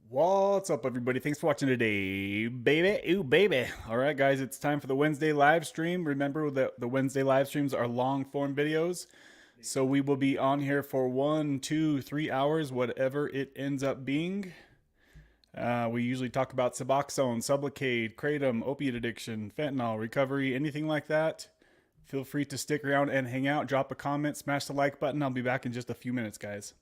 What's up, everybody? Thanks for watching today, baby. Ooh, baby. All right, guys, it's time for the Wednesday live stream. Remember that the Wednesday live streams are long form videos. So we will be on here for 1, 2, 3 hours, whatever it ends up being. We usually talk about Suboxone, Sublocade, Kratom, opiate addiction, fentanyl, recovery, anything like that. Feel free to stick around and hang out. Drop a comment, smash the like button. I'll be back in just a few minutes, guys.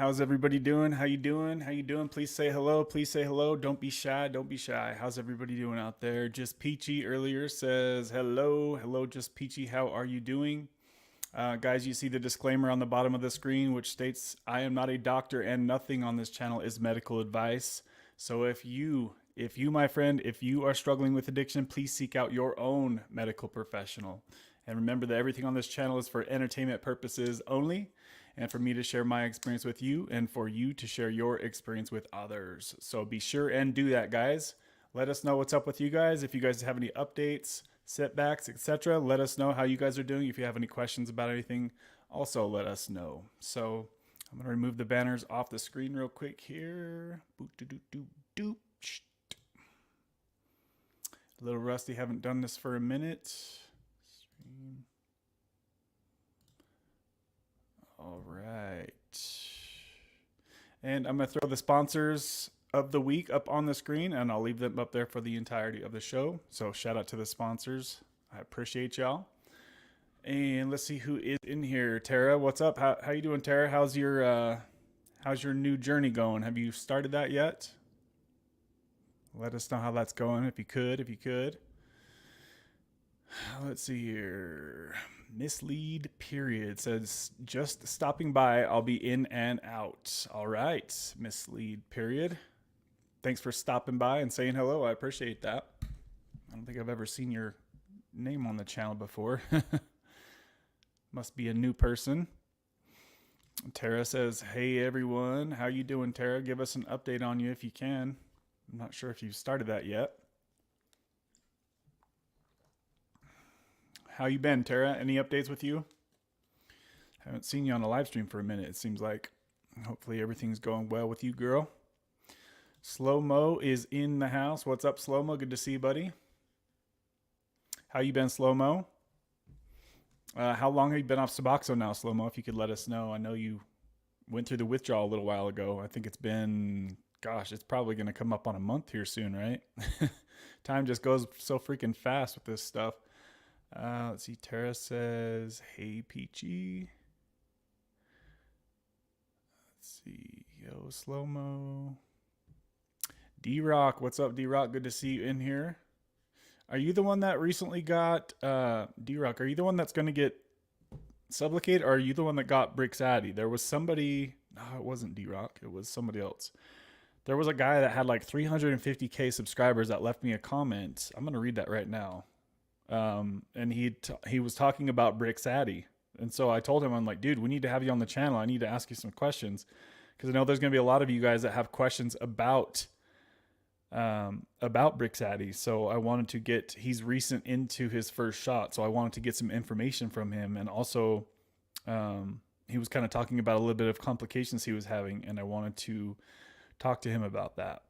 How's everybody doing? How you doing? How you doing? Please say hello. Please say hello. Don't be shy. Don't be shy. How's everybody doing out there? Just Peachy earlier says hello. Hello, Just Peachy. How are you doing? Guys, you see the disclaimer on the bottom of the screen, which states, I am not a doctor and nothing on this channel is medical advice. So if you, my friend, if you are struggling with addiction, please seek out your own medical professional. And remember that everything on this channel is for entertainment purposes only, and for me to share my experience with you and for you to share your experience with others. So be sure and do that, guys. Let us know what's up with you guys. If you guys have any updates, setbacks, etc., let us know how you guys are doing. If you have any questions about anything, also let us know. So I'm going to remove the banners off the screen real quick here. A little rusty, haven't done this for a minute. All right. And I'm going to throw the sponsors of the week up on the screen, and I'll leave them up there for the entirety of the show. So shout out to the sponsors. I appreciate y'all. And let's see who is in here. Tara, what's up? How you doing, Tara? How's your new journey going? Have you started that yet? Let us know how that's going if you could. Let's see here. Mislead period says, just stopping by. I'll be in and out. All right. Mislead period. Thanks for stopping by and saying hello. I appreciate that. I don't think I've ever seen your name on the channel before. Must be a new person. Tara says, hey everyone. How you doing, Tara? Give us an update on you if you can. I'm not sure if you've started that yet. How you been, Tara? Any updates with you? Haven't seen you on a live stream for a minute, it seems like. Hopefully everything's going well with you, girl. Slow Mo is in the house. What's up, Slow Mo? Good to see you, buddy. How you been, Slow Mo? How long have you been off Suboxone now, Slow Mo? If you could let us know. I know you went through the withdrawal a little while ago. I think it's been, gosh, it's probably going to come up on a month here soon, right? Time just goes so freaking fast with this stuff. Let's see. Tara says, "Hey, Peachy." Let's see. Yo, Slow Mo. D Rock, what's up, D Rock? Good to see you in here. Are you the one that recently got D Rock? Are you the one that's going to get Sublocade, or are you the one that got Brixadi? There was somebody. No, it wasn't D Rock. It was somebody else. There was a guy that had like 350K subscribers that left me a comment. I'm gonna read that right now. And he was talking about Brixadi, and so I told him, I'm like, dude, we need to have you on the channel. I need to ask you some questions because I know there's gonna be a lot of you guys that have questions about Brixadi. So I wanted to get, he's recent into his first shot. So I wanted to get some information from him. And also, he was kind of talking about a little bit of complications he was having. And I wanted to talk to him about that.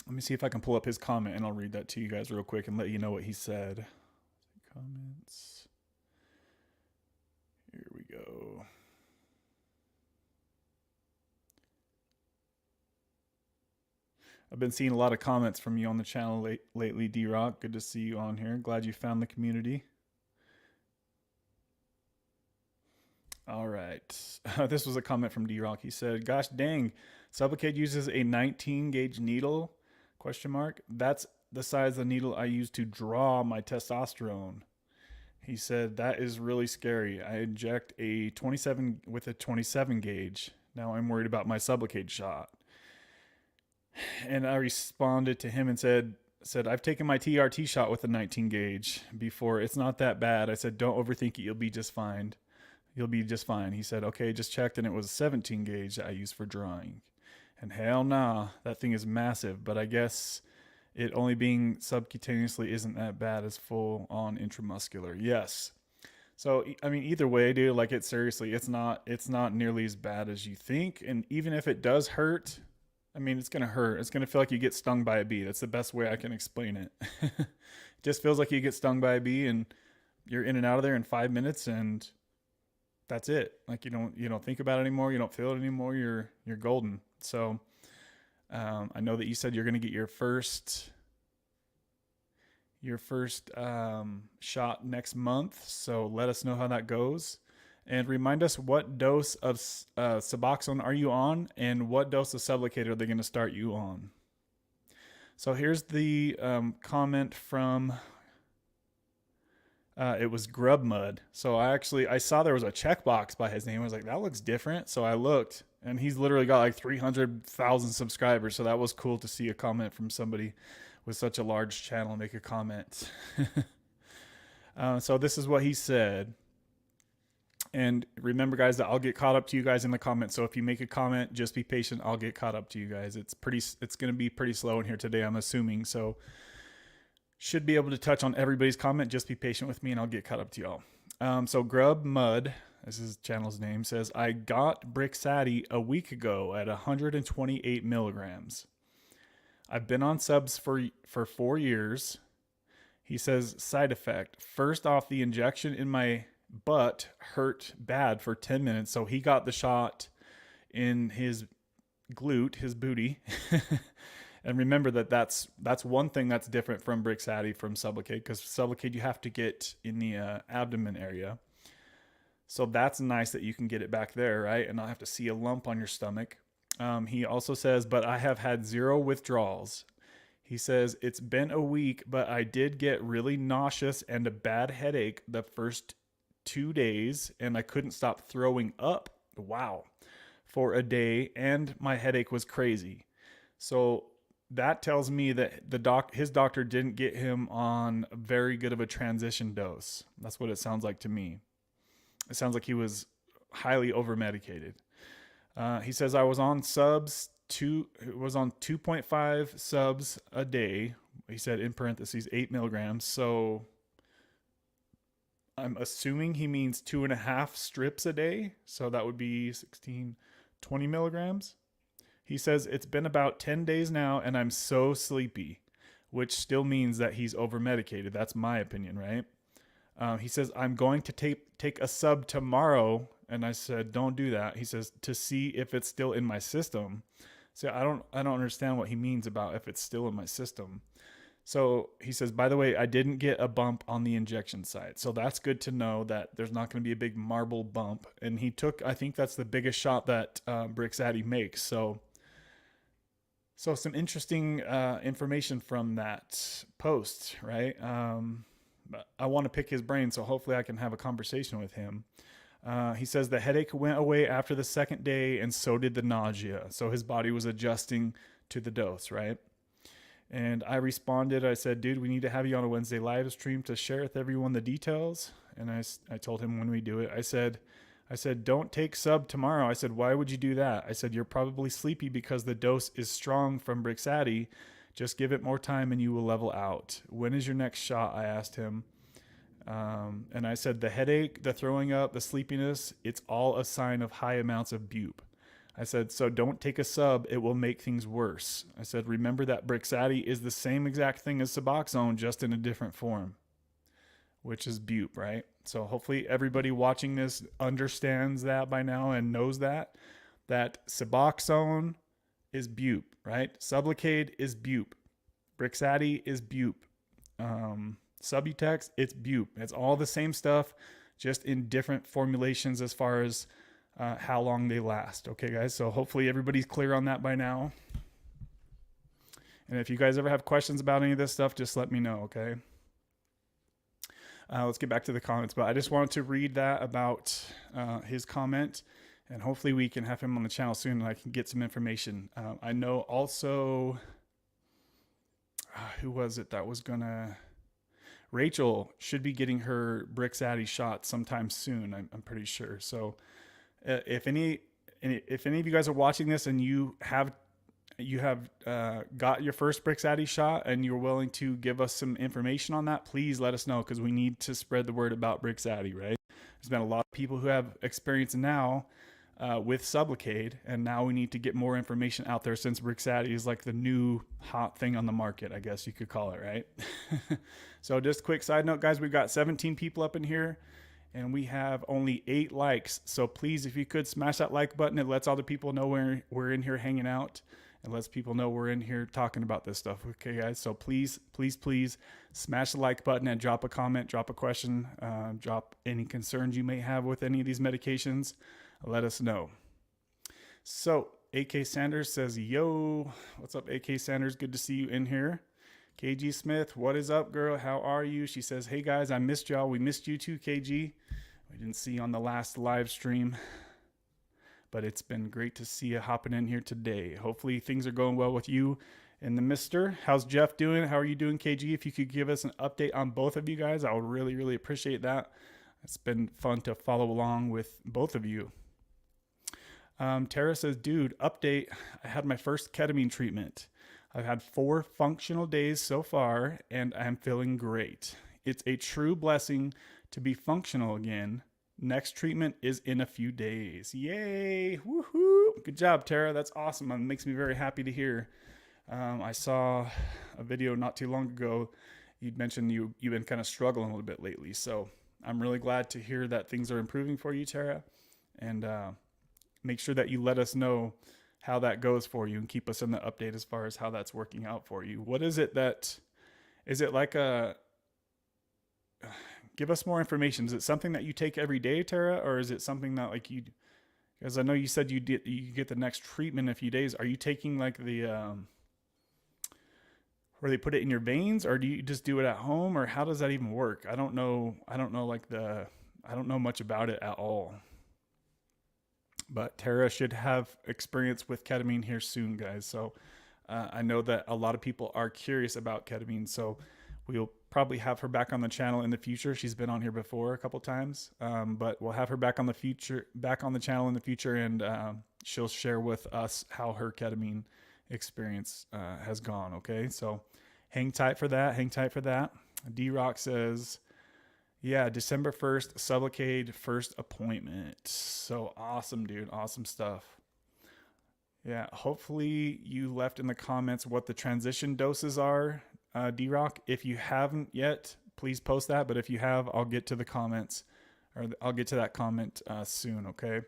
Let me see if I can pull up his comment and I'll read that to you guys real quick and let you know what he said. Comments. Here we go. I've been seeing a lot of comments from you on the channel lately, D-Rock. Good to see you on here. Glad you found the community. All right. This was a comment from D-Rock. He said, "Gosh dang, Sublocade uses a 19 gauge needle? Question mark. That's the size of the needle I use to draw my testosterone." He said, "That is really scary. I inject a 27 with a 27 gauge. Now I'm worried about my Sublocade shot." And I responded to him and said, "I've taken my TRT shot with a 19 gauge before. It's not that bad." I said, "Don't overthink it. You'll be just fine. You'll be just fine." He said, "Okay, just checked, and it was a 17 gauge that I use for drawing." And hell nah, that thing is massive. But I guess it only being subcutaneously isn't that bad as full on intramuscular. Yes. So I mean, either way, dude, like it's seriously, it's not nearly as bad as you think. And even if it does hurt, I mean, it's going to hurt. It's going to feel like you get stung by a bee. That's the best way I can explain it. It just feels like you get stung by a bee and you're in and out of there in 5 minutes and that's it. Like you don't think about it anymore. You don't feel it anymore. You're golden. So I know that you said you're going to get your first shot next month. So let us know how that goes. And remind us, what dose of Suboxone are you on, and what dose of Sublocade are they going to start you on? So here's the comment from, it was Grub Mud. So I saw there was a checkbox by his name. I was like, that looks different. So I looked, and he's literally got like 300,000 subscribers. So that was cool to see a comment from somebody with such a large channel make a comment. So this is what he said. And remember, guys, that I'll get caught up to you guys in the comments. So if you make a comment, just be patient. I'll get caught up to you guys. It's going to be pretty slow in here today, I'm assuming. So should be able to touch on everybody's comment. Just be patient with me and I'll get caught up to y'all. So Grub Mud, this is his channel's name, says, "I got Brixadi a week ago at 128 milligrams. I've been on subs for 4 years." He says, "Side effect. First off, the injection in my butt hurt bad for 10 minutes. So he got the shot in his glute, his booty." And remember that's one thing that's different from Brixadi from Sublocade, because Sublocade you have to get in the abdomen area. So that's nice that you can get it back there, right? And not have to see a lump on your stomach. He also says, "But I have had 0 withdrawals." He says, "It's been a week, but I did get really nauseous and a bad headache the first 2 days, and I couldn't stop throwing up." Wow. "For a day, and my headache was crazy." So that tells me that his doctor didn't get him on very good of a transition dose. That's what it sounds like to me. It sounds like he was highly over medicated. He says, "I was on 2.5 subs a day." He said in parentheses 8 milligrams. So I'm assuming he means 2.5 strips a day. So that would be 16, 20 milligrams. He says, "It's been about 10 days now and I'm so sleepy. which still means that he's over medicated. That's my opinion, right? He says, I'm going to take a sub tomorrow. And I said, don't do that. He says, to see if it's still in my system. So I don't understand what he means about if it's still in my system. So he says, by the way, I didn't get a bump on the injection site. So that's good to know that there's not going to be a big marble bump. And he took, I think that's the biggest shot that Brixati makes. So some interesting information from that post, right? I want to pick his brain, so hopefully I can have a conversation with him. He says the headache went away after the second day, and so did the nausea. So his body was adjusting to the dose, right? And I responded, I said, dude, we need to have you on a Wednesday live stream to share with everyone the details. And I told him when we do it, I said, don't take sub tomorrow. I said, why would you do that? I said, you're probably sleepy because the dose is strong from Brixati. Just give it more time and you will level out. When is your next shot? I asked him. And I said, the headache, the throwing up, the sleepiness, it's all a sign of high amounts of bupe. I said, so don't take a sub. It will make things worse. I said, remember that Brixati is the same exact thing as Suboxone, just in a different form, which is bupe, right? So hopefully everybody watching this understands that by now and knows that Suboxone is bupe, right? Sublocade is bupe. Brixati is bupe. Subutex, it's bupe. It's all the same stuff, just in different formulations as far as how long they last. Okay, guys? So hopefully everybody's clear on that by now. And if you guys ever have questions about any of this stuff, just let me know, okay? Let's get back to the comments. But I just wanted to read that about his comment. And hopefully we can have him on the channel soon and I can get some information. I know also, who was it that was going to... Rachel should be getting her Brixati shot sometime soon, I'm pretty sure. So if any of you guys are watching this and you have got your first Brixati shot and you're willing to give us some information on that, please let us know, because we need to spread the word about Brixati, right? There's been a lot of people who have experience now with Sublocade, and now we need to get more information out there since Brixati is like the new hot thing on the market, I guess you could call it, right? So just a quick side note, guys, we've got 17 people up in here and we have only 8 likes. So please, if you could smash that like button, it lets other people know we're in here hanging out and lets people know we're in here talking about this stuff. Okay, guys. So please, please, please smash the like button and drop a comment, drop a question, drop any concerns you may have with any of these medications. Let us know. So AK Sanders says, yo, what's up, AK Sanders? Good to see you in here. KG Smith, what is up, girl? How are you? She says, hey guys, I missed y'all. We missed you too, KG. We didn't see you on the last live stream, but it's been great to see you hopping in here today. Hopefully things are going well with you and the mister. How's Jeff doing? How are you doing, KG? If you could give us an update on both of you guys, I would really, really appreciate that. It's been fun to follow along with both of you. Tara says, dude, update. I had my first ketamine treatment. I've had 4 functional days so far, and I'm feeling great. It's a true blessing to be functional again. Next treatment is in a few days. Yay! Woohoo! Good job, Tara. That's awesome. It makes me very happy to hear. I saw a video not too long ago. You'd mentioned you've been kind of struggling a little bit lately. So I'm really glad to hear that things are improving for you, Tara. And make sure that you let us know how that goes for you and keep us in the update as far as how that's working out for you. What is it is it like give us more information. Is it something that you take every day, Tara? Or is it something that like because I know you said you get the next treatment in a few days. Are you taking like where they put it in your veins, or do you just do it at home, or how does that even work? I don't know much about it at all. But Tara should have experience with ketamine here soon, guys. So I know that a lot of people are curious about ketamine. So we'll probably have her back on the channel in the future. She's been on here before a couple times, but we'll have her back on the channel in the future, and she'll share with us how her ketamine experience has gone. Okay, so hang tight for that. Hang tight for that. D-Rock says, yeah, December 1st, Sublocade first appointment. So awesome, dude. Awesome stuff. Yeah, hopefully you left in the comments what the transition doses are. D-Rock. If you haven't yet, please post that. But if you have, I'll get to the comments, or I'll get to that comment soon, okay?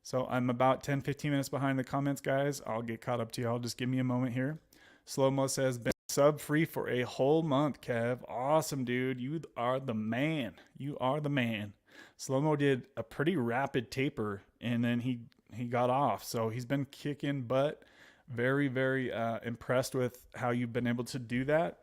So I'm about 10, 15 minutes behind the comments, guys. I'll get caught up to y'all. Just give me a moment here. Slow-mo says, been sub-free for a whole month, Kev. Awesome, dude. You are the man. You are the man. Slow-mo did a pretty rapid taper, and then he got off. So he's been kicking butt. Very, very impressed with how you've been able to do that.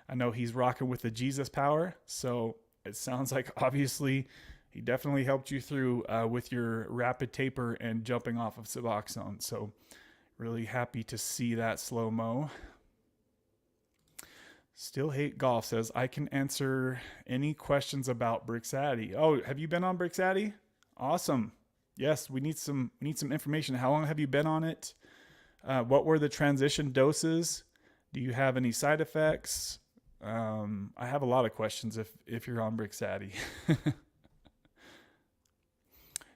I know he's rocking with the Jesus power. So it sounds like obviously he definitely helped you through with your rapid taper and jumping off of Suboxone. So really happy to see that, Slow-mo. Still Hate Golf says, I can answer any questions about Brixadi. Oh, have you been on Brixadi? Awesome. Yes, we need some information. How long have you been on it? What were the transition doses? Do you have any side effects? I have a lot of questions if you're on Brixadi.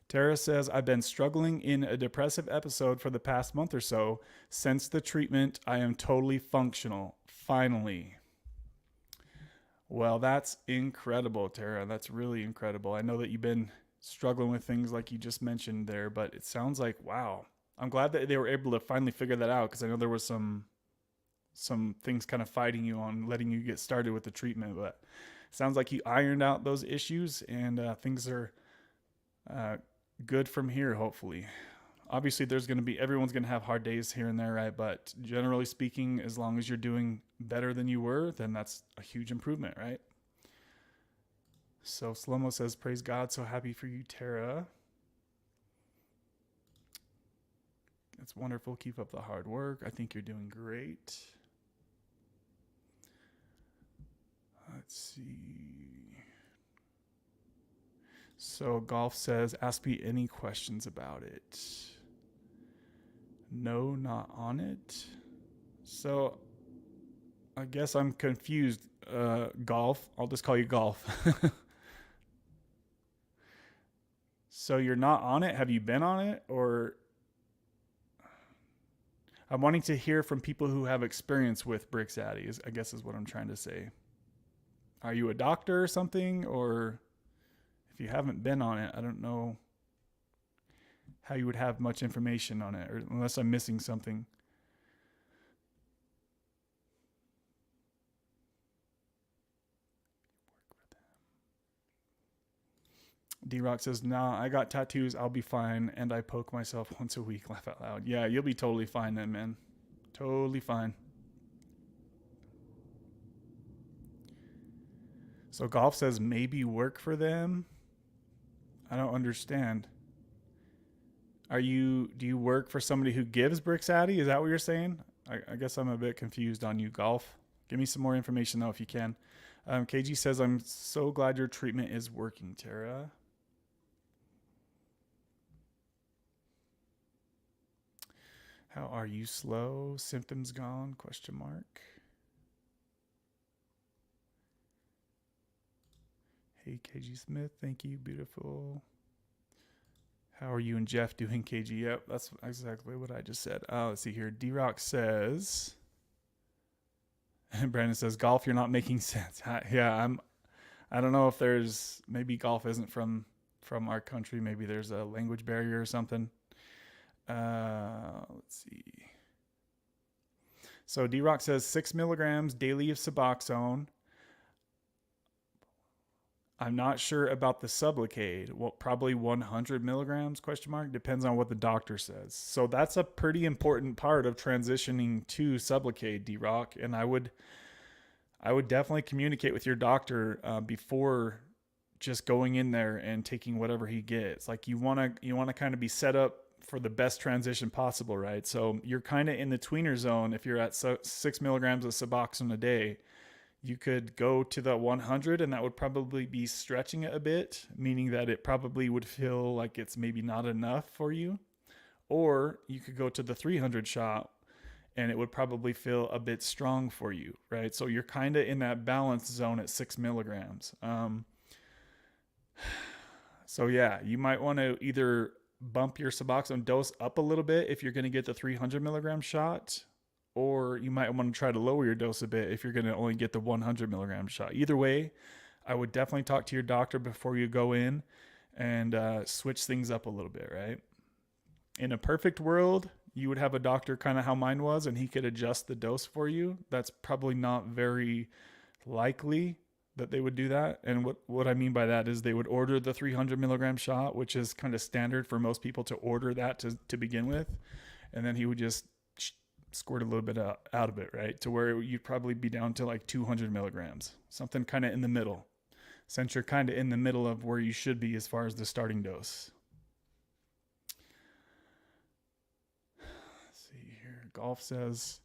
Tara says, I've been struggling in a depressive episode for the past month or so. Since the treatment, I am totally functional. Finally. Well, that's incredible, Tara. That's really incredible. I know that you've been struggling with things like you just mentioned there, but it sounds like, wow. I'm glad that they were able to finally figure that out, because I know there was some things kind of fighting you on letting you get started with the treatment, but it sounds like you ironed out those issues, and things are good from here, hopefully. Obviously, everyone's going to have hard days here and there, right? But generally speaking, as long as you're doing better than you were, then that's a huge improvement, right? So Slow-mo says, praise God. So happy for you, Tara. That's wonderful. Keep up the hard work. I think you're doing great. Let's see. So Golf says, ask me any questions about it. No, not on it. So I guess I'm confused. Golf. I'll just call you Golf. So you're not on it? Have you been on it? Or I'm wanting to hear from people who have experience with Brixadi, I guess is what I'm trying to say. Are you a doctor or something? Or if you haven't been on it, I don't know how you would have much information on it, or unless I'm missing something. D-Rock says, nah, I got tattoos. I'll be fine. And I poke myself once a week. Laugh out loud. Yeah, you'll be totally fine then, man. Totally fine. So Golf says, maybe work for them. I don't understand. Do you work for somebody who gives Brixadi? Is that what you're saying? I guess I'm a bit confused on you, Golf. Give me some more information though, if you can. KG says, I'm so glad your treatment is working, Tara. How are you, Slow? Symptoms gone? Question mark. Hey, KG Smith. Thank you. Beautiful. How are you and Jeff doing, KG? Yep, that's exactly what I just said. Let's see here. D-Rock says, and Brandon says, Golf, you're not making sense. Yeah, I don't know if maybe Golf isn't from our country. Maybe there's a language barrier or something. Let's see. So D-Rock says 6 milligrams daily of Suboxone. I'm not sure about the Sublocade. Well, probably 100 milligrams, question mark. Depends on what the doctor says. So that's a pretty important part of transitioning to Sublocade, D-Rock. And I would definitely communicate with your doctor before just going in there and taking whatever he gets. Like you want to kind of be set up for the best transition possible, right? So you're kind of in the tweener zone. If you're at 6 milligrams of Suboxone a day, you could go to the 100, and that would probably be stretching it a bit, meaning that it probably would feel like it's maybe not enough for you. Or you could go to the 300 shot, and it would probably feel a bit strong for you, right? So you're kind of in that balance zone at 6 milligrams. So yeah, you might want to either bump your Suboxone dose up a little bit if you're going to get the 300 milligram shot, or you might want to try to lower your dose a bit if you're going to only get the 100 milligram shot. Either way, I would definitely talk to your doctor before you go in and switch things up a little bit, right? In a perfect world, you would have a doctor kind of how mine was, and he could adjust the dose for you. That's probably not very likely that they would do that. And what I mean by that is they would order the 300 milligram shot, which is kind of standard for most people to order that to begin with. And then he would just squirt a little bit out of it, right? To where you'd probably be down to like 200 milligrams, something kind of in the middle, since you're kind of in the middle of where you should be as far as the starting dose. Let's see here. Golf says,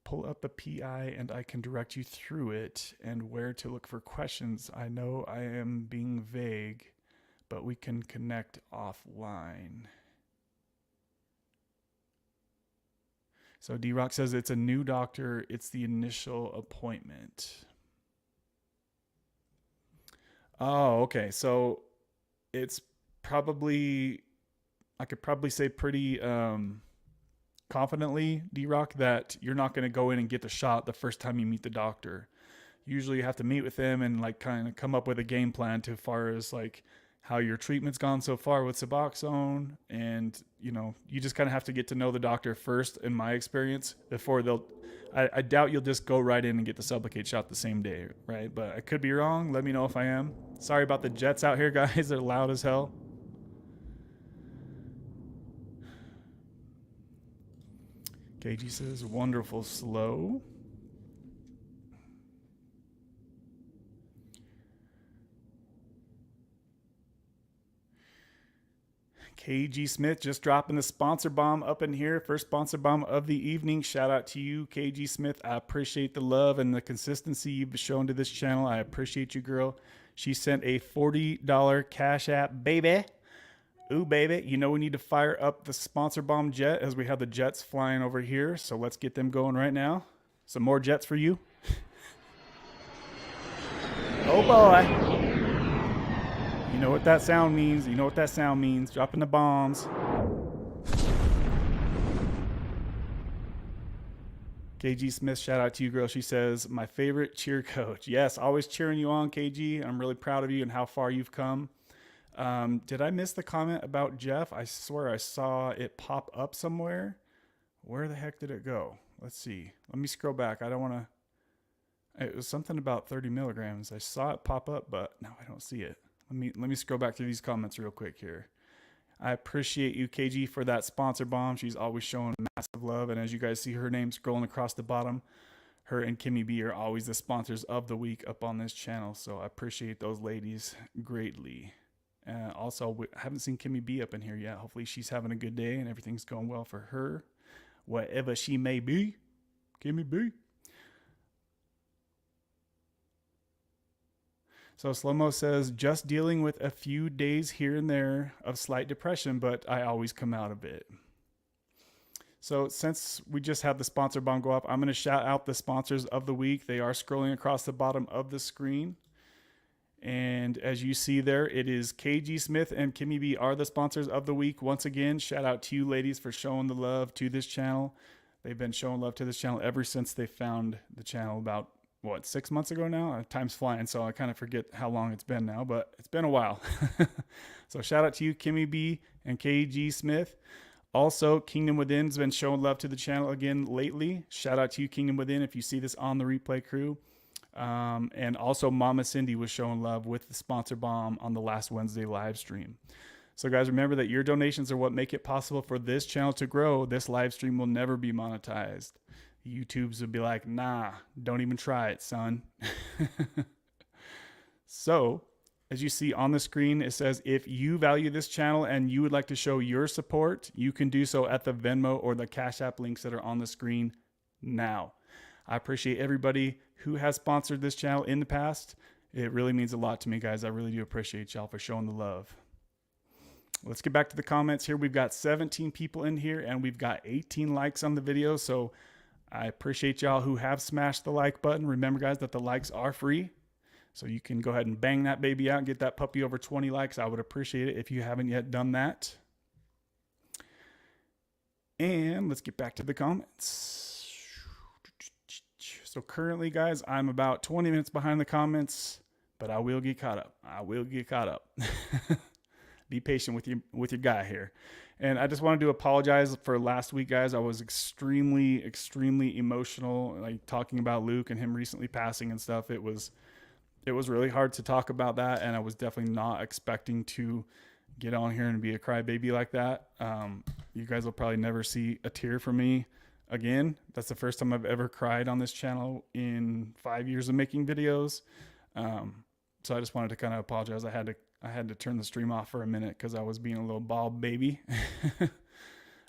pull up a PI and I can direct you through it and where to look for questions. I know I am being vague, but we can connect offline. So D-Rock says it's a new doctor. It's the initial appointment. Oh, okay. So it's probably, I could probably say pretty confidently, D-Rock, that you're not going to go in and get the shot the first time you meet the doctor. Usually you have to meet with them and like kind of come up with a game plan to as far as like how your treatment's gone so far with Suboxone. And, you know, you just kind of have to get to know the doctor first, in my experience, before I doubt you'll just go right in and get the Sublocade shot the same day, right? But I could be wrong. Let me know if I am. Sorry about the jets out here, guys. They're loud as hell. KG says, wonderful slow. KG Smith just dropping the sponsor bomb up in here. First sponsor bomb of the evening. Shout out to you, KG Smith. I appreciate the love and the consistency you've shown to this channel. I appreciate you, girl. She sent a $40 Cash App, baby. Ooh, baby. You know we need to fire up the sponsor bomb jet as we have the jets flying over here. So let's get them going right now. Some more jets for you. Oh, boy. You know what that sound means. You know what that sound means. Dropping the bombs. KG Smith, shout out to you, girl. She says, my favorite cheer coach. Yes, always cheering you on, KG. I'm really proud of you and how far you've come. Did I miss the comment about Jeff? I swear I saw it pop up somewhere. Where the heck did it go? Let's see. Let me scroll back. I don't want to. It was something about 30 milligrams. I saw it pop up, but no, I don't see it. Let me scroll back through these comments real quick here. I appreciate you, KG, for that sponsor bomb. She's always showing massive love. And as you guys see her name scrolling across the bottom, her and Kimmy B are always the sponsors of the week up on this channel. So I appreciate those ladies greatly. Also, I haven't seen Kimmy B up in here yet. Hopefully she's having a good day and everything's going well for her, whatever she may be. Kimmy B. So Slow-Mo says, just dealing with a few days here and there of slight depression, but I always come out of it. So since we just had the sponsor bomb go up, I'm going to shout out the sponsors of the week. They are scrolling across the bottom of the screen. And as you see there, it is KG Smith and Kimmy B are the sponsors of the week. Once again, shout out to you ladies for showing the love to this channel. They've been showing love to this channel ever since they found the channel about, 6 months ago now? Time's flying, so I kind of forget how long it's been now, but it's been a while. So shout out to you, Kimmy B and KG Smith. Also, Kingdom Within's been showing love to the channel again lately. Shout out to you, Kingdom Within, if you see this on the replay crew. And also Mama Cindy was showing love with the sponsor bomb on the last Wednesday live stream. So guys, remember that your donations are what make it possible for this channel to grow. This live stream will never be monetized. YouTubes would be like, nah, don't even try it, son. So as you see on the screen, it says, if you value this channel and you would like to show your support, you can do so at the Venmo or the Cash App links that are on the screen now. I appreciate everybody who has sponsored this channel in the past. It really means a lot to me, guys. I really do appreciate y'all for showing the love. Let's get back to the comments here. We've got 17 people in here and we've got 18 likes on the video. So I appreciate y'all who have smashed the like button. Remember, guys, that the likes are free. So you can go ahead and bang that baby out and get that puppy over 20 likes. I would appreciate it if you haven't yet done that. And let's get back to the comments. So currently, guys, I'm about 20 minutes behind the comments, but I will get caught up. I will get caught up. Be patient with your guy here. And I just wanted to apologize for last week, guys. I was extremely, extremely emotional, like talking about Luke and him recently passing and stuff. It was really hard to talk about that, and I was definitely not expecting to get on here and be a crybaby like that. You guys will probably never see a tear from me again. That's the first time I've ever cried on this channel in 5 years of making videos. So I just wanted to kind of apologize. I had to turn the stream off for a minute because I was being a little bald baby.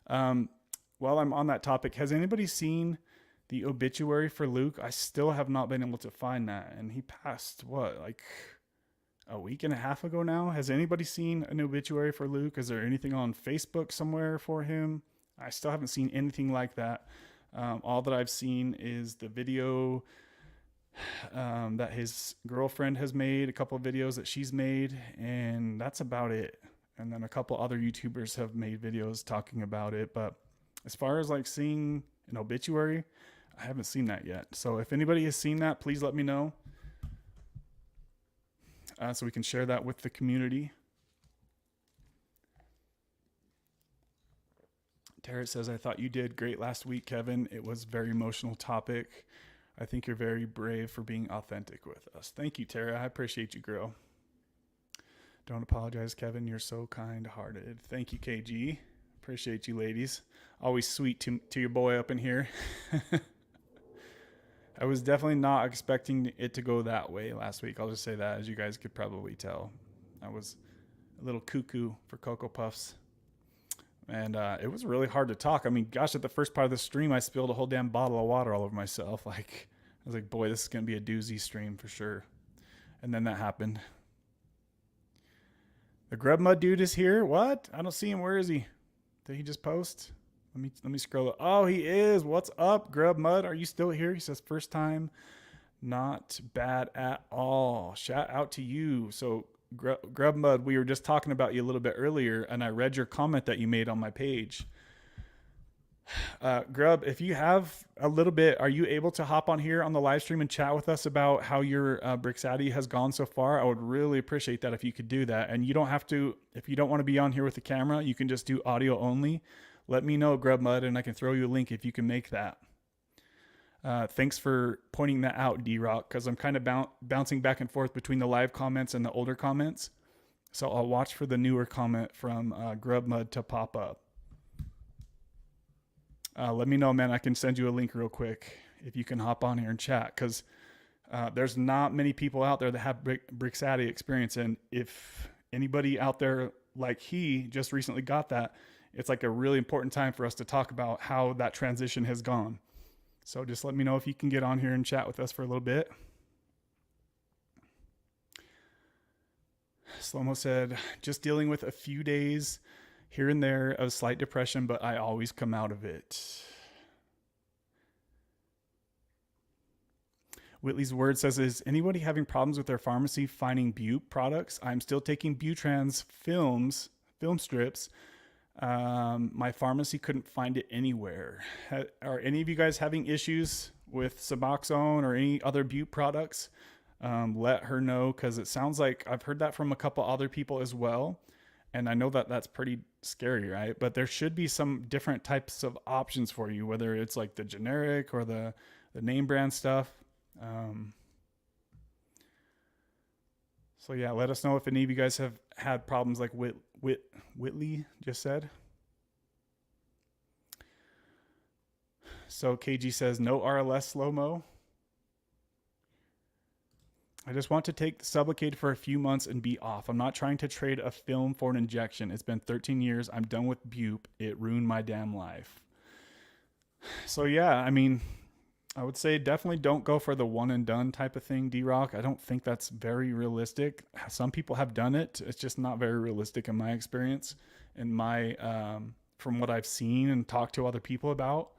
While I'm on that topic, has anybody seen the obituary for Luke? I still have not been able to find that. And he passed, what, like a week and a half ago now? Has anybody seen an obituary for Luke? Is there anything on Facebook somewhere for him? I still haven't seen anything like that. All that I've seen is the video that his girlfriend has made, a couple of videos that she's made, and that's about it. And then a couple other YouTubers have made videos talking about it. But as far as like seeing an obituary, I haven't seen that yet. So if anybody has seen that, please let me know so we can share that with the community. Tara says, I thought you did great last week, Kevin. It was a very emotional topic. I think you're very brave for being authentic with us. Thank you, Tara. I appreciate you, girl. Don't apologize, Kevin. You're so kind-hearted. Thank you, KG. Appreciate you, ladies. Always sweet to your boy up in here. I was definitely not expecting it to go that way last week. I'll just say that, as you guys could probably tell. I was a little cuckoo for Cocoa Puffs. And it was really hard to talk. I mean, gosh, at the first part of the stream, I spilled a whole damn bottle of water all over myself. Like, I was like, boy, this is going to be a doozy stream for sure. And then that happened. The Grub Mud dude is here. What? I don't see him. Where is he? Did he just post? Let me scroll up. Oh, he is. What's up, Grub Mud? Are you still here? He says, first time. Not bad at all. Shout out to you. So, Grub Mud, we were just talking about you a little bit earlier, and I read your comment that you made on my page. Grub, if you have a little bit, are you able to hop on here on the live stream and chat with us about how your Brixati has gone so far? I would really appreciate that if you could do that. And you don't have to, if you don't want to be on here with the camera, you can just do audio only. Let me know, Grub Mud, and I can throw you a link if you can make that. Thanks for pointing that out, D-Rock, because I'm kind of bouncing back and forth between the live comments and the older comments. So I'll watch for the newer comment from Grub Mud to pop up. Let me know, man. I can send you a link real quick if you can hop on here and chat, because there's not many people out there that have Brixati experience. And if anybody out there like he just recently got that, it's like a really important time for us to talk about how that transition has gone. So just let me know if you can get on here and chat with us for a little bit. Slomo said, just dealing with a few days here and there of slight depression, but I always come out of it. Whitley's Word says, is anybody having problems with their pharmacy finding Bupe products? I'm still taking Butrans film strips. My pharmacy couldn't find it anywhere. Are any of you guys having issues with Suboxone or any other Bupe products? Let her know, because it sounds like I've heard that from a couple other people as well. And I know that that's pretty scary, right? But there should be some different types of options for you, whether it's like the generic or the name brand stuff. So yeah, let us know if any of you guys have had problems like Whitley just said. So KG says, no RLS slow-mo. I just want to take the Sublocade for a few months and be off. I'm not trying to trade a film for an injection. It's been 13 years. I'm done with Bupe. It ruined my damn life. So yeah, I mean, I would say definitely don't go for the one and done type of thing, D-Rock. I don't think that's very realistic. Some people have done it. It's just not very realistic in my experience, in my from what I've seen and talked to other people about.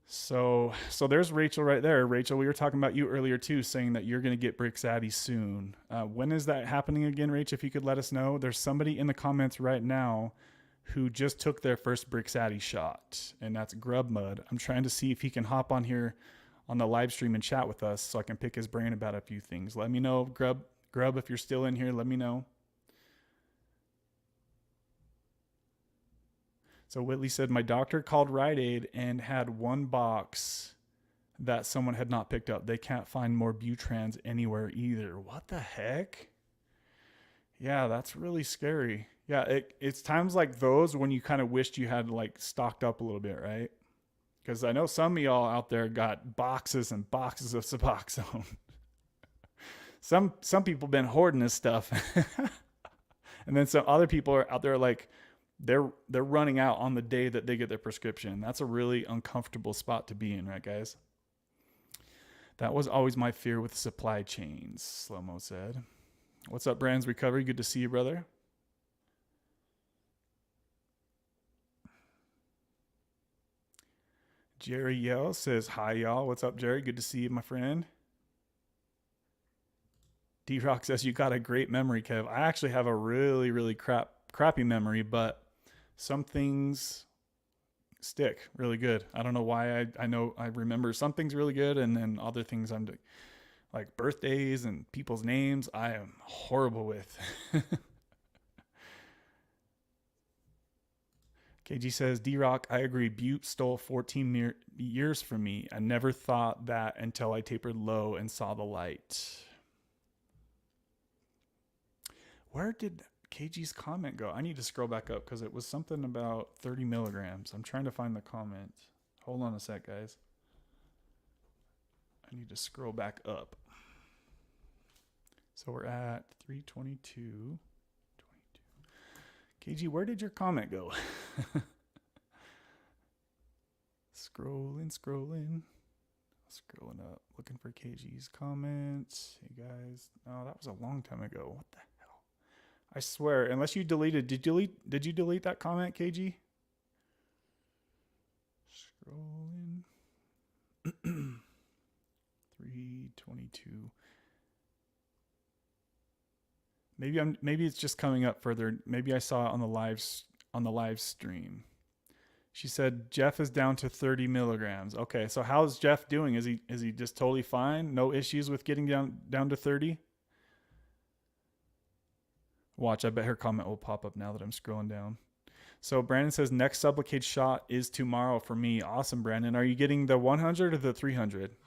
So there's Rachel right there. Rachel, we were talking about you earlier too, saying that you're going to get Brixati soon. When is that happening again, Rach? If you could let us know. There's somebody in the comments right now who just took their first Brixati shot, and that's Grub Mud. I'm trying to see if he can hop on here on the live stream and chat with us so I can pick his brain about a few things. Let me know, Grub, if you're still in here, let me know. So Whitley said, my doctor called Rite Aid and had one box that someone had not picked up. They can't find more Butrans anywhere either. What the heck? Yeah, that's really scary. Yeah, it's times like those when you kind of wished you had like stocked up a little bit, right? Because I know some of y'all out there got boxes and boxes of Suboxone. Some people been hoarding this stuff. And then some other people are out there like they're running out on the day that they get their prescription. That's a really uncomfortable spot to be in, right, guys? That was always my fear with supply chains, Slow-Mo said. What's up, Brands Recovery? Good to see you, brother. Jerry Yell says, hi, y'all. What's up, Jerry? Good to see you, my friend. D-Rock says, you got a great memory, Kev. I actually have a really, really crappy memory, but some things stick really good. I don't know why. I know I remember some things really good, and then other things I'm doing, like birthdays and people's names, I am horrible with. KG says, D-Rock, I agree. Butte stole 14 years from me. I never thought that until I tapered low and saw the light. Where did KG's comment go? I need to scroll back up because it was something about 30 milligrams. I'm trying to find the comment. Hold on a sec, guys. I need to scroll back up. So we're at 322. KG, where did your comment go? Scrolling up, looking for KG's comments. Hey guys, oh, that was a long time ago. What the hell? I swear, unless you deleted, did you delete that comment, KG? Scrolling. 322. Maybe it's just coming up further. Maybe I saw it on the live stream. She said Jeff is down to 30 milligrams. Okay, so how's Jeff doing? Is he just totally fine? No issues with getting down to 30? Watch, I bet her comment will pop up now that I'm scrolling down. So Brandon says next Sublocade shot is tomorrow for me. Awesome, Brandon. Are you getting the 100 or the 300?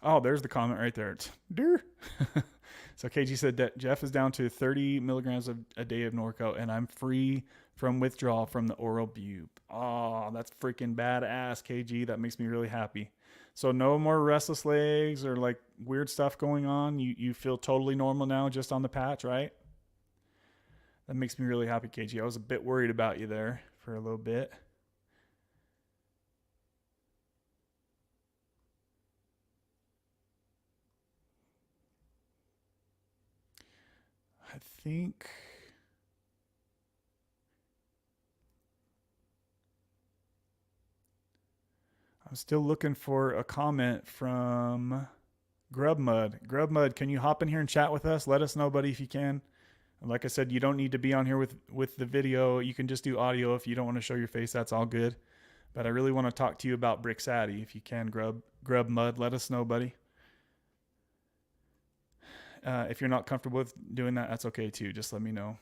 Oh, there's the comment right there. So KG said that Jeff is down to 30 milligrams a day of Norco, and I'm free from withdrawal from the oral bube. Oh, that's freaking badass, KG. That makes me really happy. So no more restless legs or like weird stuff going on. You feel totally normal now just on the patch, right? That makes me really happy, KG. I was a bit worried about you there for a little bit. I think I'm still looking for a comment from Grubmud. Grubmud, can you hop in here and chat with us? Let us know, buddy, if you can. And like I said, you don't need to be on here with the video. You can just do audio if you don't want to show your face. That's all good. But I really want to talk to you about Brixati. If you can, Grubmud, let us know, buddy. If you're not comfortable with doing that, that's okay too. Just let me know.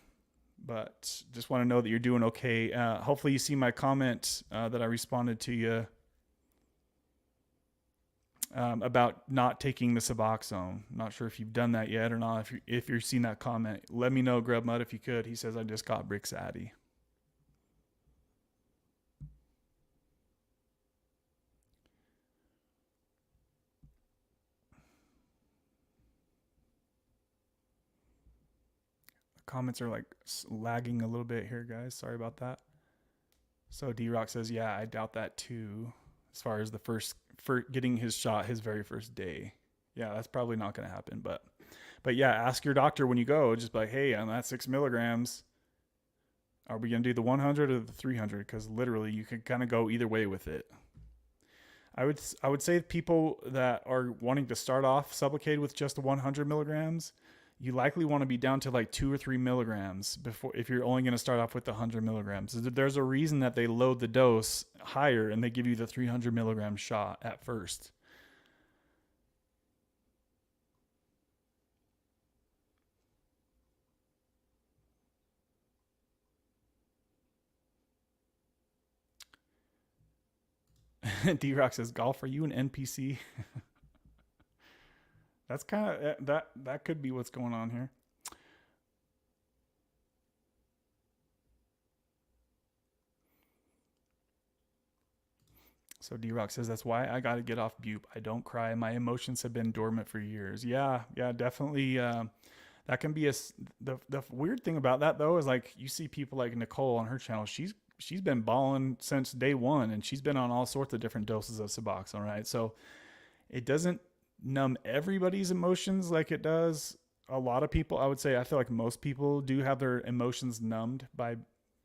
But just want to know that you're doing okay. Hopefully you see my comment that I responded to you about not taking the Suboxone. Not sure if you've done that yet or not. If you've seen that comment, let me know, Grubmud, if you could. He says I just got Brixati. Comments are like lagging a little bit here, guys. Sorry about that. So D-Rock says, yeah, I doubt that too. As far as for getting his shot his very first day. Yeah, that's probably not going to happen. But yeah, ask your doctor when you go. Just like, hey, I'm at 6 milligrams. Are we going to do the 100 or the 300? Because literally you can kind of go either way with it. I would say people that are wanting to start off Sublocade with just 100 milligrams, you likely want to be down to like 2 or 3 milligrams before, if you're only going to start off with the 100 milligrams. There's a reason that they load the dose higher and they give you the 300 milligram shot at first. D-Rock says, golf, are you an NPC? That's kind of, that could be what's going on here. So D-Rock says, that's why I got to get off Bupe. I don't cry. My emotions have been dormant for years. Yeah, definitely. That can be the weird thing about that though is like you see people like Nicole on her channel. She's been balling since day one, and she's been on all sorts of different doses of Suboxone, right? So it doesn't numb everybody's emotions like it does a lot of people. I would say I feel like most people do have their emotions numbed by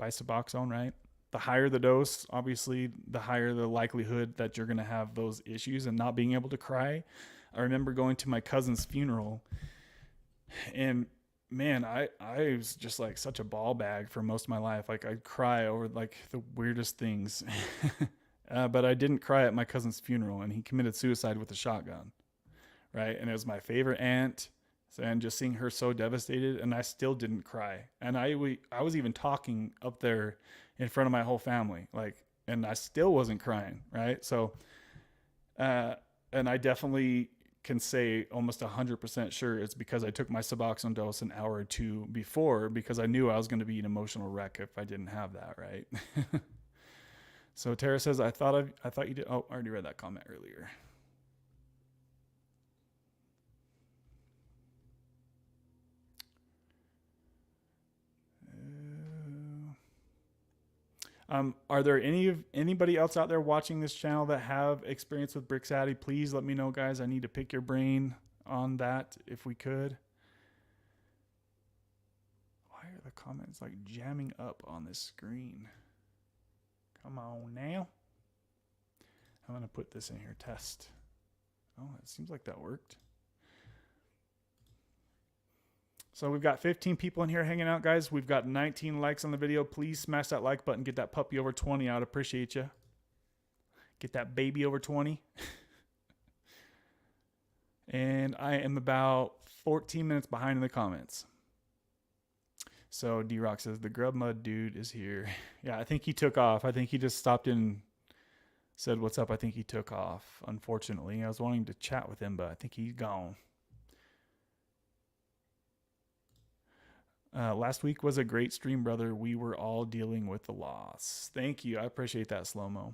Suboxone, right? The higher the dose, obviously, the higher the likelihood that you're going to have those issues and not being able to cry. I remember going to my cousin's funeral, and man, I was just like such a ball bag for most of my life. Like I'd cry over like the weirdest things. But I didn't cry at my cousin's funeral, and he committed suicide with a shotgun, right? And it was my favorite aunt, and just seeing her so devastated, and I still didn't cry. And I was even talking up there in front of my whole family, like, and I still wasn't crying, right? So, and I definitely can say almost 100% sure it's because I took my Suboxone dose an hour or two before, because I knew I was going to be an emotional wreck if I didn't have that, right? So Tara says, I thought you did. Oh, I already read that comment earlier. Are there anybody else out there watching this channel that have experience with Brixadi? Please let me know, guys. I need to pick your brain on that if we could. Why are the comments like jamming up on this screen? Come on now. I'm going to put this in here, test. Oh, it seems like that worked. So we've got 15 people in here hanging out, guys. We've got 19 likes on the video. Please smash that like button. Get that puppy over 20. I'd appreciate you. Get that baby over 20. And I am about 14 minutes behind in the comments. So D-Rock says, the Grub Mud dude is here. Yeah, I think he took off. I think he just stopped in and said, what's up? I think he took off, unfortunately. I was wanting to chat with him, but I think he's gone. Last week was a great stream, brother. We were all dealing with the loss. Thank you. I appreciate that, Slow-Mo.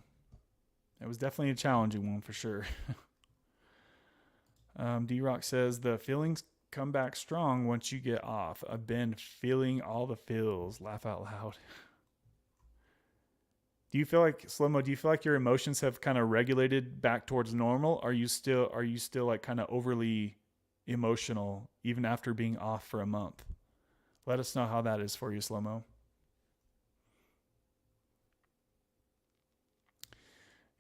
It was definitely a challenging one for sure. D-Rock says, the feelings come back strong once you get off. I've been feeling all the feels. Laugh out loud. Do you feel like, Slow-Mo, do you feel like your emotions have kind of regulated back towards normal? Are you still like kind of overly emotional even after being off for a month? Let us know how that is for you, Slow-Mo.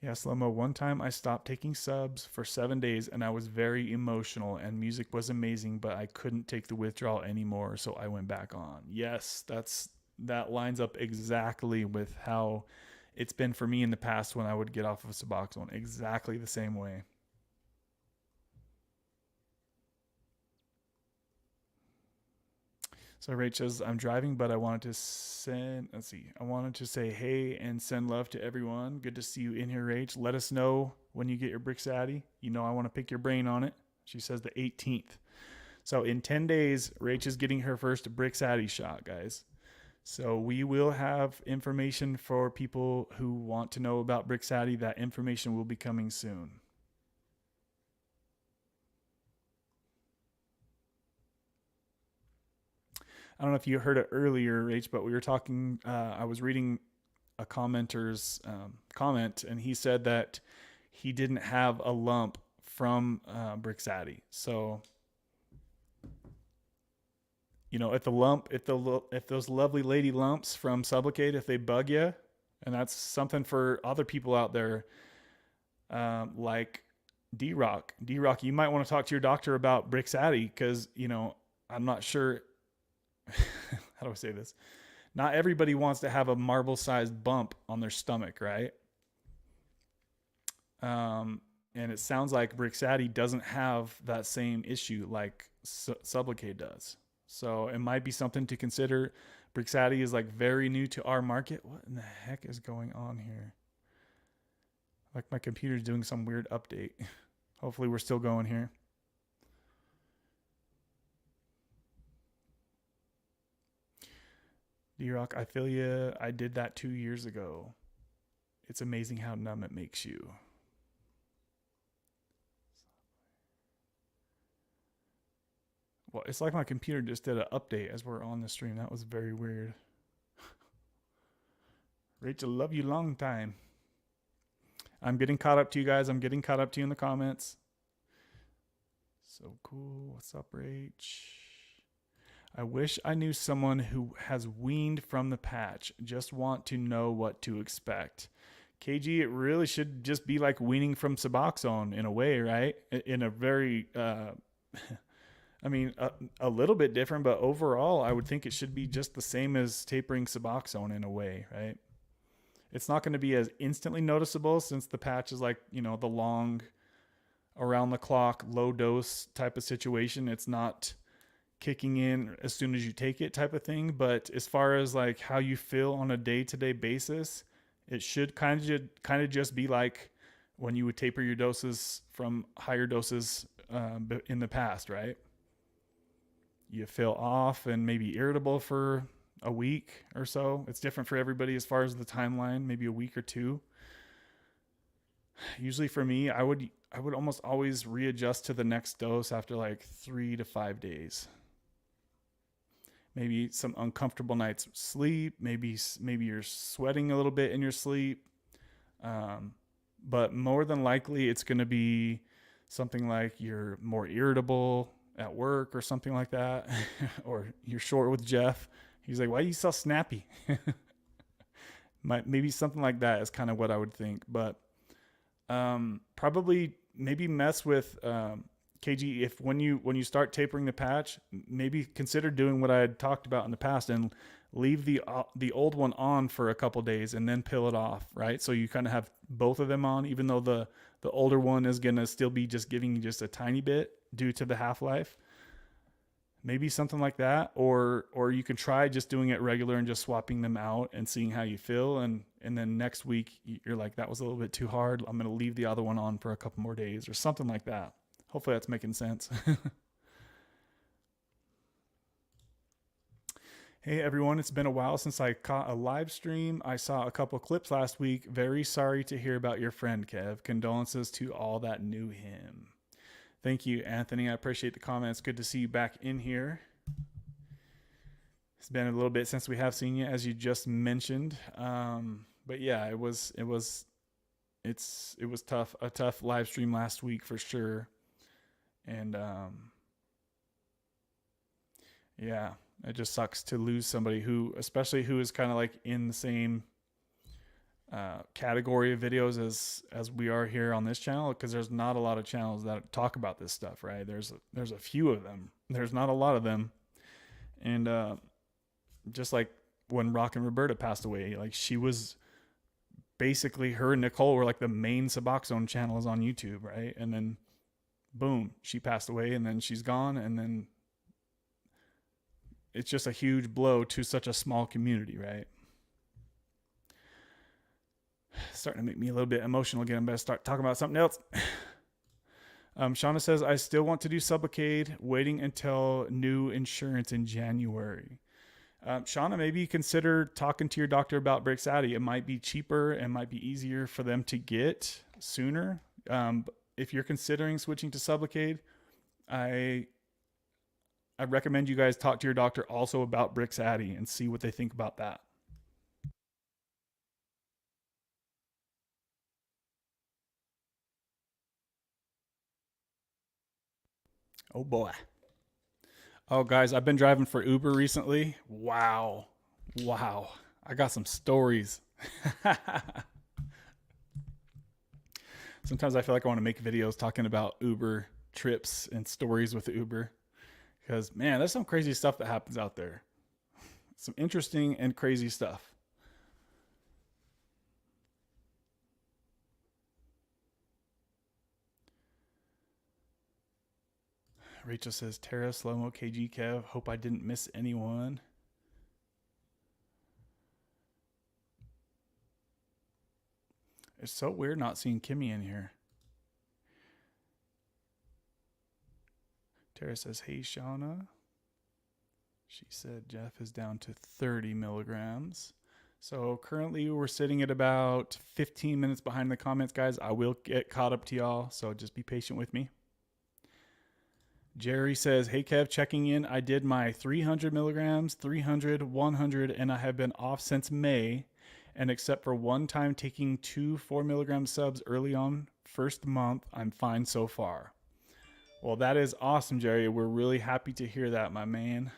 Yeah, Slow-Mo, one time I stopped taking subs for 7 days and I was very emotional and music was amazing, but I couldn't take the withdrawal anymore, so I went back on. Yes, that lines up exactly with how it's been for me in the past when I would get off of Suboxone. Exactly the same way. So Rach says, I'm driving, but I wanted to say hey and send love to everyone. Good to see you in here, Rach. Let us know when you get your Brixadi. You know I want to pick your brain on it. She says the 18th. So in 10 days, Rach is getting her first Brixadi shot, guys. So we will have information for people who want to know about Brixadi. That information will be coming soon. I don't know if you heard it earlier, Rach, but we were talking, I was reading a commenter's comment, and he said that he didn't have a lump from Brixadi. So, you know, if those lovely lady lumps from Sublocade, if they bug you, and that's something for other people out there, like D-Rock. D-Rock, you might want to talk to your doctor about Brixadi because, I'm not sure. How do I say this? Not everybody wants to have a marble-sized bump on their stomach, right? And it sounds like Brixadi doesn't have that same issue like Sublocade does. So it might be something to consider. Brixadi is like very new to our market. What in the heck is going on here? Like my computer's doing some weird update. Hopefully we're still going here. D-Rock, I feel you. I did that 2 years ago. It's amazing how numb it makes you. Well, it's like my computer just did an update as we're on the stream. That was very weird. Rachel, love you long time. I'm getting caught up to you guys. I'm getting caught up to you in the comments. So cool. What's up, Rach? I wish I knew someone who has weaned from the patch. Just want to know what to expect. KG, it really should just be like weaning from Suboxone in a way, right? In a very, I mean, a little bit different, but overall, I would think it should be just the same as tapering Suboxone in a way, right? It's not going to be as instantly noticeable since the patch is like, the long, around the clock, low dose type of situation. It's not kicking in as soon as you take it type of thing. But as far as like how you feel on a day-to-day basis, it should kind of just be like when you would taper your doses from higher doses in the past, right? You feel off and maybe irritable for a week or so. It's different for everybody as far as the timeline, maybe a week or two. Usually for me, I would almost always readjust to the next dose after like 3 to 5 days. Maybe some uncomfortable nights sleep. Maybe you're sweating a little bit in your sleep. But more than likely, it's going to be something like you're more irritable at work or something like that. Or you're short with Jeff. He's like, why are you so snappy? Maybe something like that is kind of what I would think. But probably maybe mess with KG if when you start tapering the patch, maybe consider doing what I had talked about in the past and leave the old one on for a couple days and then peel it off, right? So you kind of have both of them on, even though the older one is gonna still be just giving you just a tiny bit due to the half-life. Maybe something like that, or you can try just doing it regular and just swapping them out and seeing how you feel, and then next week you're like, that was a little bit too hard. I'm gonna leave the other one on for a couple more days or something like that. Hopefully that's making sense. Hey everyone, it's been a while since I caught a live stream. I saw a couple clips last week. Very sorry to hear about your friend, Kev. Condolences to all that knew him. Thank you, Anthony. I appreciate the comments. Good to see you back in here. It's been a little bit since we have seen you, as you just mentioned. But yeah, it was tough. A tough live stream last week for sure. And yeah, it just sucks to lose somebody especially who is kind of like in the same category of videos as we are here on this channel, because there's not a lot of channels that talk about this stuff, right? There's a few of them. There's not a lot of them. And just like when Rock and Roberta passed away, like she was basically, her and Nicole were like the main Suboxone channels on YouTube, right? And then boom, she passed away, and then she's gone, and then it's just a huge blow to such a small community, right? Starting to make me a little bit emotional again. I better start talking about something else. Shauna says, I still want to do Sublocade, waiting until new insurance in January. Shauna, maybe consider talking to your doctor about Brixadi. It might be cheaper and might be easier for them to get sooner. If you're considering switching to Sublocade, I recommend you guys talk to your doctor also about Brixadi and see what they think about that. Oh boy. Oh guys, I've been driving for Uber recently. Wow. I got some stories. Sometimes I feel like I want to make videos talking about Uber trips and stories with Uber because, man, there's some crazy stuff that happens out there. Some interesting and crazy stuff. Rachel says, Tara, Slow-Mo, KG, Kev. Hope I didn't miss anyone. It's so weird not seeing Kimmy in here. Tara says, hey, Shauna. She said Jeff is down to 30 milligrams. So currently we're sitting at about 15 minutes behind the comments, guys. I will get caught up to y'all, so just be patient with me. Jerry says, hey, Kev, checking in. I did my 300 milligrams, 300, 100, and I have been off since May. And except for one time taking 2 4 milligram subs early on, first month, I'm fine so far. Well, that is awesome, Jerry. We're really happy to hear that, my man.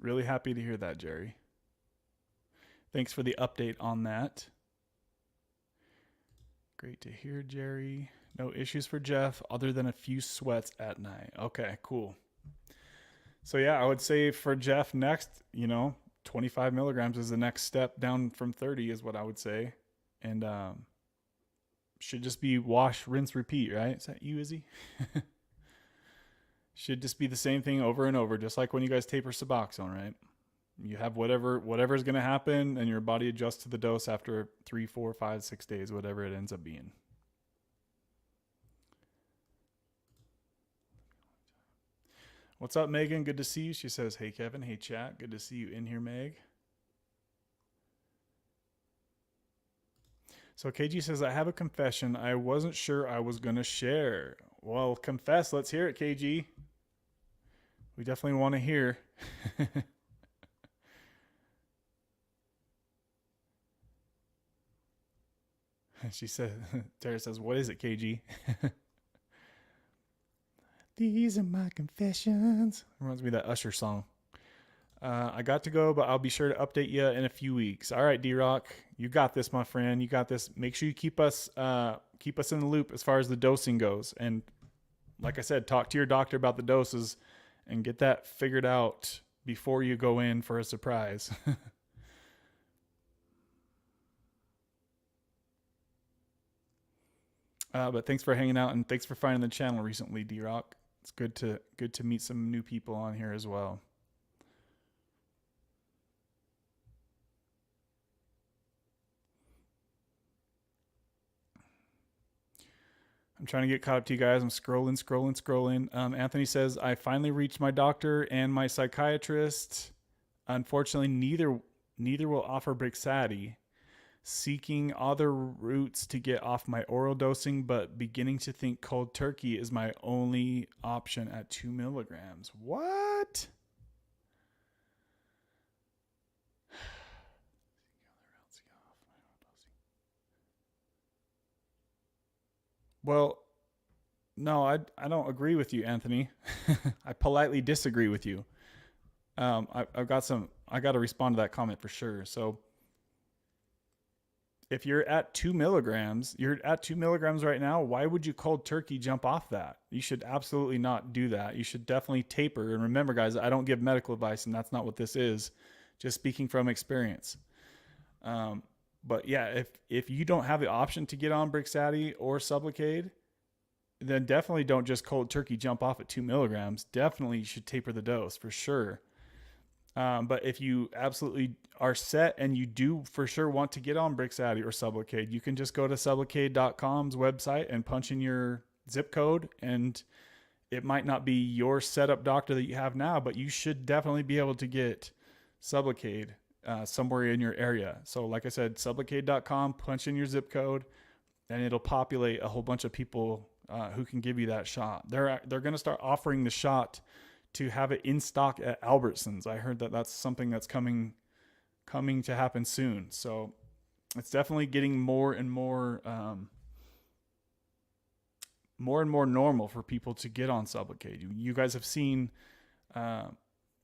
Really happy to hear that, Jerry. Thanks for the update on that. Great to hear, Jerry. No issues for Jeff other than a few sweats at night. Okay, cool. So yeah, I would say for Jeff next, 25 milligrams is the next step down from 30 is what I would say. And should just be wash, rinse, repeat, right? Is that you, Izzy? Should just be the same thing over and over, just like when you guys taper Suboxone, right? You have whatever's going to happen, and your body adjusts to the dose after 3, 4, 5, 6 days, whatever it ends up being. What's up, Megan? Good to see you. She says, hey, Kevin. Hey, chat. Good to see you in here, Meg. So KG says, I have a confession I wasn't sure I was going to share. Well, confess. Let's hear it, KG. We definitely want to hear. She said, Tara says, what is it, KG? These are my confessions. Reminds me of that Usher song. I got to go, but I'll be sure to update you in a few weeks. All right, D-Rock, you got this, my friend. You got this. Make sure you keep us in the loop as far as the dosing goes. And like I said, talk to your doctor about the doses and get that figured out before you go in for a surprise. But thanks for hanging out and thanks for finding the channel recently, D-Rock. It's good to meet some new people on here as well. I'm trying to get caught up to you guys. I'm scrolling. Anthony says, I finally reached my doctor and my psychiatrist. Unfortunately, neither will offer Brixadi. Seeking other routes to get off my oral dosing, but beginning to think cold turkey is my only option at 2 milligrams. What? Well, no, I don't agree with you, Anthony. I politely disagree with you. I got to respond to that comment for sure. So if you're at 2 milligrams right now, why would you cold turkey jump off that? You should absolutely not do that. You should definitely taper. And remember, guys, I don't give medical advice, and that's not what this is. Just speaking from experience. But yeah, if you don't have the option to get on Brixadi or Sublocade, then definitely don't just cold turkey jump off at 2 milligrams. Definitely you should taper the dose for sure. But if you absolutely are set and you do for sure want to get on Brixadi or Sublocade, you can just go to sublocade.com's website and punch in your zip code. And it might not be your setup doctor that you have now, but you should definitely be able to get Sublocade somewhere in your area. So like I said, sublocade.com, punch in your zip code, and it'll populate a whole bunch of people who can give you that shot. They're going to start offering the shot to have it in stock at Albertsons. I heard that that's something that's coming to happen soon. So it's definitely getting more and more normal for people to get on Sublocade. You guys have seen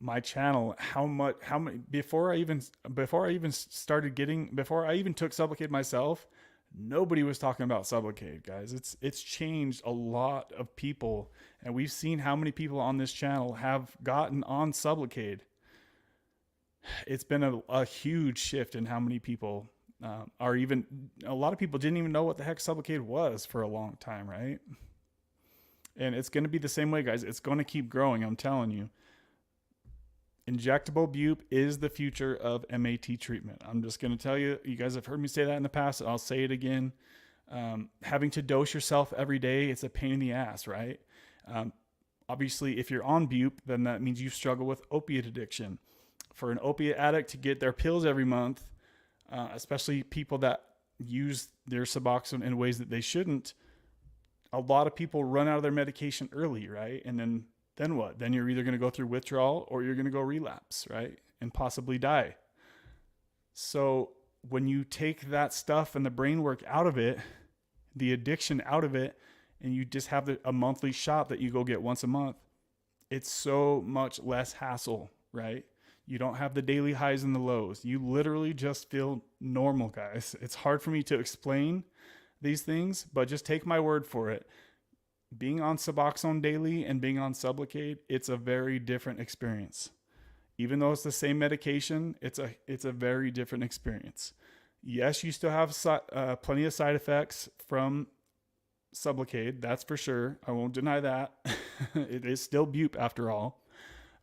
my channel, how many before I even started getting before I even took Sublocade myself, nobody was talking about Sublocade, guys. It's changed a lot of people, and we've seen how many people on this channel have gotten on Sublocade. It's been a huge shift in how many people are even. A lot of people didn't even know what the heck Sublocade was for a long time, right? And it's going to be the same way, guys. It's going to keep growing. I'm telling you. Injectable bupe is the future of MAT treatment. I'm just going to tell you, you guys have heard me say that in the past. I'll say it again. Having to dose yourself every day, it's a pain in the ass, right? Obviously, if you're on bupe, then that means you struggle with opiate addiction. For an opiate addict to get their pills every month, especially people that use their Suboxone in ways that they shouldn't, a lot of people run out of their medication early, right? And then what? Then you're either going to go through withdrawal or you're going to go relapse, right? And possibly die. So when you take that stuff and the brain work out of it, the addiction out of it, and you just have a monthly shot that you go get once a month, it's so much less hassle, right? You don't have the daily highs and the lows. You literally just feel normal, guys. It's hard for me to explain these things, but just take my word for it. Being on Suboxone daily and being on Sublocade, it's a very different experience. Even though it's the same medication, it's a very different experience. Yes, you still have plenty of side effects from Sublocade, that's for sure. I won't deny that. It is still bupe after all,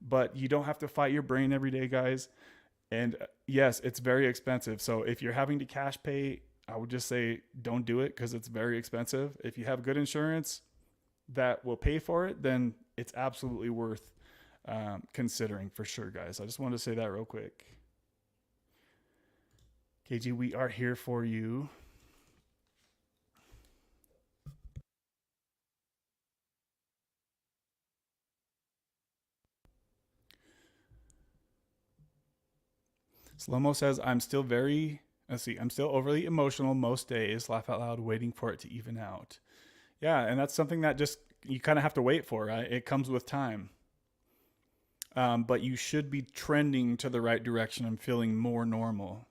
but you don't have to fight your brain every day, guys. And yes, it's very expensive. So if you're having to cash pay, I would just say don't do it because it's very expensive. If you have good insurance that will pay for it, then it's absolutely worth considering for sure, guys. I just wanted to say that real quick. KG, we are here for you. Slomo says, I'm still overly emotional most days, laugh out loud, waiting for it to even out. Yeah, and that's something that just you kind of have to wait for, right? It comes with time. But you should be trending to the right direction and feeling more normal.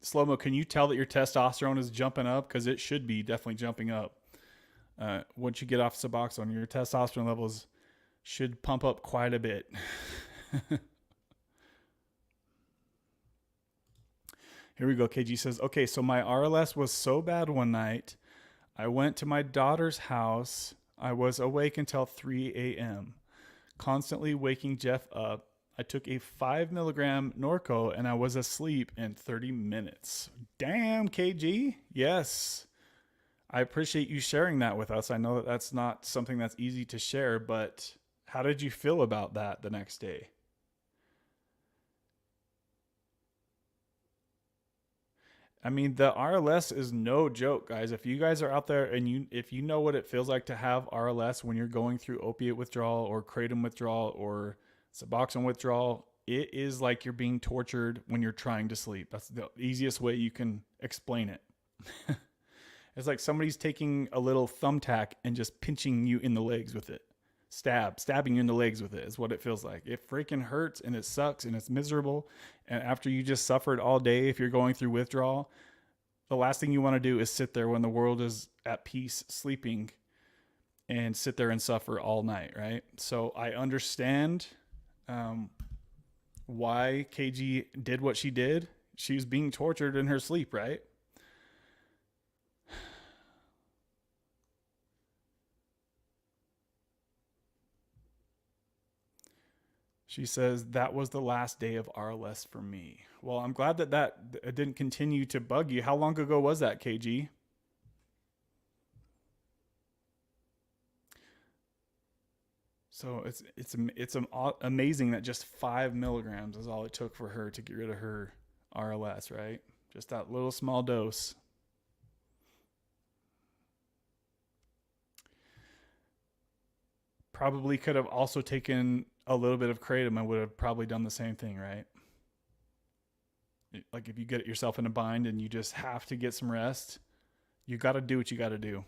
Slomo, can you tell that your testosterone is jumping up? Because it should be definitely jumping up. Once you get off Suboxone, your testosterone levels should pump up quite a bit. Here we go. KG says, okay, so my RLS was so bad one night. I went to my daughter's house. I was awake until 3 a.m., constantly waking Jeff up. I took a 5 milligram Norco and I was asleep in 30 minutes. Damn, KG. Yes. I appreciate you sharing that with us. I know that that's not something that's easy to share, but how did you feel about that the next day? I mean, the RLS is no joke, guys. If you guys are out there and if you know what it feels like to have RLS when you're going through opiate withdrawal or kratom withdrawal or Suboxone withdrawal, it is like you're being tortured when you're trying to sleep. That's the easiest way you can explain it. It's like somebody's taking a little thumbtack and just pinching you in the legs with it. Stabbing you in the legs with it is what it feels like. It freaking hurts and it sucks and it's miserable. And after you just suffered all day, if you're going through withdrawal, the last thing you want to do is sit there when the world is at peace sleeping and sit there and suffer all night, right? So I understand why KG did what she did. She was being tortured in her sleep, right? She says, that was the last day of RLS for me. Well, I'm glad that it didn't continue to bug you. How long ago was that, KG? So it's amazing that just 5 milligrams is all it took for her to get rid of her RLS, right? Just that little small dose. Probably could have also taken a little bit of kratom and would have probably done the same thing, right? Like if you get yourself in a bind and you just have to get some rest, you got to do what you got to do.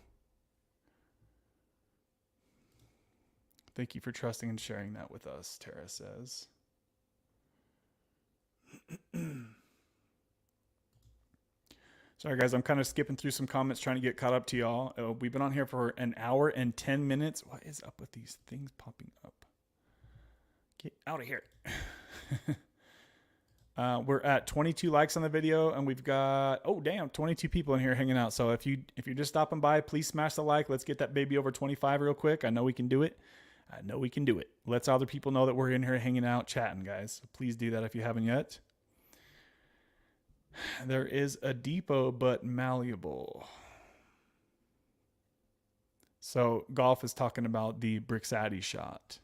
Thank you for trusting and sharing that with us, Tara says. Sorry, guys. I'm kind of skipping through some comments trying to get caught up to y'all. We've been on here for an hour and 10 minutes. What is up with these things popping up? Get out of here. We're at 22 likes on the video, and we've got 22 people in here hanging out. So if you're just stopping by, please smash the like. Let's get that baby over 25 real quick. I know we can do it. Let's other people know that we're in here hanging out, chatting, guys. So please do that if you haven't yet. There is a depot, but malleable. So Golf is talking about the Brixati shot.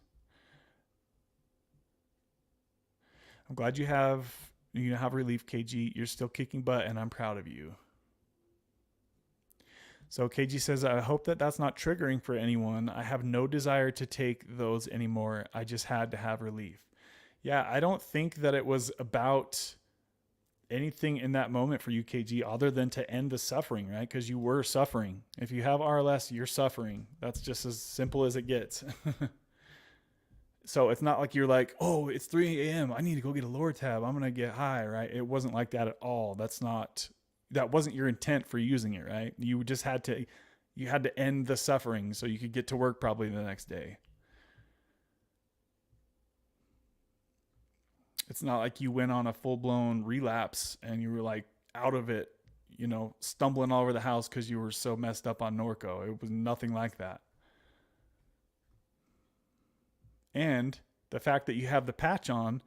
I'm glad you have relief, KG. You're still kicking butt, and I'm proud of you. So KG says, I hope that's not triggering for anyone. I have no desire to take those anymore. I just had to have relief. Yeah, I don't think that it was about anything in that moment for you, KG, other than to end the suffering, right? Because you were suffering. If you have RLS, you're suffering. That's just as simple as it gets. So it's not like you're like, oh, it's 3 a.m. I need to go get a lower tab. I'm going to get high, right? It wasn't like that at all. That wasn't your intent for using it, right? You just had to end the suffering so you could get to work probably the next day. It's not like you went on a full-blown relapse and you were like out of it, stumbling all over the house because you were so messed up on Norco. It was nothing like that. And the fact that you have the patch on,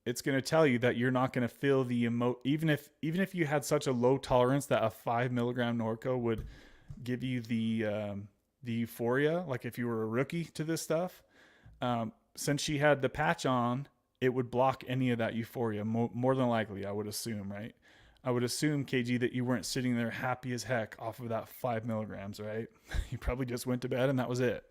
it's going to tell you that you're not going to feel the even if you had such a low tolerance that a 5 milligram Norco would give you the euphoria, like if you were a rookie to this stuff. Since she had the patch on, it would block any of that euphoria more than likely, I would assume, right? I would assume, KG, that you weren't sitting there happy as heck off of that 5 milligrams, right? You probably just went to bed and that was it.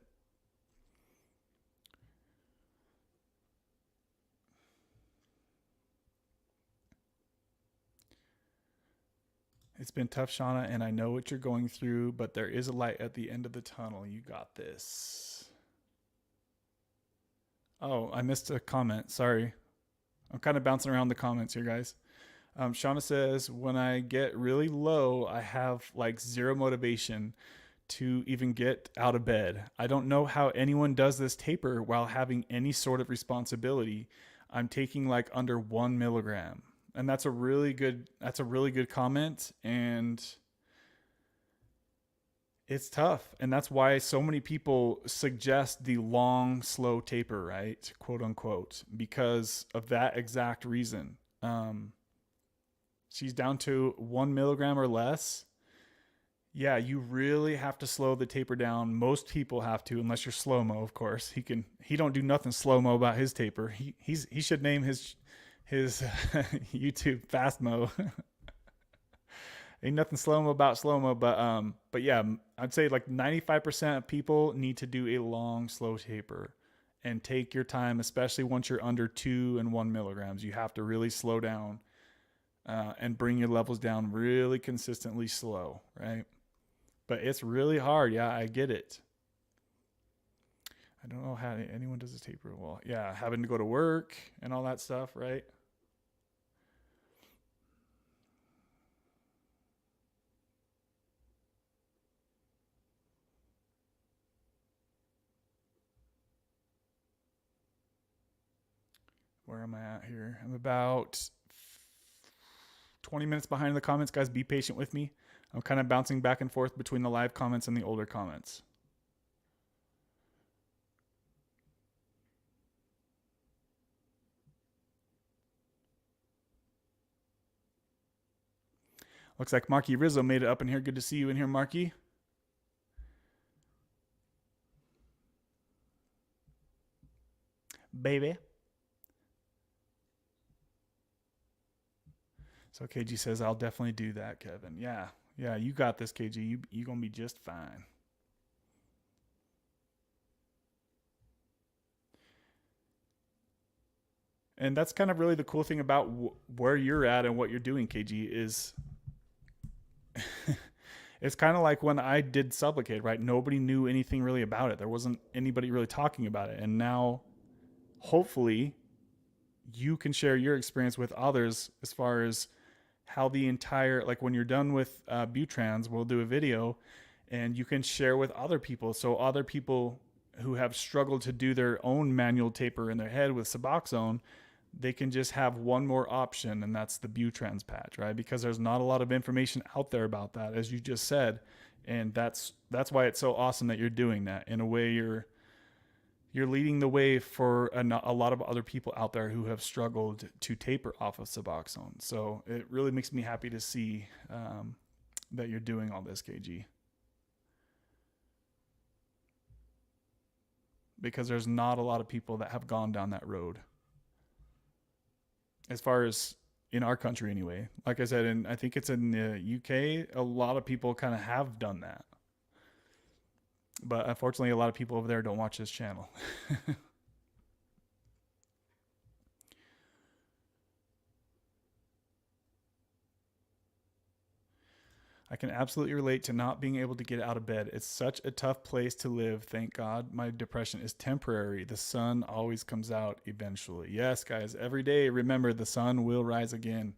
It's been tough, Shauna, and I know what you're going through, but there is a light at the end of the tunnel. You got this. Oh, I missed a comment. Sorry. I'm kind of bouncing around the comments here, guys. Shauna says, when I get really low, I have like zero motivation to even get out of bed. I don't know how anyone does this taper while having any sort of responsibility. I'm taking like under 1 milligram. And that's a really good comment, and it's tough. And that's why so many people suggest the long, slow taper, right? Quote unquote, because of that exact reason. She's down to 1 milligram or less. Yeah, you really have to slow the taper down. Most people have to, unless you're slow-mo, of course. He don't do nothing slow-mo about his taper. He should name his YouTube fast mo. Ain't nothing slow-mo about slow-mo, but yeah, I'd say like 95% of people need to do a long, slow taper and take your time, especially once you're under 2 and 1 milligrams. You have to really slow down and bring your levels down really consistently slow, right? But it's really hard. Yeah, I get it. I don't know how anyone does this taper. Well, yeah, having to go to work and all that stuff, right? Where am I at here? I'm about 20 minutes behind in the comments, guys. Be patient with me. I'm kind of bouncing back and forth between the live comments and the older comments. Looks like Marky Rizzo made it up in here. Good to see you in here, Marky. Baby. So KG says, I'll definitely do that, Kevin. Yeah, you got this, KG. You going to be just fine. And that's kind of really the cool thing about where you're at and what you're doing, KG, is it's kind of like when I did Sublocade, right? Nobody knew anything really about it. There wasn't anybody really talking about it. And now, hopefully, you can share your experience with others as far as how the entire, like when you're done with Butrans, we'll do a video and you can share with other people. So other people who have struggled to do their own manual taper in their head with Suboxone, they can just have one more option, and that's the Butrans patch, right? Because there's not a lot of information out there about that, as you just said. And that's why it's so awesome that you're doing that. In a way, you're leading the way for a lot of other people out there who have struggled to taper off of Suboxone. So it really makes me happy to see that you're doing all this, KG. Because there's not a lot of people that have gone down that road. As far as in our country anyway. Like I said, and I think it's in the UK, a lot of people kind of have done that. But unfortunately, a lot of people over there don't watch this channel. I can absolutely relate to not being able to get out of bed. It's such a tough place to live. Thank God my depression is temporary. The sun always comes out eventually. Yes, guys, every day, remember the sun will rise again.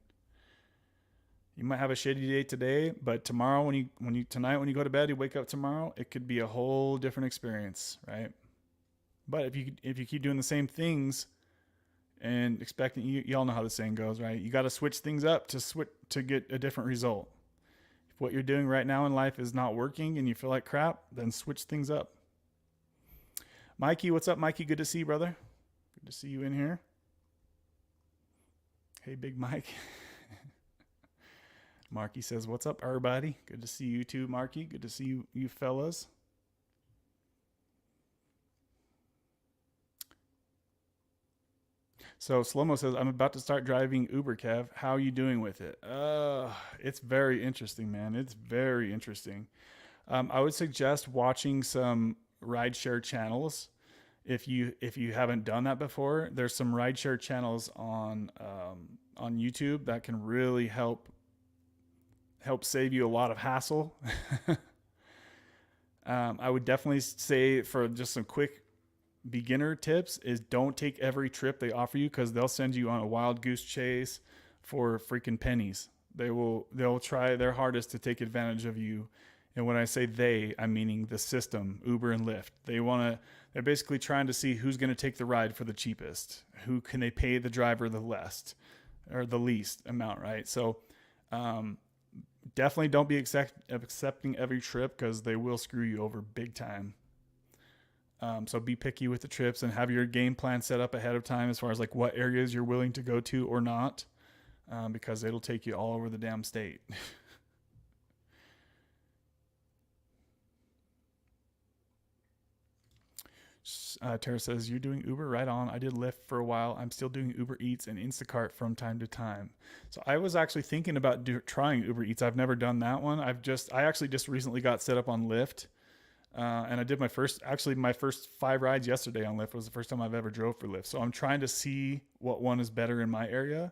You might have a shitty day today, but tomorrow tonight when you go to bed, you wake up tomorrow, it could be a whole different experience, right? But if you keep doing the same things and expecting, y'all know how the saying goes, right? You got to switch things up to get a different result. If what you're doing right now in life is not working and you feel like crap, then switch things up. Mikey, what's up, Mikey? Good to see you, brother. Good to see you in here. Hey, Big Mike. Marky says, what's up, everybody? Good to see you too, Marky. Good to see you fellas. So Slomo says, I'm about to start driving Uber, Kev. How are you doing with it? It's very interesting, man. It's very interesting. I would suggest watching some rideshare channels. If you haven't done that before, there's some rideshare channels on YouTube that can really help save you a lot of hassle. I would definitely say, for just some quick beginner tips, is don't take every trip they offer you, because they'll send you on a wild goose chase for freaking pennies. They'll try their hardest to take advantage of you. And when I say they, I'm meaning the system, Uber and Lyft. They're basically trying to see who's going to take the ride for the cheapest. Who can they pay the driver the least amount, right? So, definitely don't be accepting every trip, because they will screw you over big time. So be picky with the trips and have your game plan set up ahead of time as far as like what areas you're willing to go to or not, because it'll take you all over the damn state. Tara says, you're doing Uber? Right on. I did Lyft for a while. I'm still doing Uber Eats and Instacart from time to time. So I was actually thinking about trying Uber Eats. I've never done that one. I actually just recently got set up on Lyft. And I did my first 5 rides yesterday on Lyft. It was the first time I've ever drove for Lyft. So I'm trying to see what one is better in my area.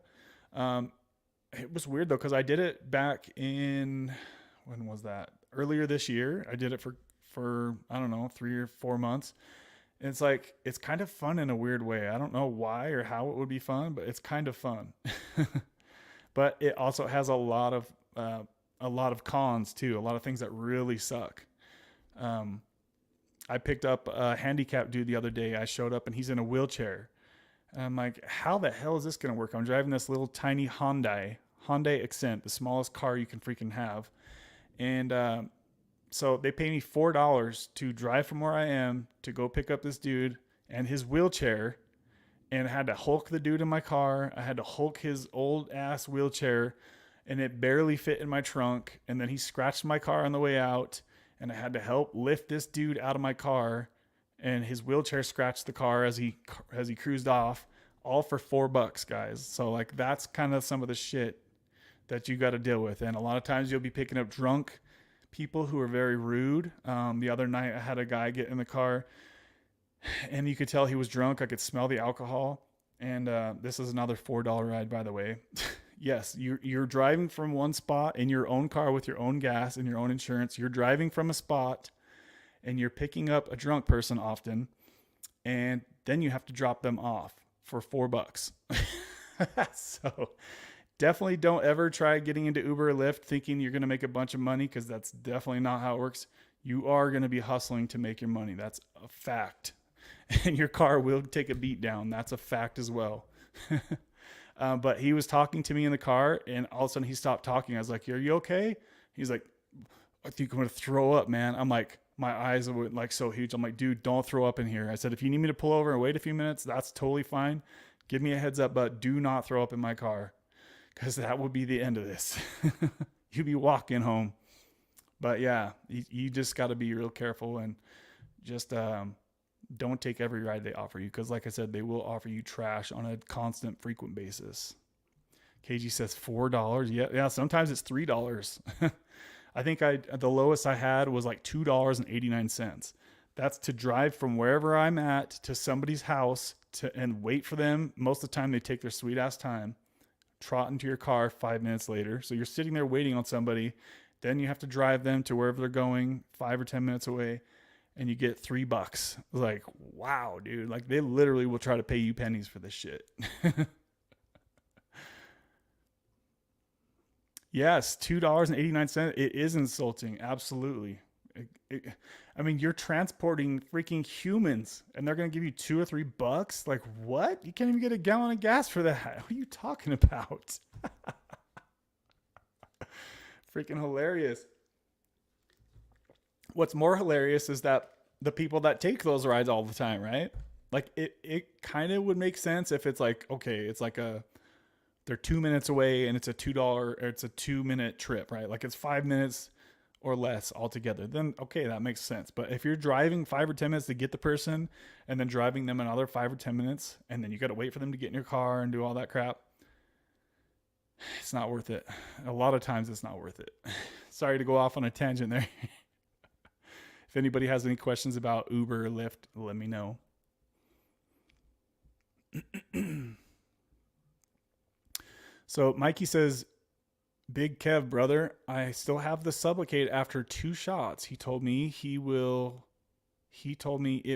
It was weird though, because I did it back in, when was that? Earlier this year. I did it for I don't know, 3 or 4 months. And it's like, it's kind of fun in a weird way. I don't know why or how it would be fun, but it's kind of fun. But it also has a lot of cons too. A lot of things that really suck. I picked up a handicapped dude the other day. I showed up and he's in a wheelchair. And I'm like, how the hell is this going to work? I'm driving this little tiny Hyundai Accent, the smallest car you can freaking have. And, so they pay me $4 to drive from where I am to go pick up this dude and his wheelchair. And I had to hulk the dude in my car. I had to hulk his old ass wheelchair, and it barely fit in my trunk. And then he scratched my car on the way out, and I had to help lift this dude out of my car, and his wheelchair scratched the car as he cruised off, all for $4, guys. So like, that's kind of some of the shit that you got to deal with. And a lot of times you'll be picking up drunk people who are very rude. The other night I had a guy get in the car and you could tell he was drunk. I could smell the alcohol. And this is another $4 ride, by the way. Yes, you're driving from one spot in your own car with your own gas and your own insurance. You're driving from a spot and you're picking up a drunk person often, and then you have to drop them off. for $4. So definitely don't ever try getting into Uber or Lyft thinking you're going to make a bunch of money, because that's definitely not how it works. You are going to be hustling to make your money. That's a fact. And your car will take a beat down. That's a fact as well. But he was talking to me in the car, and all of a sudden he stopped talking. I was like, "Are you okay?" He's like, "I think I'm going to throw up, man." I'm like, my eyes were like so huge. I'm like, "Dude, don't throw up in here." I said, "If you need me to pull over and wait a few minutes, that's totally fine. Give me a heads up, but do not throw up in my car, because that would be the end of this." You'd be walking home. But yeah, you just got to be real careful, and just don't take every ride they offer you, because like I said, they will offer you trash on a constant, frequent basis. KG says $4. Yeah, sometimes it's $3. I think the lowest I had was like $2.89. That's to drive from wherever I'm at to somebody's house and wait for them. Most of the time they take their sweet ass time, trot into your car 5 minutes later. So you're sitting there waiting on somebody. Then you have to drive them to wherever they're going, 5 or 10 minutes away, and you get $3. Like, wow, dude. Like, they literally will try to pay you pennies for this shit. Yes, $2.89. It is insulting. Absolutely. I mean, you're transporting freaking humans, and they're going to give you $2 or $3. Like, what? You can't even get a gallon of gas for that. What are you talking about? Freaking hilarious. What's more hilarious is that the people that take those rides all the time, right? Like, it kind of would make sense if it's like, okay, it's like they're 2 minutes away and it's a $2 or it's a 2 minute trip, right? Like, it's 5 minutes or less altogether. Then okay, that makes sense. But if you're driving 5 or 10 minutes to get the person, and then driving them another 5 or 10 minutes, and then you got to wait for them to get in your car and do all that crap, it's not worth it. A lot of times it's not worth it. Sorry to go off on a tangent there. If anybody has any questions about Uber or Lyft, let me know. So Mikey says, "Big Kev, brother, I still have the Sublocade after 2 shots. He told me it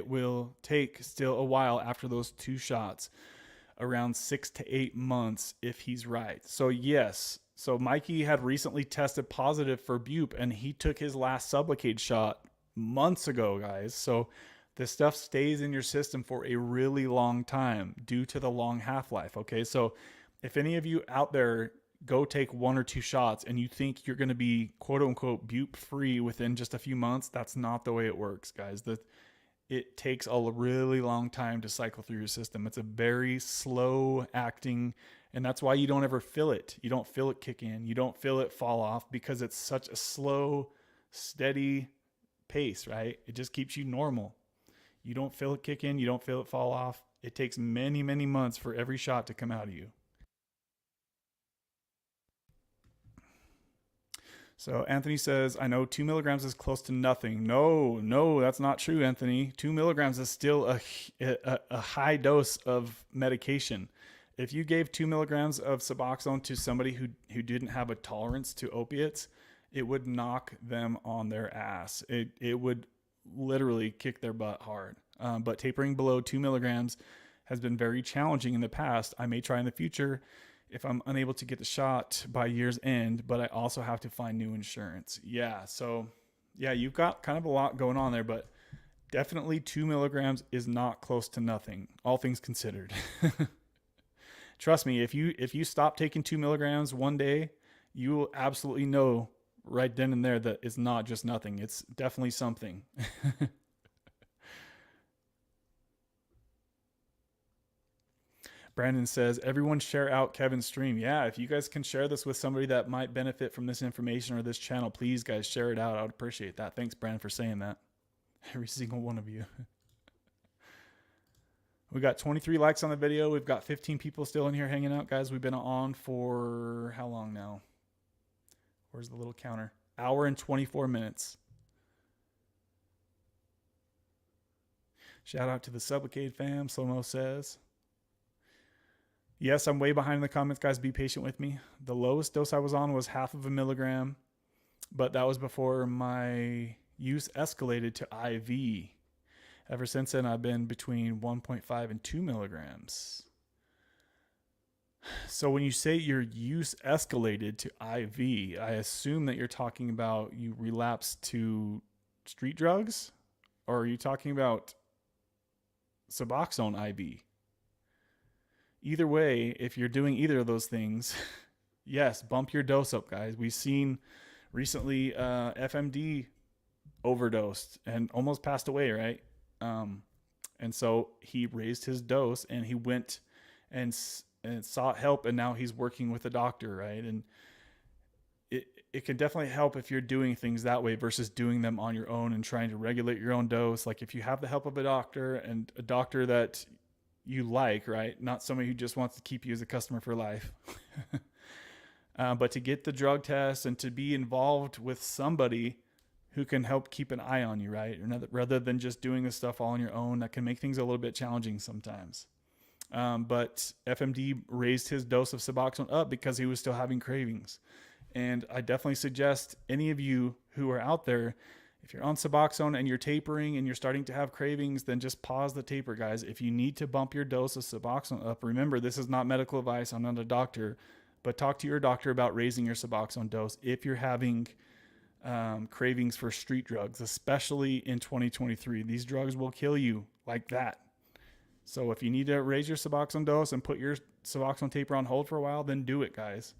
will take still a while after those 2 shots, around 6 to 8 months if he's right." So yes. So Mikey had recently tested positive for Bupe, and he took his last Sublocade shot months ago, guys. So this stuff stays in your system for a really long time due to the long half-life. Okay. So if any of you out there go take 1 or 2 shots and you think you're going to be quote unquote Bupe free within just a few months, that's not the way it works, guys. It takes a really long time to cycle through your system. It's a very slow acting, and that's why you don't ever feel it. You don't feel it kick in. You don't feel it fall off, because it's such a slow, steady pace, right? It just keeps you normal. You don't feel it kick in. You don't feel it fall off. It takes many, many months for every shot to come out of you. So Anthony says, "I know 2 milligrams is close to nothing." No, that's not true, Anthony. 2 milligrams is still a high dose of medication. If you gave 2 milligrams of Suboxone to somebody who didn't have a tolerance to opiates, it would knock them on their ass. It would literally kick their butt hard. But tapering below 2 milligrams has been very challenging in the past. I may try in the future if I'm unable to get the shot by year's end, but I also have to find new insurance. Yeah, so yeah, you've got kind of a lot going on there, but definitely 2 milligrams is not close to nothing, all things considered. Trust me, if you stop taking 2 milligrams one day, you will absolutely know right then and there that it's not just nothing. It's definitely something. Brandon says, "Everyone share out Kevin's stream." Yeah, if you guys can share this with somebody that might benefit from this information or this channel, please, guys, share it out. I would appreciate that. Thanks, Brandon, for saying that. Every single one of you. We got 23 likes on the video. We've got 15 people still in here hanging out, guys. We've been on for how long now? Where's the little counter? Hour and 24 minutes. Shout out to the Sublocade fam, Slow-Mo says. Yes, I'm way behind in the comments, guys. Be patient with me. The lowest dose I was on was 0.5 milligram, but that was before my use escalated to IV. Ever since then, I've been between 1.5 and 2 milligrams. So when you say your use escalated to IV, I assume that you're talking about you relapsed to street drugs, or are you talking about Suboxone IV? Either way, if you're doing either of those things, yes, bump your dose up, guys. We've seen recently FMD overdosed and almost passed away, right? And so he raised his dose and he went and sought help, and now he's working with a doctor, right? And it can definitely help if you're doing things that way versus doing them on your own and trying to regulate your own dose. Like if you have the help of a doctor, and a doctor that you like, right? Not somebody who just wants to keep you as a customer for life. But to get the drug test and to be involved with somebody who can help keep an eye on you, right? Rather than just doing this stuff all on your own, that can make things a little bit challenging sometimes. But FMD raised his dose of Suboxone up because he was still having cravings. And I definitely suggest any of you who are out there, if you're on Suboxone and you're tapering and you're starting to have cravings, then just pause the taper, guys. If you need to bump your dose of Suboxone up, remember, this is not medical advice. I'm not a doctor, but talk to your doctor about raising your Suboxone dose if you're having cravings for street drugs, especially in 2023. These drugs will kill you like that. So if you need to raise your Suboxone dose and put your Suboxone taper on hold for a while, then do it, guys.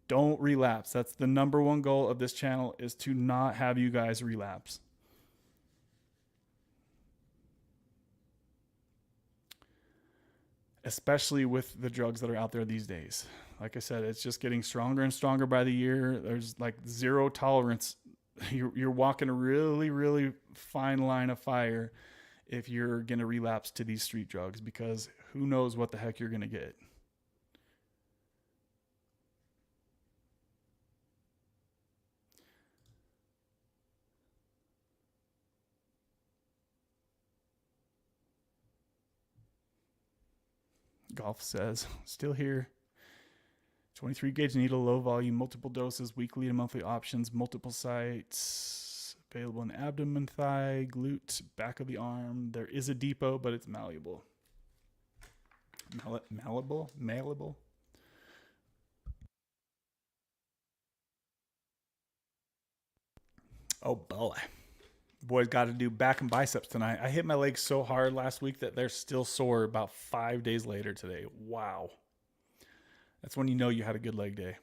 Don't relapse. That's the number one goal of this channel, is to not have you guys relapse. Especially with the drugs that are out there these days. Like I said, it's just getting stronger and stronger by the year. There's like zero tolerance. You're walking a really, really fine line of fire if you're going to relapse to these street drugs, because who knows what the heck you're going to get. Golf says, still here. 23 gauge needle, low volume, multiple doses, weekly and monthly options, multiple sites, available in abdomen, thigh, glute, back of the arm. There is a depot, but it's malleable. Malleable? Oh boy. Boys got to do back and biceps tonight. I hit my legs so hard last week that they're still sore about 5 days later today. Wow. That's when you know you had a good leg day.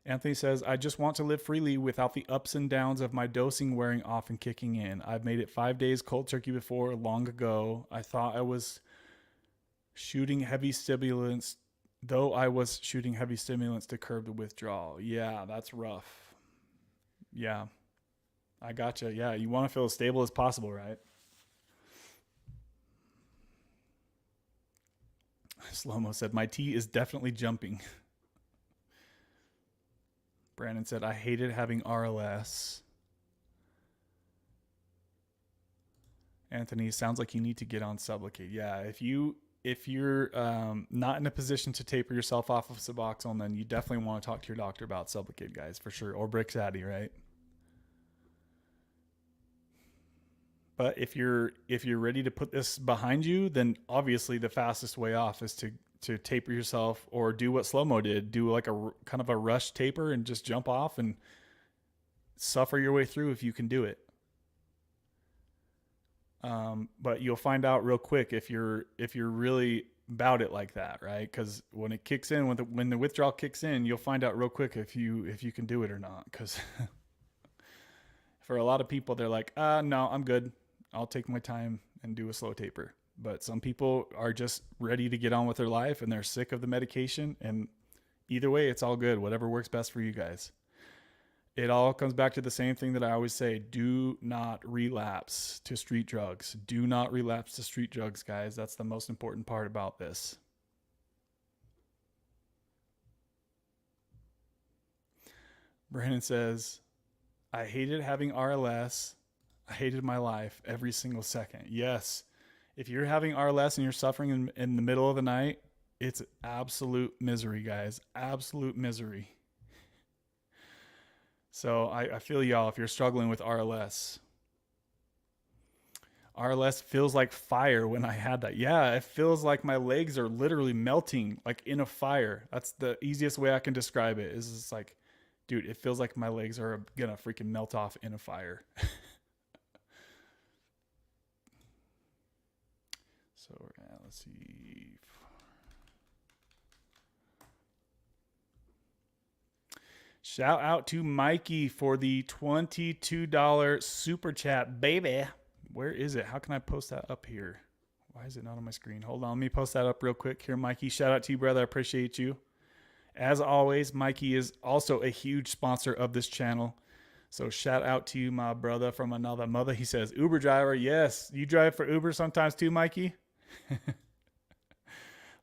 Anthony says, I just want to live freely without the ups and downs of my dosing wearing off and kicking in. I've made it 5 days cold turkey before, long ago. I thought I was shooting heavy stimulants, though I was shooting heavy stimulants to curb the withdrawal. Yeah, that's rough. Yeah. I gotcha. Yeah, you want to feel as stable as possible, right? Slow-mo said, my T is definitely jumping. Brandon said, I hated having RLS. Anthony, sounds like you need to get on Sublocade. Yeah, if you're not in a position to taper yourself off of Suboxone, then you definitely want to talk to your doctor about Sublocade, guys, for sure, or Brixadi, right? But if you're ready to put this behind you, then obviously the fastest way off is to taper yourself, or do what Slow-mo did. Do like a kind of a rush taper and just jump off and suffer your way through if you can do it. But you'll find out real quick if you're really about it like that, right? Because when it kicks in, when the withdrawal kicks in, you'll find out real quick if you can do it or not. Because for a lot of people, they're like, no, I'm good. I'll take my time and do a slow taper. But some people are just ready to get on with their life and they're sick of the medication. And either way, it's all good. Whatever works best for you guys. It all comes back to the same thing that I always say. Do not relapse to street drugs. Do not relapse to street drugs, guys. That's the most important part about this. Brandon says, I hated having RLS. I hated my life every single second. Yes. If you're having RLS and you're suffering in the middle of the night, it's absolute misery, guys. Absolute misery. So I feel y'all if you're struggling with RLS. RLS feels like fire when I had that. Yeah, it feels like my legs are literally melting like in a fire. That's the easiest way I can describe it. Is it's like, dude, it feels like my legs are gonna freaking melt off in a fire. So let's see. Shout out to Mikey for the $22 super chat, baby. Where is it? How can I post that up here? Why is it not on my screen? Hold on, let me post that up real quick here, Mikey. Shout out to you, brother. I appreciate you. As always, Mikey is also a huge sponsor of this channel. So shout out to you, my brother from another mother. He says, Uber driver. Yes, you drive for Uber sometimes too, Mikey? Let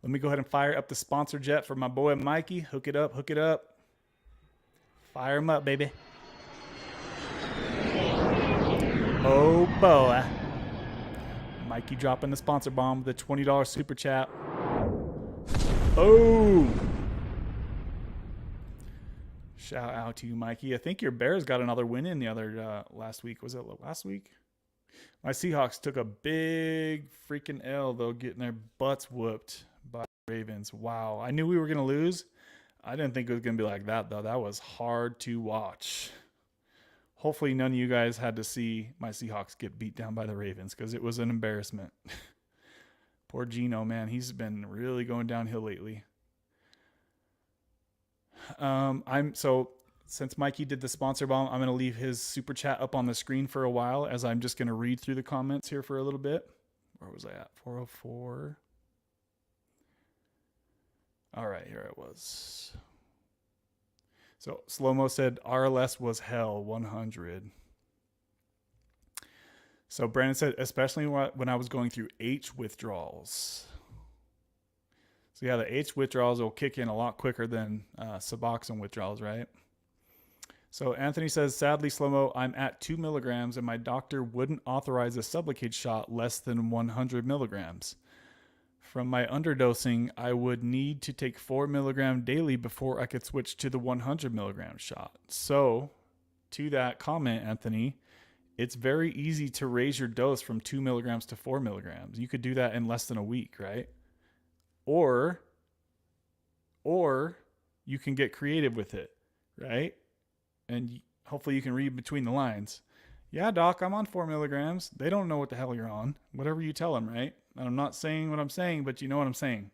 me go ahead and fire up the sponsor jet for my boy, Mikey. Hook it up, hook it up. Fire him up, baby. Oh, boy. Mikey dropping the sponsor bomb with the $20 super chat. Oh. Shout out to you, Mikey. I think your Bears got another win in the other last week. Was it last week? My Seahawks took a big freaking L, though, getting their butts whooped by the Ravens. Wow. I knew we were going to lose. I didn't think it was going to be like that, though. That was hard to watch. Hopefully none of you guys had to see my Seahawks get beat down by the Ravens because it was an embarrassment. Poor Gino, man. He's been really going downhill lately. So since Mikey did the sponsor bomb, I'm going to leave his super chat up on the screen for a while as I'm just going to read through the comments here for a little bit. Where was I at? 404. All right, here it was. So Slow-Mo said RLS was hell, 100. So Brandon said, especially when I was going through H withdrawals. So yeah, the H withdrawals will kick in a lot quicker than Suboxone withdrawals, right? So Anthony says, sadly, Slow-Mo, I'm at 2 milligrams and my doctor wouldn't authorize a Sublocade shot less than 100 milligrams. From my underdosing, I would need to take 4 milligram daily before I could switch to the 100 milligram shot. So to that comment, Anthony, it's very easy to raise your dose from 2 milligrams to 4 milligrams. You could do that in less than a week, right? Or you can get creative with it, right? And hopefully you can read between the lines. Yeah, doc, I'm on 4 milligrams. They don't know what the hell you're on. Whatever you tell them, right? I'm not saying what I'm saying, but you know what I'm saying.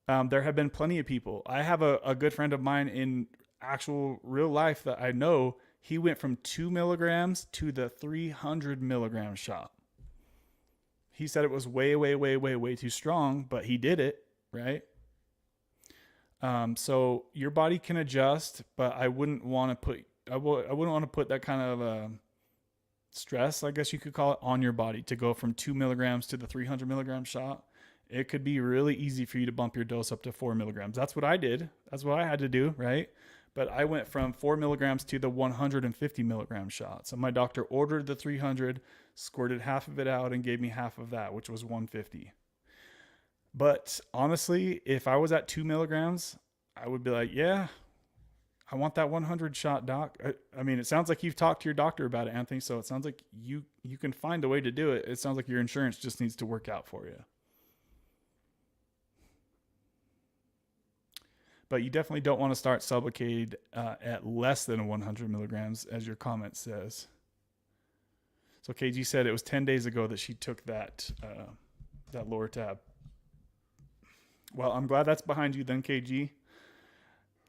There have been plenty of people. I have a good friend of mine in actual real life that I know. He went from 2 milligrams to the 300 milligram shot. He said it was way, way, way, way, way too strong, but he did it, right? So your body can adjust, but I wouldn't want to put that kind of stress, I guess you could call it, on your body to go from 2 milligrams to the 300 milligram shot. It could be really easy for you to bump your dose up to 4 milligrams. That's what I did. That's what I had to do, right? But I went from 4 milligrams to the 150 milligram shot. So my doctor ordered the 300, squirted half of it out, and gave me half of that, which was 150. But honestly, if I was at 2 milligrams, I would be like, yeah, I want that 100 shot, doc. I mean, it sounds like you've talked to your doctor about it, Anthony. So it sounds like you can find a way to do it. It sounds like your insurance just needs to work out for you. But you definitely don't want to start Sublocade at less than 100 milligrams, as your comment says. So KG said it was 10 days ago that she took that lower tab. Well, I'm glad that's behind you then, KG.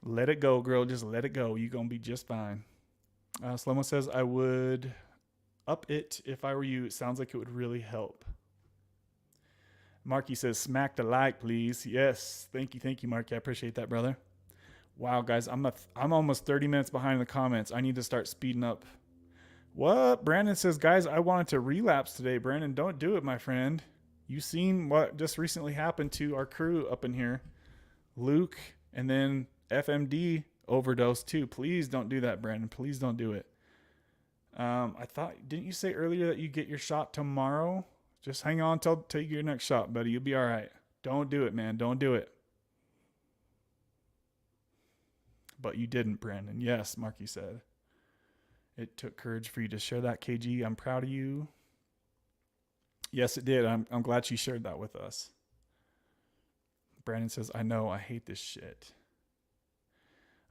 Let it go, girl. Just let it go. You're going to be just fine. Slow-Mo says, I would up it if I were you. It sounds like it would really help. Marky says, smack the like, please. Yes. Thank you, Marky. I appreciate that, brother. Wow, guys. I'm almost 30 minutes behind in the comments. I need to start speeding up. What? Brandon says, guys, I wanted to relapse today. Brandon, don't do it, my friend. You seen what just recently happened to our crew up in here. Luke and then FMD overdose too. Please don't do that, Brandon. Please don't do it. I thought, didn't you say earlier that you get your shot tomorrow? Just hang on till you get your next shot, buddy. You'll be all right. Don't do it, man. Don't do it. But you didn't, Brandon. Yes, Marky said. It took courage for you to share that, KG. I'm proud of you. Yes, it did. I'm glad she shared that with us. Brandon says, I know, I hate this shit.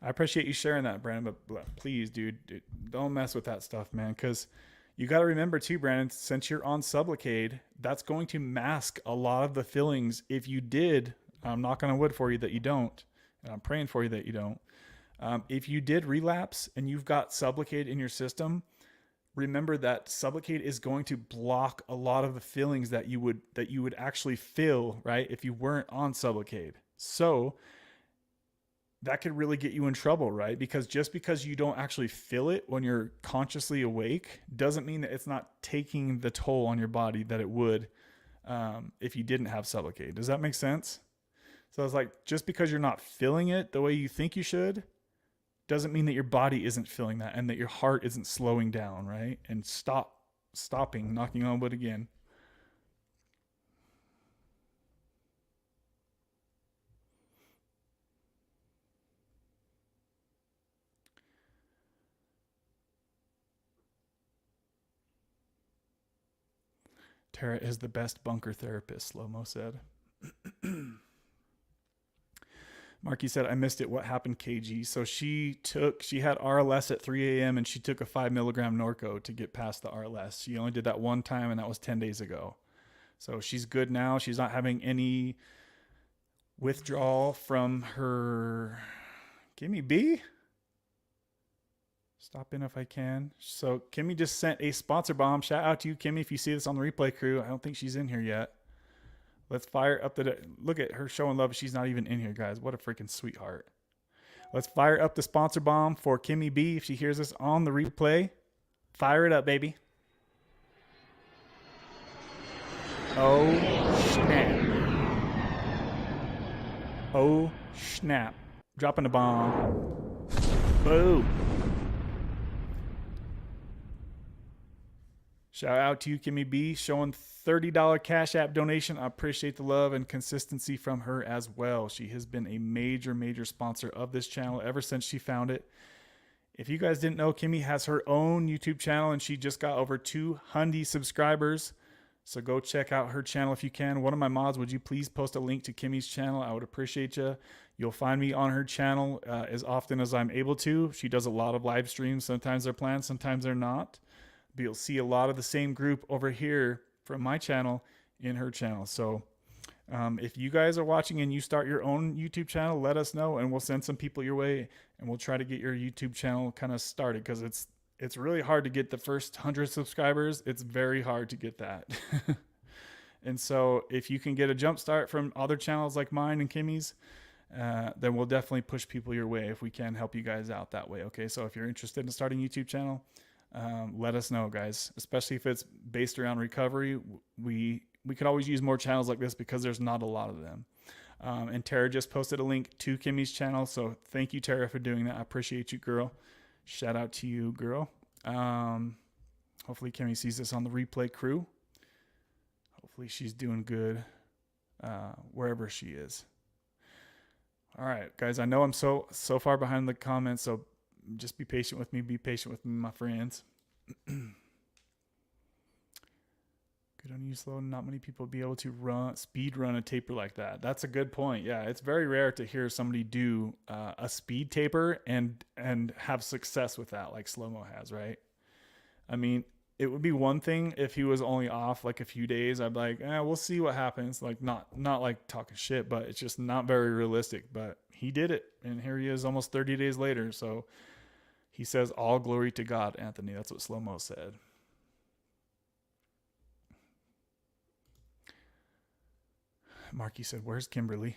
I appreciate you sharing that, Brandon, but please, dude, don't mess with that stuff, man, because you got to remember too, Brandon, since you're on Sublocade, that's going to mask a lot of the feelings. If you did, I'm knocking on wood for you that you don't, and I'm praying for you that you don't. If you did relapse and you've got Sublocade in your system, remember that Sublocade is going to block a lot of the feelings that you would actually feel, right, if you weren't on Sublocade. So that could really get you in trouble, right? Because just because you don't actually feel it when you're consciously awake doesn't mean that it's not taking the toll on your body that it would if you didn't have Sublocade. Does that make sense? So I was like, just because you're not feeling it the way you think you should doesn't mean that your body isn't feeling that and that your heart isn't slowing down, right? And stopping, knocking on wood again. Tara is the best bunker therapist, Slow-Mo said. Marky said, I missed it. What happened, KG? So she had RLS at 3 a.m. and she took a 5 milligram Norco to get past the RLS. She only did that one time and that was 10 days ago. So she's good now. She's not having any withdrawal from her. Give me B. Stop in if I can. So Kimmy just sent a sponsor bomb. Shout out to you, Kimmy, if you see this on the replay crew. I don't think she's in here yet. Let's fire up the... Look at her showing love. She's not even in here, guys. What a freaking sweetheart. Let's fire up the sponsor bomb for Kimmy B. If she hears us on the replay, fire it up, baby. Oh, snap. Oh, snap. Dropping the bomb. Boom. Shout out to you, Kimmy B, showing $30 Cash App donation. I appreciate the love and consistency from her as well. She has been a major, major sponsor of this channel ever since she found it. If you guys didn't know, Kimmy has her own YouTube channel and she just got over 200 subscribers. So go check out her channel if you can. One of my mods, would you please post a link to Kimmy's channel? I would appreciate you. You'll find me on her channel as often as I'm able to. She does a lot of live streams. Sometimes they're planned, sometimes they're not. But you'll see a lot of the same group over here from my channel in her channel. So if you guys are watching and you start your own YouTube channel, let us know and we'll send some people your way and we'll try to get your YouTube channel kind of started, because it's really hard to get the first 100 subscribers. It's very hard to get that. And so if you can get a jump start from other channels like mine and Kimmy's, then we'll definitely push people your way if we can help you guys out that way. Okay, so if you're interested in starting a YouTube channel, let us know, guys, especially if it's based around recovery. We could always use more channels like this because there's not a lot of them. And Tara just posted a link to Kimmy's channel. So thank you, Tara, for doing that. I appreciate you, girl. Shout out to you, girl. Hopefully Kimmy sees this on the replay crew. Hopefully she's doing good wherever she is. All right, guys, I know I'm so far behind the comments, so just be patient with me. Be patient with me, my friends. Good on you, Slow. Not many people be able to speed run a taper like that. That's a good point. Yeah, it's very rare to hear somebody do a speed taper and have success with that, like Slow-Mo has, right? I mean, it would be one thing if he was only off like a few days. I'd be like, we'll see what happens. Like not like talking shit, but it's just not very realistic. But he did it, and here he is almost 30 days later. So he says, all glory to God, Anthony. That's what Slow-Mo said. Marky said, where's Kimberly?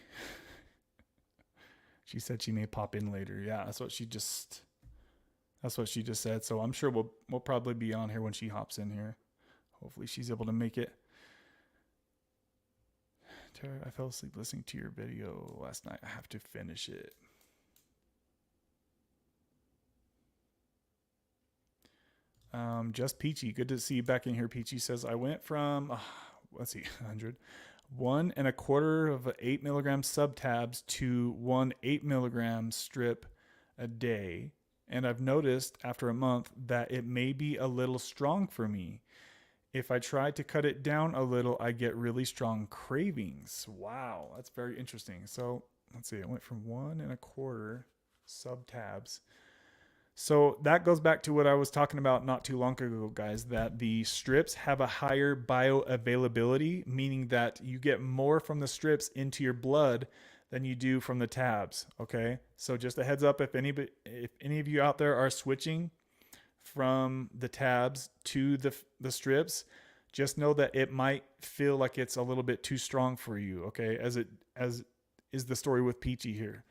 She said she may pop in later. Yeah, that's what she just said. So I'm sure we'll probably be on here when she hops in here. Hopefully she's able to make it. Tara, I fell asleep listening to your video last night. I have to finish it. Just Peachy. Good to see you back in here. Peachy says, I went from, let's see, 100. 1 1/4 of 8 milligram sub tabs to 1 8 milligram strip a day. And I've noticed after a month that it may be a little strong for me. If I try to cut it down a little, I get really strong cravings. Wow, that's very interesting. So let's see, it went from 1.25 sub tabs. So that goes back to what I was talking about not too long ago, guys, that the strips have a higher bioavailability, meaning that you get more from the strips into your blood than you do from the tabs. Okay. So just a heads up, if any of you out there are switching from the tabs to the strips, just know that it might feel like it's a little bit too strong for you. Okay. As is the story with Peachy here.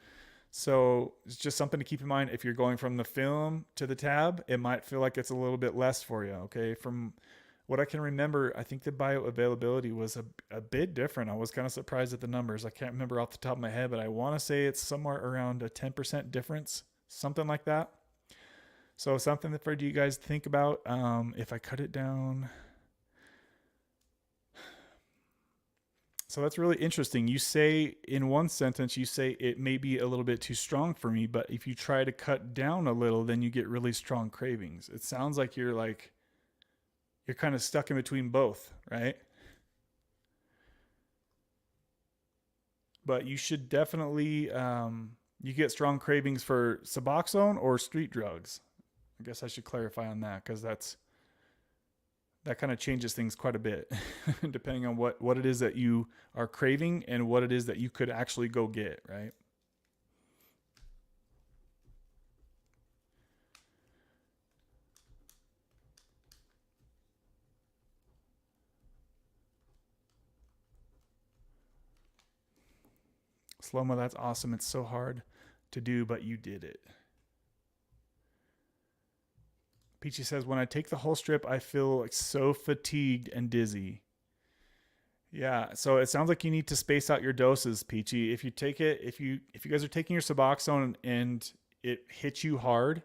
So it's just something to keep in mind. If you're going from the film to the tab, it might feel like it's a little bit less for you. Okay. From what I can remember, I think the bioavailability was a bit different. I was kind of surprised at the numbers. I can't remember off the top of my head, but I want to say it's somewhere around a 10% difference, something like that. So something for you guys to think about. If I cut it down. So that's really interesting. You say in one sentence, you say it may be a little bit too strong for me, but if you try to cut down a little, then you get really strong cravings. It sounds like you're kind of stuck in between both, right? But you should definitely, you get strong cravings for Suboxone or street drugs. I guess I should clarify on that because that kind of changes things quite a bit depending on what it is that you are craving and what it is that you could actually go get, right? Slow-mo, that's awesome. It's so hard to do, but you did it. Peachy says, when I take the whole strip, I feel like so fatigued and dizzy. Yeah, so it sounds like you need to space out your doses, Peachy. If you take it, if you guys are taking your Suboxone and it hits you hard,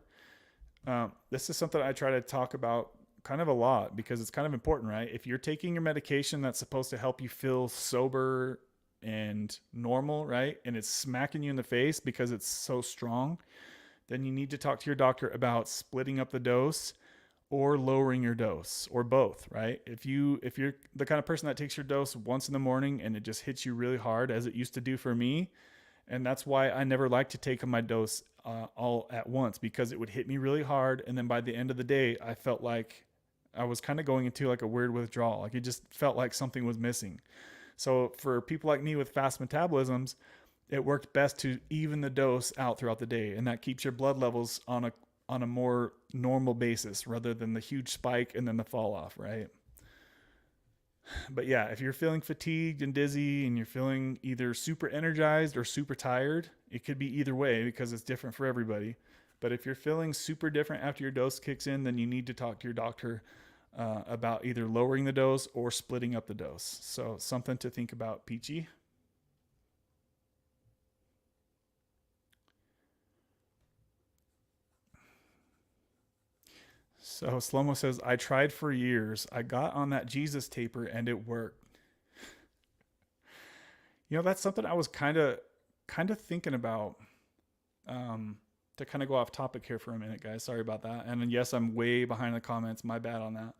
this is something I try to talk about kind of a lot because it's kind of important, right? If you're taking your medication that's supposed to help you feel sober and normal, right? And it's smacking you in the face because it's so strong, then you need to talk to your doctor about splitting up the dose or lowering your dose or both, right? If you're the kind of person that takes your dose once in the morning and it just hits you really hard as it used to do for me, and that's why I never like to take my dose all at once because it would hit me really hard, and then by the end of the day, I felt like I was kind of going into like a weird withdrawal. Like it just felt like something was missing. So for people like me with fast metabolisms, it worked best to even the dose out throughout the day, and that keeps your blood levels on a more normal basis rather than the huge spike and then the fall off, right? But yeah, if you're feeling fatigued and dizzy and you're feeling either super energized or super tired, it could be either way because it's different for everybody. But if you're feeling super different after your dose kicks in, then you need to talk to your doctor about either lowering the dose or splitting up the dose. So something to think about, Peachy. So Slomo says, I tried for years. I got on that Jesus taper and it worked. You know, that's something I was kind of thinking about. To kind of go off topic here for a minute, guys. Sorry about that. And yes, I'm way behind the comments. My bad on that.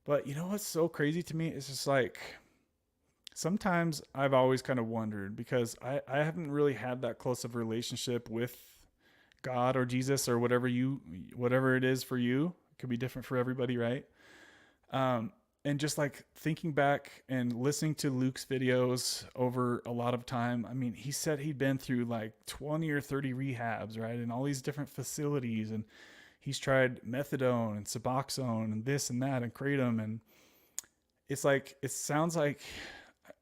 But you know what's so crazy to me? It's just like sometimes I've always kind of wondered because I haven't really had that close of a relationship with God or Jesus or whatever it is for you. It could be different for everybody, right? And just like thinking back and listening to Luke's videos over a lot of time, I mean, he said he'd been through like 20 or 30 rehabs, right? And all these different facilities, and he's tried methadone and Suboxone and this and that and kratom. And it's like, it sounds like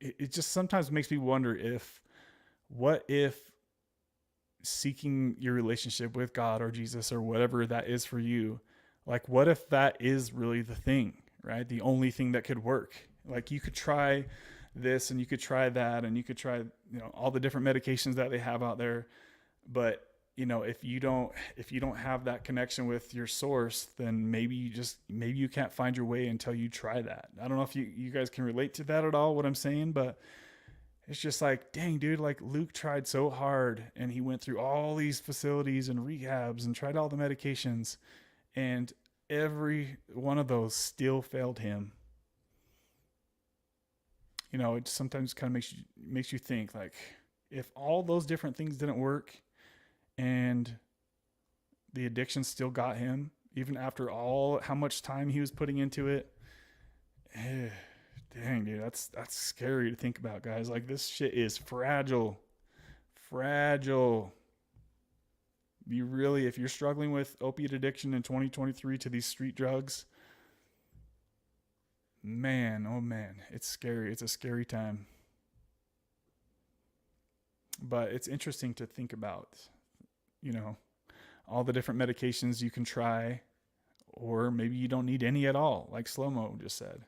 it just sometimes makes me wonder what if seeking your relationship with God or Jesus or whatever that is for you, like what if that is really the thing, right? The only thing that could work. Like you could try this and you could try that and you could try, all the different medications that they have out there. But, if you don't have that connection with your source, then maybe you can't find your way until you try that. I don't know if you guys can relate to that at all, what I'm saying, but it's just like, dang, dude, like Luke tried so hard and he went through all these facilities and rehabs and tried all the medications, and every one of those still failed him. You know, it sometimes kind of makes you think, like, if all those different things didn't work and the addiction still got him, even after all how much time he was putting into it, dang, dude, that's scary to think about, guys. Like, this shit is fragile. Fragile. You really, if you're struggling with opiate addiction in 2023 to these street drugs, man, oh man, it's scary. It's a scary time. But it's interesting to think about, you know, all the different medications you can try, or maybe you don't need any at all, like Slow Mo just said.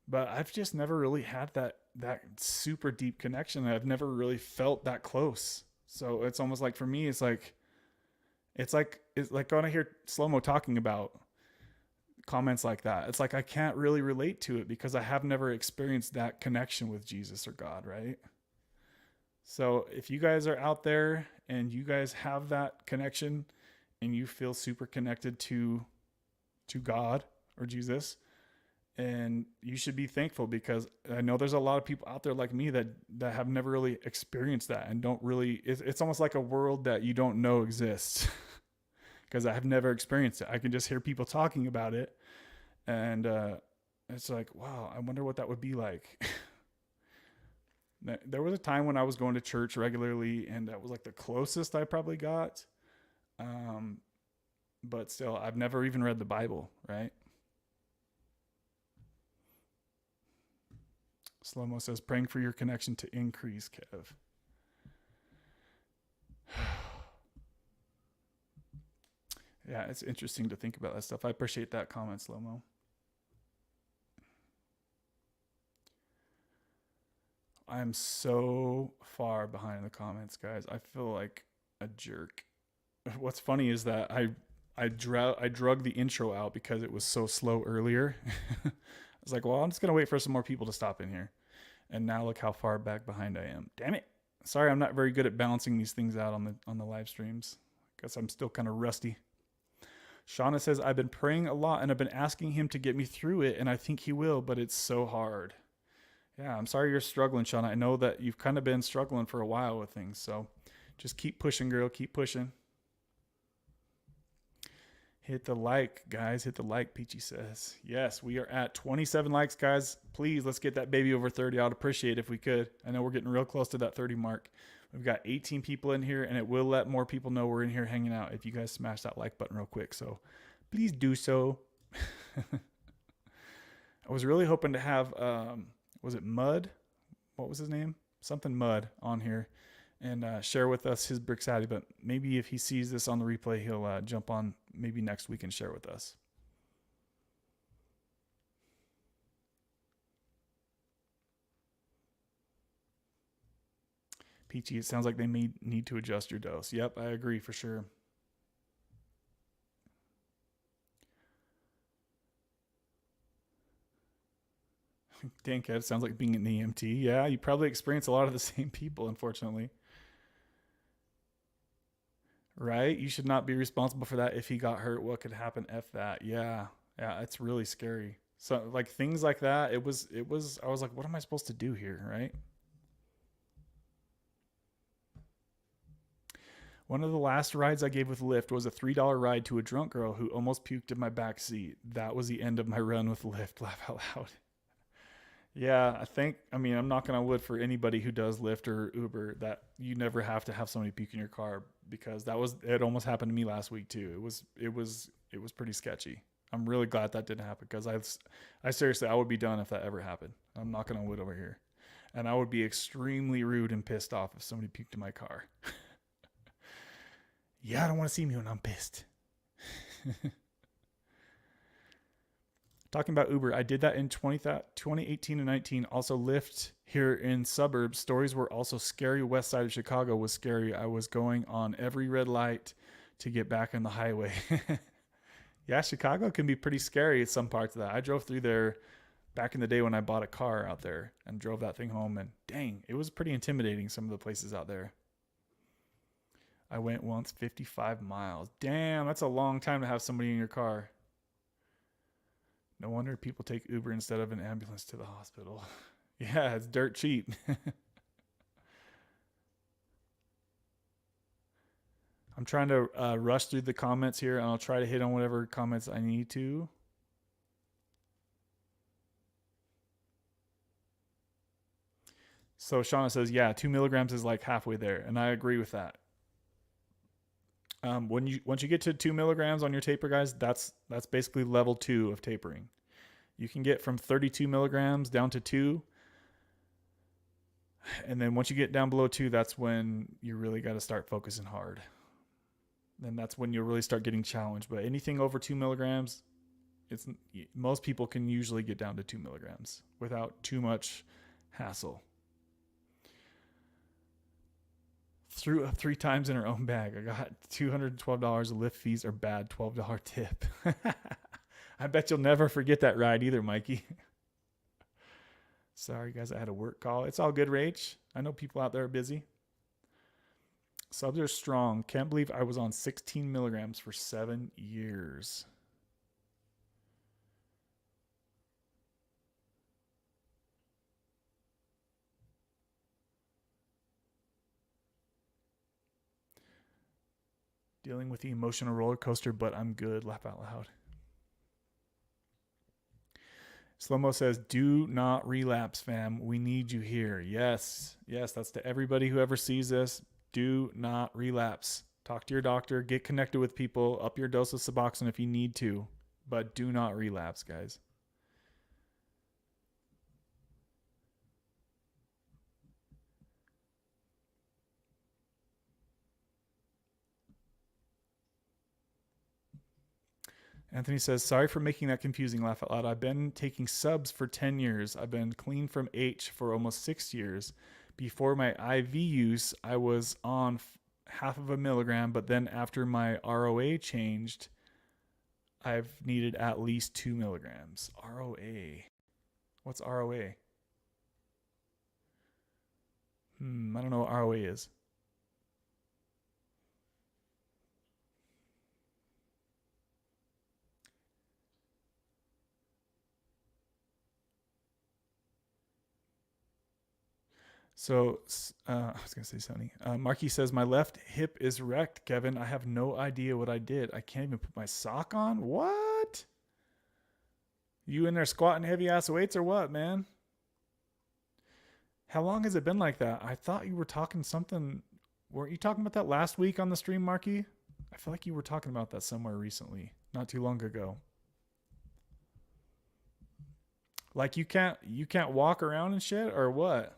But I've just never really had that super deep connection. I've never really felt that close. So it's almost like, for me, it's like when I hear Slow Mo talking about comments like that, it's like I can't really relate to it because I have never experienced that connection with Jesus or God, right? So if you guys are out there and you guys have that connection and you feel super connected to God or Jesus, and you should be thankful, because I know there's a lot of people out there like me that have never really experienced that and don't really, it's almost like a world that you don't know exists because I have never experienced it. I can just hear people talking about it, and it's like, wow, I wonder what that would be like. There was a time when I was going to church regularly, and that was like the closest I probably got. But still, I've never even read the Bible, right? Slow-mo says, praying for your connection to increase, Kev. Yeah, it's interesting to think about that stuff. I appreciate that comment, Slow-mo. I'm so far behind in the comments, guys. I feel like a jerk. What's funny is that I drug the intro out because it was so slow earlier. I was like, well, I'm just gonna wait for some more people to stop in here. And now look how far back behind I am. Damn it. Sorry, I'm not very good at balancing these things out on the live streams. Guess I'm still kind of rusty. Shauna says, I've been praying a lot and I've been asking him to get me through it, and I think he will, but it's so hard. Yeah, I'm sorry you're struggling, Shauna. I know that you've kind of been struggling for a while with things, so just keep pushing, girl. Keep pushing. Hit the like, guys. Hit the like, Peachy says. Yes, we are at 27 likes, guys. Please, let's get that baby over 30. I'd appreciate it if we could. I know we're getting real close to that 30 mark. We've got 18 people in here, and it will let more people know we're in here hanging out if you guys smash that like button real quick. So please do so. I was really hoping to have, was it Mud? What was his name? Something Mud on here, and share with us his Brixati. But maybe if he sees this on the replay, he'll jump on maybe next week and share with us. Peachy, it sounds like they may need to adjust your dose. Yep, I agree for sure. Dan Cat, sounds like being an EMT. Yeah, you probably experience a lot of the same people, unfortunately. Right? You should not be responsible for that. If he got hurt, what could happen? F that. Yeah. Yeah, it's really scary. So like things like that, it was I was like, what am I supposed to do here, right? One of the last rides I gave with Lyft was a $3 ride to a drunk girl who almost puked in my back seat. That was the end of my run with Lyft. Laugh out loud. Yeah, I mean, I'm knocking on wood for anybody who does Lyft or Uber that you never have to have somebody puke in your car, because it almost happened to me last week too. It was pretty sketchy. I'm really glad that didn't happen, because I seriously, I would be done if that ever happened. I'm knocking on wood over here. And I would be extremely rude and pissed off if somebody puked in my car. Yeah, I don't want to see me when I'm pissed. Talking about Uber, I did that in 2018 and 19. Also, Lyft here in suburbs. Stories were also scary. West side of Chicago was scary. I was going on every red light to get back on the highway. Yeah, Chicago can be pretty scary at some parts of that. I drove through there back in the day when I bought a car out there and drove that thing home, and dang, it was pretty intimidating, some of the places out there. I went once, 55 miles. Damn, that's a long time to have somebody in your car. No wonder people take Uber instead of an ambulance to the hospital. Yeah, it's dirt cheap. I'm trying to rush through the comments here, and I'll try to hit on whatever comments I need to. So Shauna says, yeah, 2 milligrams is like halfway there, and I agree with that. Once you get to 2 milligrams on your taper, guys, that's basically level 2 of tapering. You can get from 32 milligrams down to 2. And then once you get down below 2, that's when you really got to start focusing hard. Then that's when you'll really start getting challenged. But anything over 2 milligrams, most people can usually get down to 2 milligrams without too much hassle. Threw up 3 times in her own bag. I got $212. Lift fees are bad. $12 tip. I bet you'll never forget that ride either, Mikey. Sorry, guys, I had a work call. It's all good, Rach. I know people out there are busy. Subs are strong. Can't believe I was on 16 milligrams for 7 years. Dealing with the emotional roller coaster, but I'm good. Laugh out loud. Slow-mo says, do not relapse, fam. We need you here. Yes, that's to everybody who ever sees this. Do not relapse. Talk to your doctor. Get connected with people. Up your dose of Suboxone if you need to. But do not relapse, guys. Anthony says, sorry for making that confusing. Laugh out loud. I've been taking subs for 10 years. I've been clean from H for almost 6 years. Before my IV use, I was on half of a milligram, but then after my ROA changed, I've needed at least 2 milligrams. ROA. What's ROA? I don't know what ROA is. So I was going to say Sonny. Marky says, my left hip is wrecked, Kevin. I have no idea what I did. I can't even put my sock on. What? You in there squatting heavy ass weights or what, man? How long has it been like that? I thought you were talking something. Weren't you talking about that last week on the stream, Marky? I feel like you were talking about that somewhere recently, not too long ago. Like you can't walk around and shit or what?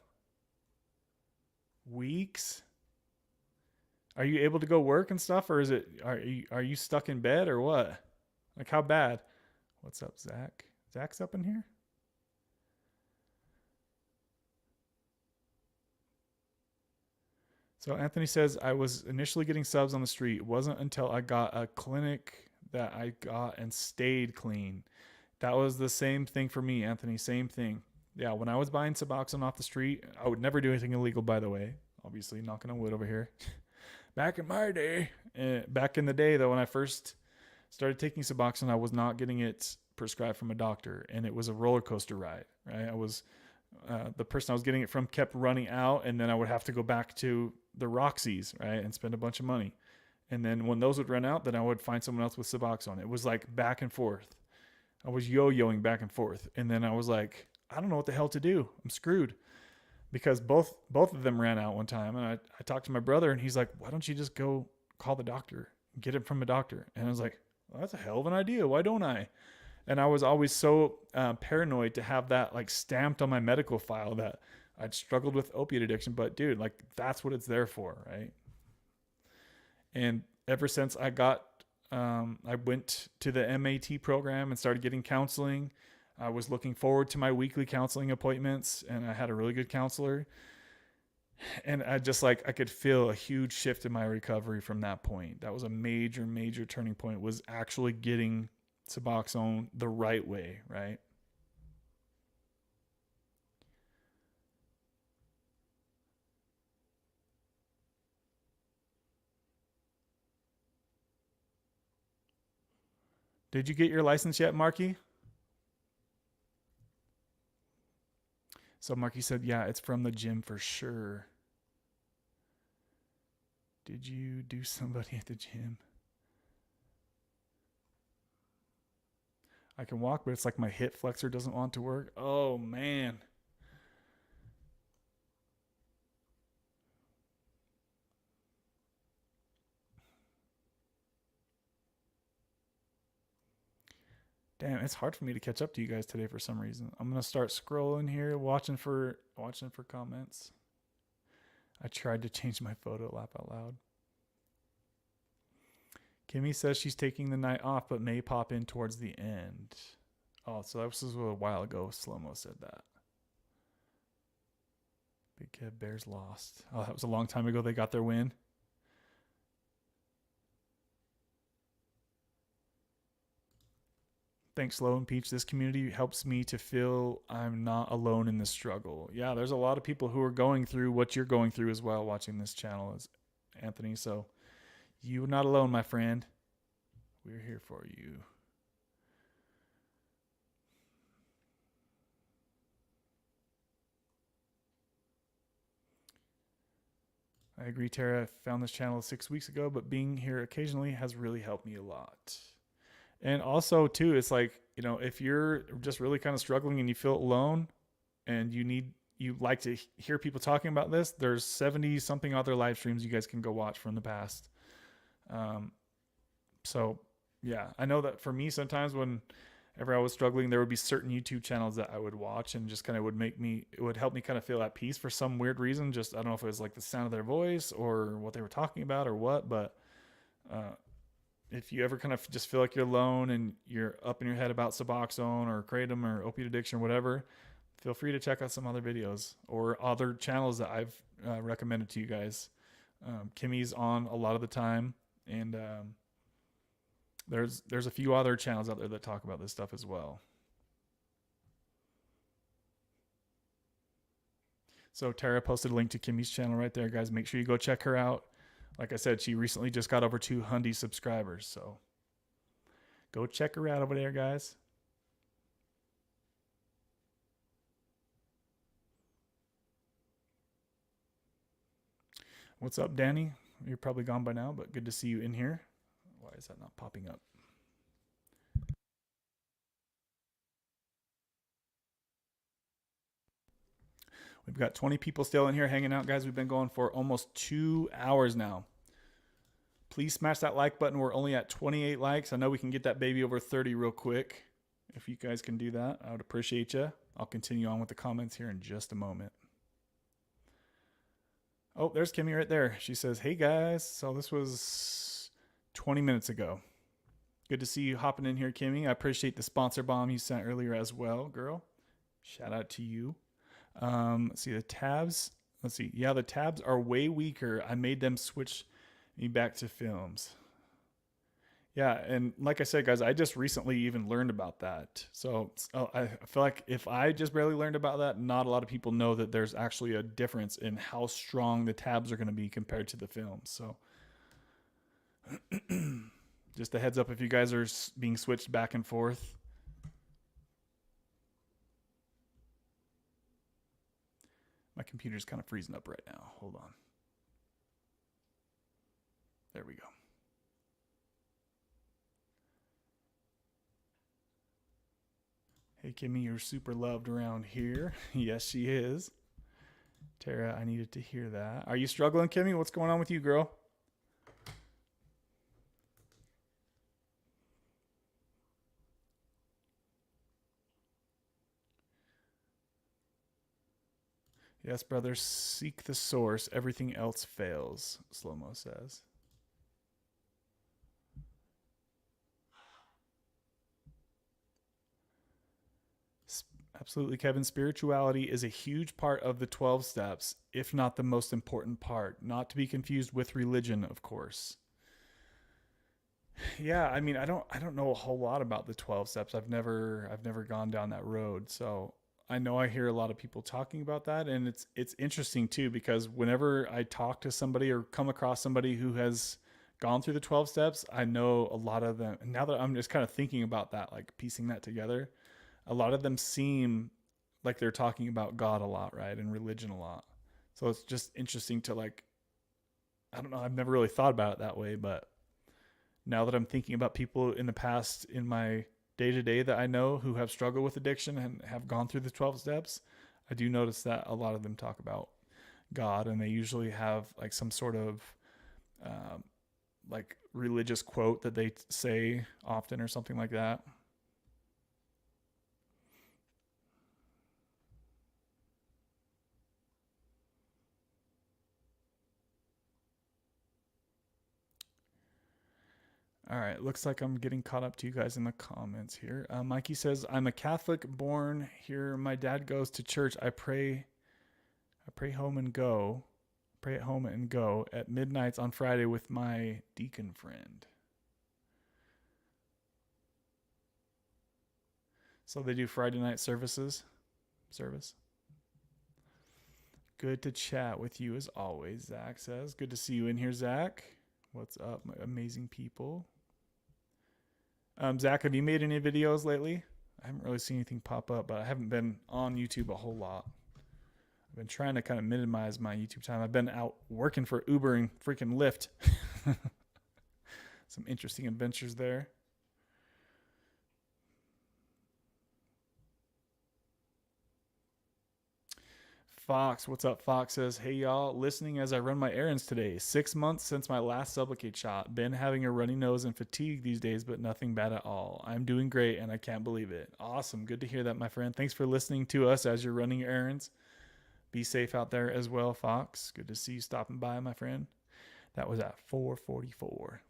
Weeks? Are you able to go work and stuff, or are you stuck in bed or what? Like how bad? What's up, Zach? Zach's up in here? So Anthony says, I was initially getting subs on the street. It wasn't until I got a clinic that I got and stayed clean. That was the same thing for me, Anthony. Same thing. Yeah, when I was buying Suboxone off the street, I would never do anything illegal, by the way. Obviously, knocking on wood over here. Back in my day. Back in the day, though, when I first started taking Suboxone, I was not getting it prescribed from a doctor, and it was a roller coaster ride, right? I was the person I was getting it from kept running out, and then I would have to go back to the Roxy's, right, and spend a bunch of money. And then when those would run out, then I would find someone else with Suboxone. It was like back and forth. I was yo-yoing back and forth. And then I was like, I don't know what the hell to do. I'm screwed. Because both of them ran out one time. And I talked to my brother, and he's like, why don't you just go call the doctor, get it from a doctor? And I was like, well, that's a hell of an idea. Why don't I? And I was always so paranoid to have that like stamped on my medical file that I'd struggled with opiate addiction. But dude, like that's what it's there for, right? And ever since I went to the MAT program and started getting counseling, I was looking forward to my weekly counseling appointments, and I had a really good counselor. And I could feel a huge shift in my recovery from that point. That was a major, major turning point, was actually getting Suboxone the right way, right? Did you get your license yet, Marky? So Marky said, yeah, it's from the gym for sure. Did you do somebody at the gym? I can walk, but it's like my hip flexor doesn't want to work. Oh, man. Damn, it's hard for me to catch up to you guys today for some reason. I'm gonna start scrolling here, watching for comments. I tried to change my photo, laugh out loud. Kimmy says she's taking the night off, but may pop in towards the end. Oh, so that was a while ago. Slow-mo said that. Big Kev Bears lost. Oh, that was a long time ago they got their win. Thanks, Slow and Peach. This community helps me to feel I'm not alone in this struggle. Yeah, there's a lot of people who are going through what you're going through as well watching this channel, as Anthony. So you're not alone, my friend. We're here for you. I agree, Tara. I found this channel 6 weeks ago, but being here occasionally has really helped me a lot. And also, too, it's like, you know, if you're just really kind of struggling and you feel alone and you like to hear people talking about this, there's 70 something other live streams you guys can go watch from the past. So yeah, I know that for me, sometimes whenever I was struggling, there would be certain YouTube channels that I would watch and just kind of it would help me kind of feel at peace for some weird reason. Just, I don't know if it was like the sound of their voice or what they were talking about or what, but, if you ever kind of just feel like you're alone and you're up in your head about Suboxone or Kratom or opiate addiction or whatever, feel free to check out some other videos or other channels that I've recommended to you guys. Kimmy's on a lot of the time, and there's a few other channels out there that talk about this stuff as well. So Tara posted a link to Kimmy's channel right there, guys. Make sure you go check her out. Like I said, she recently just got over 200 subscribers, so go check her out over there, guys. What's up, Danny? You're probably gone by now, but good to see you in here. Why is that not popping up? We've got 20 people still in here hanging out, guys. We've been going for almost 2 hours now. Please smash that like button. We're only at 28 likes. I know we can get that baby over 30 real quick. If you guys can do that, I would appreciate you. I'll continue on with the comments here in just a moment. Oh, there's Kimmy right there. She says, hey guys. So this was 20 minutes ago. Good to see you hopping in here, Kimmy. I appreciate the sponsor bomb you sent earlier as well, girl. Shout out to you. Let's see the tabs. Let's see. Yeah, the tabs are way weaker. I made them switch me back to films. Yeah, and like I said, guys, I just recently even learned about that. So I feel like if I just barely learned about that, not a lot of people know that there's actually a difference in how strong the tabs are going to be compared to the films. So just a heads up if you guys are being switched back and forth. My computer's kind of freezing up right now. Hold on. There we go. Hey, Kimmy, you're super loved around here. Yes, she is. Tara, I needed to hear that. Are you struggling, Kimmy? What's going on with you, girl? Yes, brother, seek the source. Everything else fails, Slow-mo says. Absolutely, Kevin. Spirituality is a huge part of the 12 steps, if not the most important part. Not to be confused with religion, of course. Yeah, I mean, I don't know a whole lot about the 12 steps. I've never gone down that road. So, I know I hear a lot of people talking about that, and it's interesting too because whenever I talk to somebody or come across somebody who has gone through the 12 steps, I know a lot of them. And now that I'm just kind of thinking about that, like piecing that together, a lot of them seem like they're talking about God a lot, right? And religion a lot. So it's just interesting to like, I don't know, I've never really thought about it that way, but now that I'm thinking about people in the past in my day to day that I know who have struggled with addiction and have gone through the 12 steps, I do notice that a lot of them talk about God, and they usually have like some sort of um, like religious quote that they say often or something like that. All right, looks like I'm getting caught up to you guys in the comments here. Mikey says, "I'm a Catholic born here. My dad goes to church. I pray home and go. Pray at home and go at midnights on Friday with my deacon friend." So they do Friday night service. Good to chat with you as always, Zach says. Good to see you in here, Zach. What's up, my amazing people? Zach, have you made any videos lately? I haven't really seen anything pop up, but I haven't been on YouTube a whole lot. I've been trying to kind of minimize my YouTube time. I've been out working for Uber and freaking Lyft. Some interesting adventures there. Fox, what's up? Fox says, "Hey y'all, listening as I run my errands today. 6 months since my last Sublocade shot. Been having a runny nose and fatigue these days, but nothing bad at all. I'm doing great and I can't believe it." Awesome. Good to hear that, my friend. Thanks for listening to us as you're running your errands. Be safe out there as well, Fox. Good to see you stopping by, my friend. That was at 4:44.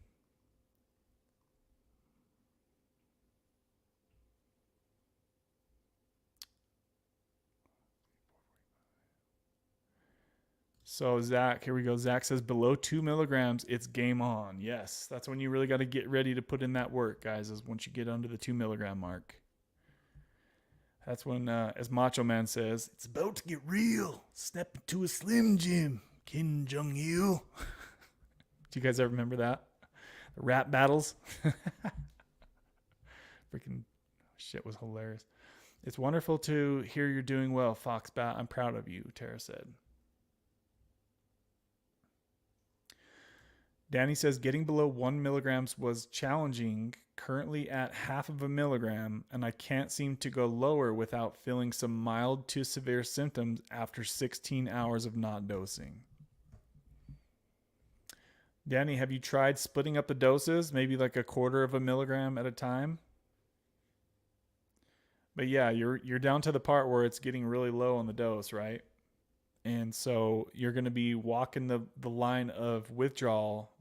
So Zach, here we go. Zach says below 2 milligrams, it's game on. Yes, that's when you really got to get ready to put in that work, guys. Is once you get under the 2 milligram mark. That's when, as Macho Man says, it's about to get real. Step into a Slim Jim, Kim Jong Il. Do you guys ever remember that? The rap battles. Freaking shit was hilarious. It's wonderful to hear you're doing well, Foxbat. I'm proud of you, Tara said. Danny says getting below 1 milligrams was challenging, currently at half of a milligram, and I can't seem to go lower without feeling some mild to severe symptoms after 16 hours of not dosing. Danny, have you tried splitting up the doses? Maybe like a quarter of a milligram at a time? But yeah, you're down to the part where it's getting really low on the dose, right? And so you're going to be walking the line of withdrawal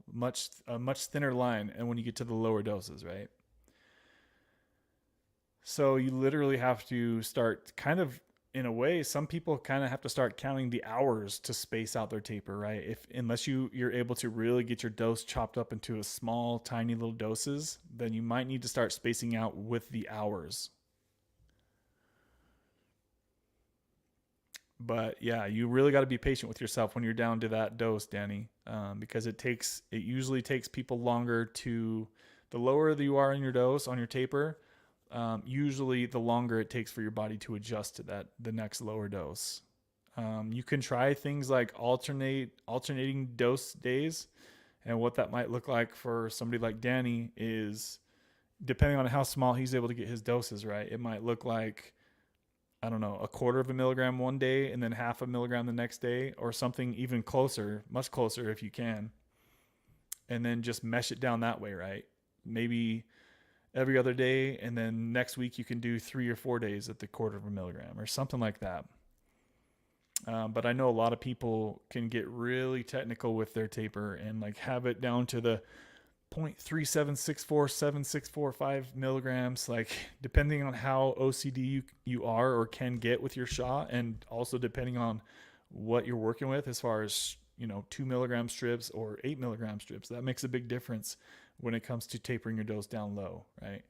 a much thinner line, and when you get to the lower doses, right? So you literally have to start kind of, in a way, some people kind of have to start counting the hours to space out their taper, right? If unless you're able to really get your dose chopped up into a small, tiny little doses, then you might need to start spacing out with the hours. But yeah, you really got to be patient with yourself when you're down to that dose, Danny, because it usually takes people longer to, the lower that you are in your dose on your taper, usually the longer it takes for your body to adjust to the next lower dose. You can try things like alternating dose days, and what that might look like for somebody like Danny is, depending on how small he's able to get his doses, right? It might look like, I don't know, a quarter of a milligram one day and then half a milligram the next day, or something even closer, much closer if you can. And then just mesh it down that way, right? Maybe every other day, and then next week you can do 3 or 4 days at the quarter of a milligram or something like that. But I know a lot of people can get really technical with their taper and like have it down to the 0.37647645 milligrams, like depending on how OCD you are or can get with your shot, and also depending on what you're working with as far as 2 milligram strips or 8 milligram strips. That makes a big difference when it comes to tapering your dose down low, right?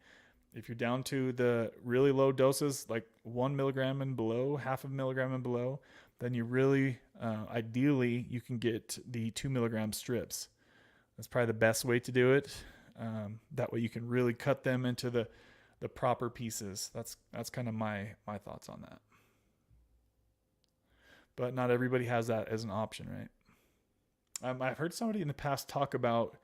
If you're down to the really low doses, like 1 milligram and below, half a milligram and below, then you really ideally you can get the 2 milligram strips. That's probably the best way to do it. That way you can really cut them into the proper pieces. That's kind of my thoughts on that. But not everybody has that as an option, right? I've heard somebody in the past talk about.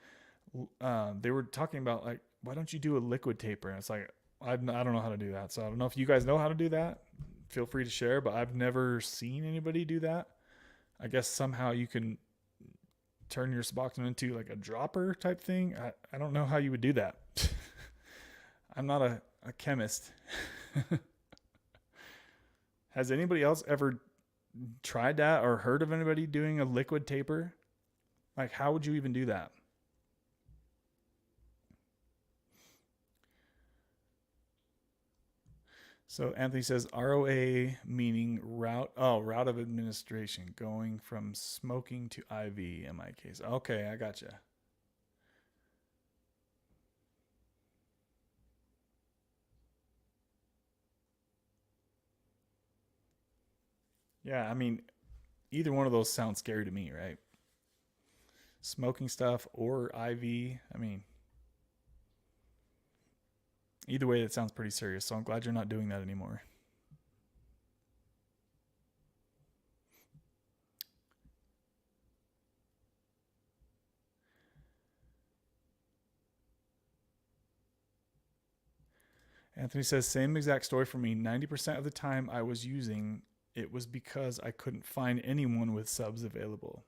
They were talking about like, why don't you do a liquid taper? And it's like, I don't know how to do that. So I don't know if you guys know how to do that. Feel free to share, but I've never seen anybody do that. I guess somehow you can turn your Suboxone into like a dropper type thing. I don't know how you would do that. I'm not a chemist. Has anybody else ever tried that or heard of anybody doing a liquid taper? Like, how would you even do that? So Anthony says ROA meaning route of administration, going from smoking to IV in my case. Okay, I gotcha. Yeah, I mean, either one of those sounds scary to me, right? Smoking stuff or IV. I mean, either way, it sounds pretty serious. So I'm glad you're not doing that anymore. Anthony says, same exact story for me. 90% of the time I was using it was because I couldn't find anyone with subs available.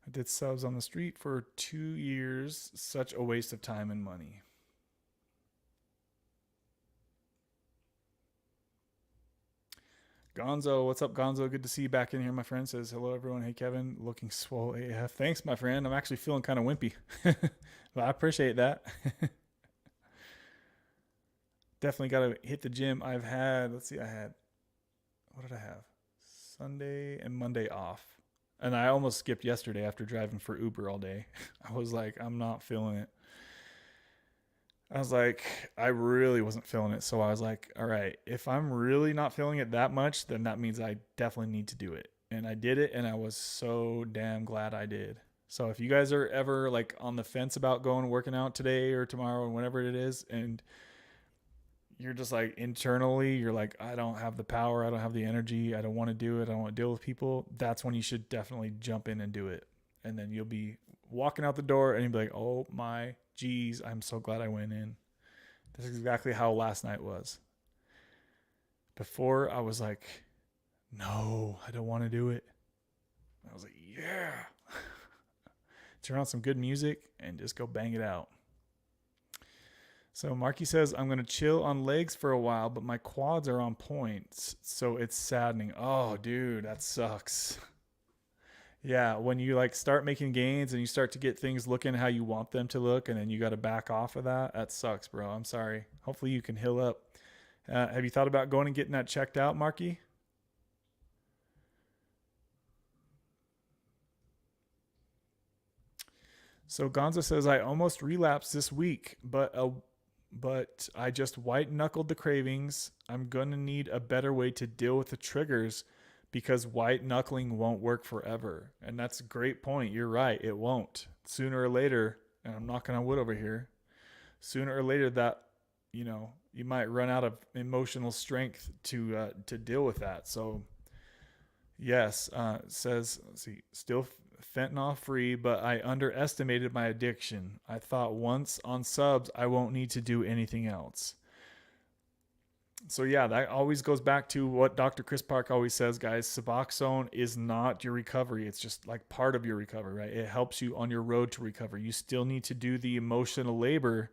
I did subs on the street for 2 years. Such a waste of time and money. Gonzo, what's up, Gonzo? Good to see you back in here, my friend. Says, hello, everyone. Hey, Kevin. Looking swole AF. Thanks, my friend. I'm actually feeling kind of wimpy. Well, I appreciate that. Definitely got to hit the gym. I've had, let's see, what did I have? Sunday and Monday off. And I almost skipped yesterday after driving for Uber all day. I was like, I'm not feeling it. I was like, I really wasn't feeling it. So I was like, all right, if I'm really not feeling it that much, then that means I definitely need to do it. And I did it, and I was so damn glad I did. So if you guys are ever like on the fence about going working out today or tomorrow or whenever it is, and you're just like internally, you're like, I don't have the power, I don't have the energy, I don't want to do it, I don't want to deal with people, that's when you should definitely jump in and do it. And then you'll be walking out the door and you'll be like, oh my geez, I'm so glad I went in. That's exactly how last night was. Before I was like, no, I don't want to do it. I was like, yeah. Turn on some good music and just go bang it out. So Marky says, I'm going to chill on legs for a while, but my quads are on point. So it's saddening. Oh, dude, that sucks. Yeah, when you like start making gains and you start to get things looking how you want them to look, and then you got to back off of that, that sucks, bro. I'm sorry. Hopefully you can heal up. Have you thought about going and getting that checked out, Marky? So Gonzo says, I almost relapsed this week, but I just white knuckled the cravings. I'm gonna need a better way to deal with the triggers because white knuckling won't work forever. And that's a great point. You're right. It won't. Sooner or later, and I'm knocking on wood over here, sooner or later that, you might run out of emotional strength to deal with that. So yes, says, let's see, still fentanyl free, but I underestimated my addiction. I thought once on subs, I won't need to do anything else. So yeah, that always goes back to what Dr. Chris Park always says, guys. Suboxone is not your recovery. It's just like part of your recovery, right? It helps you on your road to recovery. You still need to do the emotional labor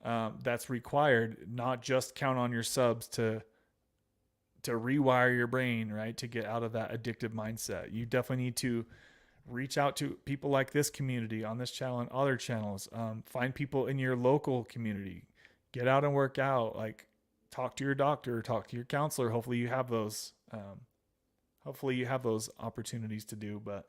that's required, not just count on your subs to rewire your brain, right? To get out of that addictive mindset. You definitely need to reach out to people like this community on this channel and other channels. Find people in your local community. Get out and work out. Like, talk to your doctor, talk to your counselor. Hopefully you have those. Hopefully you have those opportunities to do. But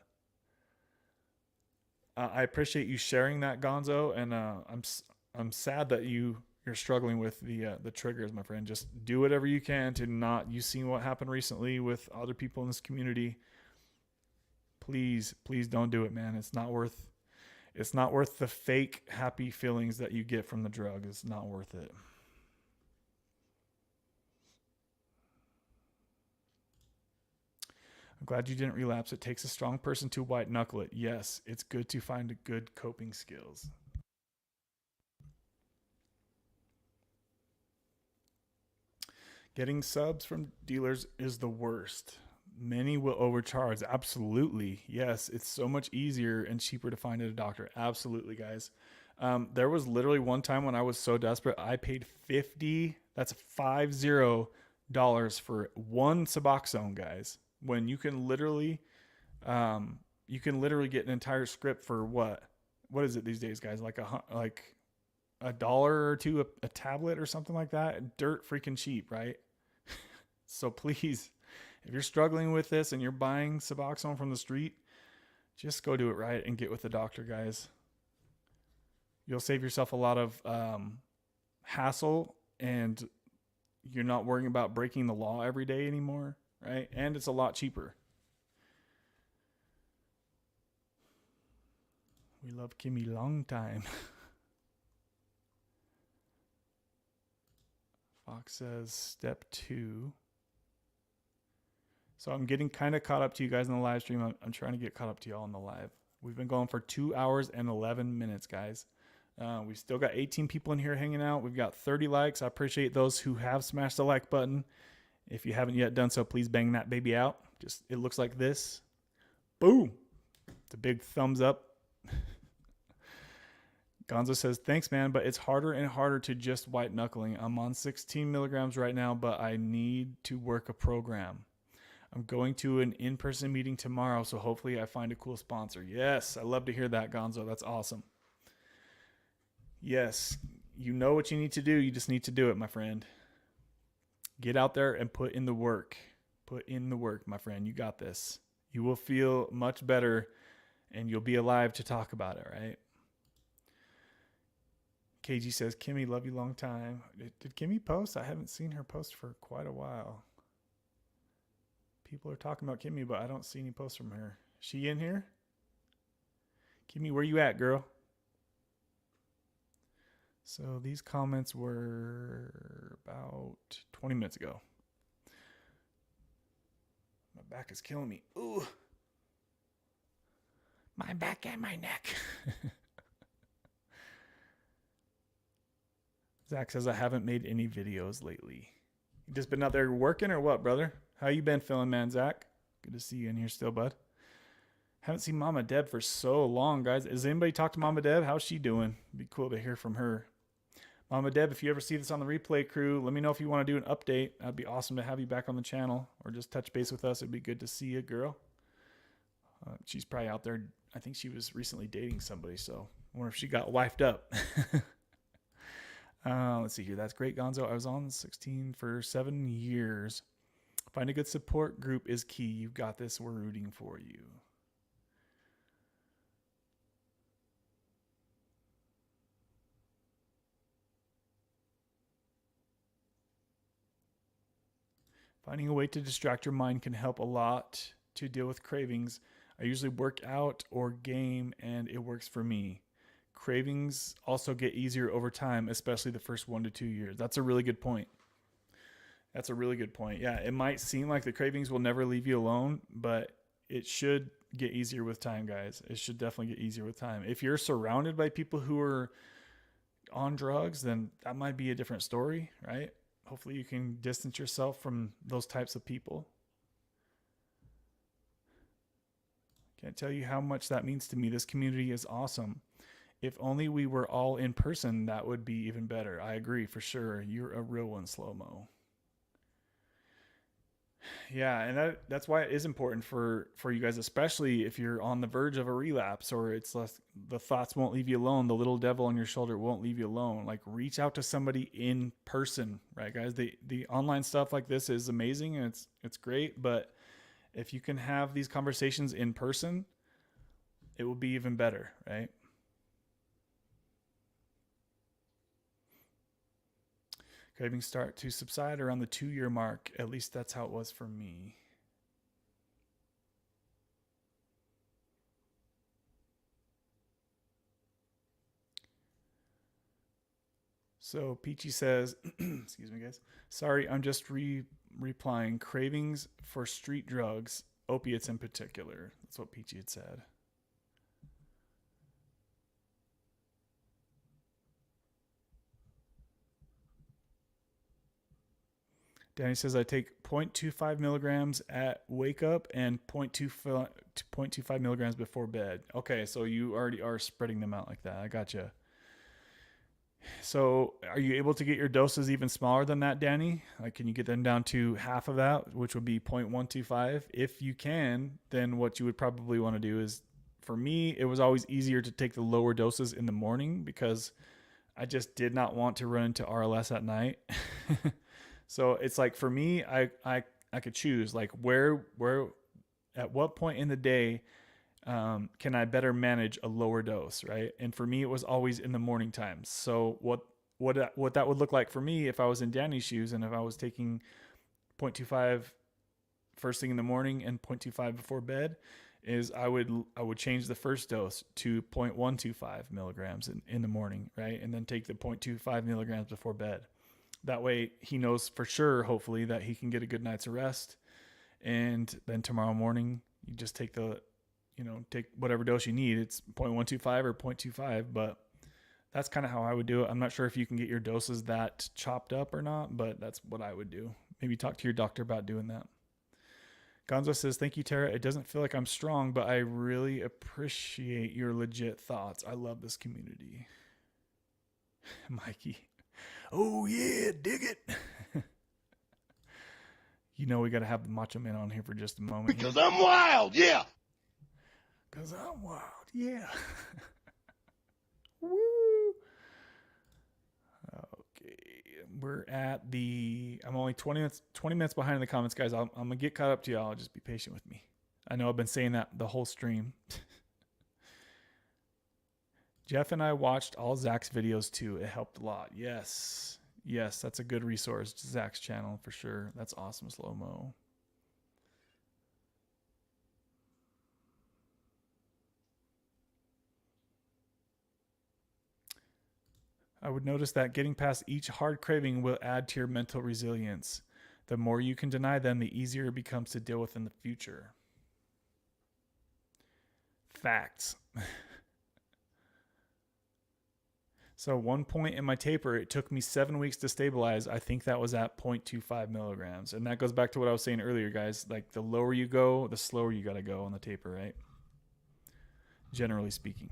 I appreciate you sharing that, Gonzo, and I'm sad that you're you're struggling with the triggers, my friend. Just do whatever you can to not. You've seen what happened recently with other people in this community. Please, please don't do it, man. It's not worth. It's not worth the fake happy feelings that you get from the drug. It's not worth it. I'm glad you didn't relapse. It takes a strong person to white knuckle it. Yes, it's good to find good coping skills. Getting subs from dealers is the worst. Many will overcharge. Absolutely. Yes, it's so much easier and cheaper to find at a doctor. Absolutely, guys. There was literally one time when I was so desperate, I paid 50, that's $50 for one Suboxone, guys. When you can literally get an entire script for what? What is it these days, guys? Like a dollar or two a tablet or something like that. Dirt freaking cheap, right? So please, if you're struggling with this and you're buying Suboxone from the street, just go do it right and get with the doctor, guys. You'll save yourself a lot of hassle, and you're not worrying about breaking the law every day anymore, right? And it's a lot cheaper. We love Kimmy long time. Fox says step 2. So I'm getting kind of caught up to you guys in the live stream. I'm trying to get caught up to y'all in the live. We've been going for 2 hours and 11 minutes, guys. We've still got 18 people in here hanging out. We've got 30 likes. I appreciate those who have smashed the like button. If you haven't yet done so, please bang that baby out. Just, it looks like this. Boom. It's a big thumbs up. Gonzo says, thanks, man, but it's harder and harder to just white knuckling. I'm on 16 milligrams right now, but I need to work a program. I'm going to an in-person meeting tomorrow, so hopefully I find a cool sponsor. Yes, I love to hear that, Gonzo. That's awesome. Yes, you know what you need to do. You just need to do it, my friend. Get out there and put in the work. Put in the work, my friend. You got this. You will feel much better, and you'll be alive to talk about it, right? KG says, Kimmy, love you long time. Did Kimmy post? I haven't seen her post for quite a while. People are talking about Kimmy, but I don't see any posts from her. Is she in here? Kimmy, where you at, girl? So these comments were about 20 minutes ago. My back is killing me. Ooh. My back and my neck. Zach says, I haven't made any videos lately. You just been out there working or what, brother? How you been feeling, man, Zach? Good to see you in here still, bud. Haven't seen Mama Deb for so long, guys. Has anybody talked to Mama Deb? How's she doing? It'd be cool to hear from her. Mama Deb, if you ever see this on the replay crew, let me know if you want to do an update. That'd be awesome to have you back on the channel, or just touch base with us. It'd be good to see you, girl. She's probably out there. I think she was recently dating somebody, so I wonder if she got wifed up. Let's see here. That's great, Gonzo. I was on 16 for 7 years. Find a good support group is key. You've got this. We're rooting for you. Finding a way to distract your mind can help a lot to deal with cravings. I usually work out or game, and it works for me. Cravings also get easier over time, especially the first 1 to 2 years. That's a really good point. That's a really good point. Yeah, it might seem like the cravings will never leave you alone, but it should get easier with time, guys. It should definitely get easier with time. If you're surrounded by people who are on drugs, then that might be a different story, right? Hopefully you can distance yourself from those types of people. Can't tell you how much that means to me. This community is awesome. If only we were all in person, that would be even better. I agree, for sure. You're a real one, Slow-Mo. Yeah, and that's why it is important for you guys, especially if you're on the verge of a relapse, or it's less, the thoughts won't leave you alone. The little devil on your shoulder won't leave you alone. Like, reach out to somebody in person, right, guys? The online stuff like this is amazing, and it's great, but if you can have these conversations in person, it will be even better, right? Cravings start to subside around the 2-year mark. At least that's how it was for me. So Peachy says, excuse me, guys. Sorry, I'm just replying. Cravings for street drugs, opiates in particular. That's what Peachy had said. Danny says, I take 0.25 milligrams at wake up and 0.25 milligrams before bed. Okay, so you already are spreading them out like that. I gotcha. So are you able to get your doses even smaller than that, Danny? Like, can you get them down to half of that, which would be 0.125? If you can, then what you would probably want to do is, for me, it was always easier to take the lower doses in the morning because I just did not want to run into RLS at night. So it's like, for me, I could choose like where at what point in the day can I better manage a lower dose, right? And for me, it was always in the morning times. So what that would look like for me if I was in Danny's shoes and if I was taking 0.25 first thing in the morning and 0.25 before bed, is I would change the first dose to 0.125 milligrams in the morning, right? And then take the 0.25 milligrams before bed. That way he knows for sure, hopefully, that he can get a good night's rest. And then tomorrow morning, you just take take whatever dose you need. It's 0.125 or 0.25, but that's kind of how I would do it. I'm not sure if you can get your doses that chopped up or not, but that's what I would do. Maybe talk to your doctor about doing that. Gonzo says, thank you, Tara. It doesn't feel like I'm strong, but I really appreciate your legit thoughts. I love this community. Mikey. Oh, yeah, dig it. We got to have the Macho Man on here for just a moment. Because I'm wild, yeah. Because I'm wild, yeah. Woo. Okay, we're at I'm only 20 minutes behind in the comments, guys. I'm going to get caught up to y'all. Just be patient with me. I know I've been saying that the whole stream. Jeff and I watched all Zach's videos too. It helped a lot. Yes, that's a good resource. Zach's channel for sure. That's awesome, Slow-Mo. I would notice that getting past each hard craving will add to your mental resilience. The more you can deny them, the easier it becomes to deal with in the future. Facts. So one point in my taper, it took me 7 weeks to stabilize. I think that was at 0.25 milligrams. And that goes back to what I was saying earlier, guys. Like, the lower you go, the slower you got to go on the taper, right? Generally speaking.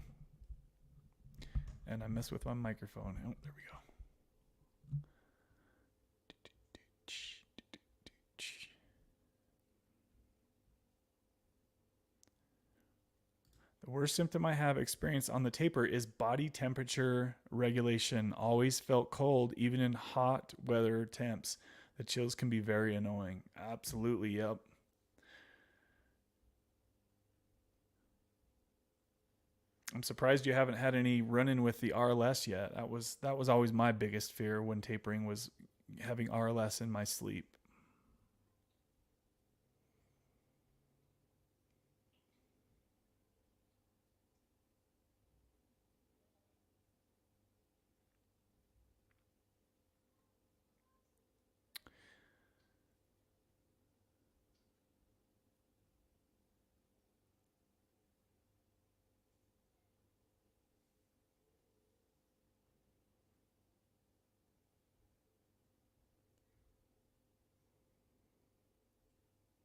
And I messed with my microphone. Oh, there we go. The worst symptom I have experienced on the taper is body temperature regulation. Always felt cold, even in hot weather temps. The chills can be very annoying. Absolutely, yep. I'm surprised you haven't had any run-in with the RLS yet. That was always my biggest fear when tapering, was having RLS in my sleep.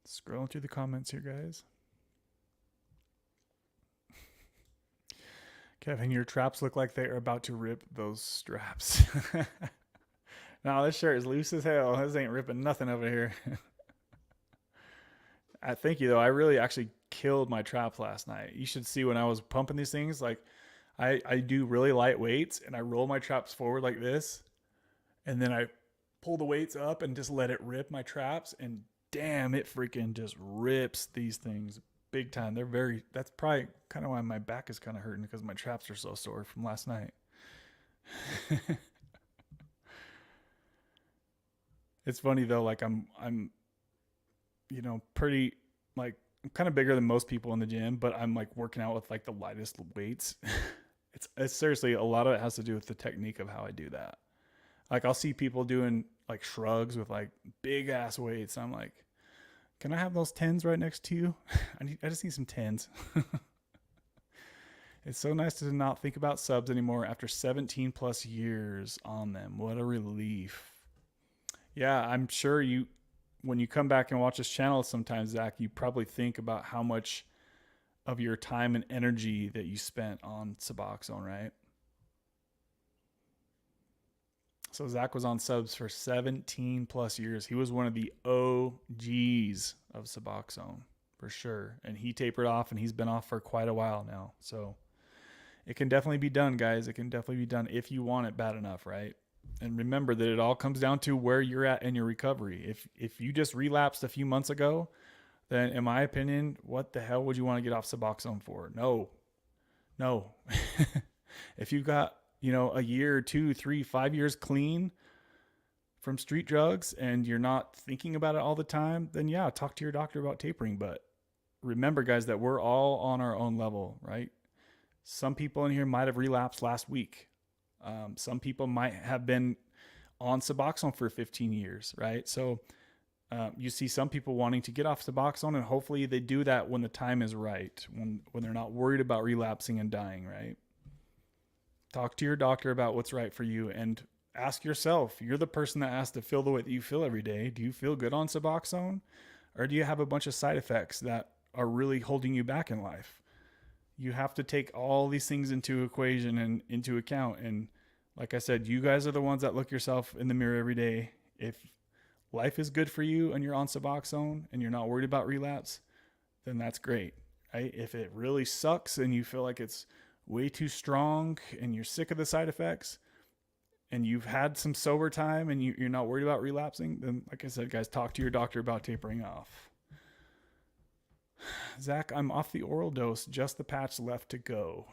Scrolling through the comments here, guys. Kevin, your traps look like they are about to rip those straps. No, this shirt is loose as hell. This ain't ripping nothing over here. Thank you, though. I really actually killed my traps last night. You should see when I was pumping these things. Like, I do really light weights, and I roll my traps forward like this. And then I pull the weights up and just let it rip my traps. And damn, it freaking just rips these things big time. That's probably kind of why my back is kind of hurting, because my traps are so sore from last night. It's funny though, like I'm pretty like I'm kind of bigger than most people in the gym, but I'm like working out with like the lightest weights. It's seriously a lot of it has to do with the technique of how I do that. Like I'll see people doing like shrugs with like big ass weights. I'm like, can I have those tens right next to you? I just need some tens. It's so nice to not think about subs anymore after 17 plus years on them. What a relief. Yeah, I'm sure when you come back and watch this channel sometimes, Zach, you probably think about how much of your time and energy that you spent on Suboxone, right? So Zach was on subs for 17 plus years. He was one of the OGs of Suboxone for sure. And he tapered off and he's been off for quite a while now. So it can definitely be done, guys. It can definitely be done if you want it bad enough, right? And remember that it all comes down to where you're at in your recovery. If you just relapsed a few months ago, then in my opinion, what the hell would you want to get off Suboxone for? No. No. If you got, a year, 2, 3, 5 years clean from street drugs and you're not thinking about it all the time, then yeah, talk to your doctor about tapering. But remember, guys, that we're all on our own level, right? Some people in here might have relapsed last week. Some people might have been on Suboxone for 15 years, right? So you see some people wanting to get off Suboxone, and hopefully they do that when the time is right, when they're not worried about relapsing and dying, right? Talk to your doctor about what's right for you and ask yourself, you're the person that has to feel the way that you feel every day. Do you feel good on Suboxone? Or do you have a bunch of side effects that are really holding you back in life? You have to take all these things into equation and into account. And like I said, you guys are the ones that look yourself in the mirror every day. If life is good for you and you're on Suboxone and you're not worried about relapse, then that's great, right? If it really sucks and you feel like it's way too strong and you're sick of the side effects and you've had some sober time and you're not worried about relapsing, then like I said, guys, talk to your doctor about tapering off. Zach, I'm off the oral dose, just the patch left to go.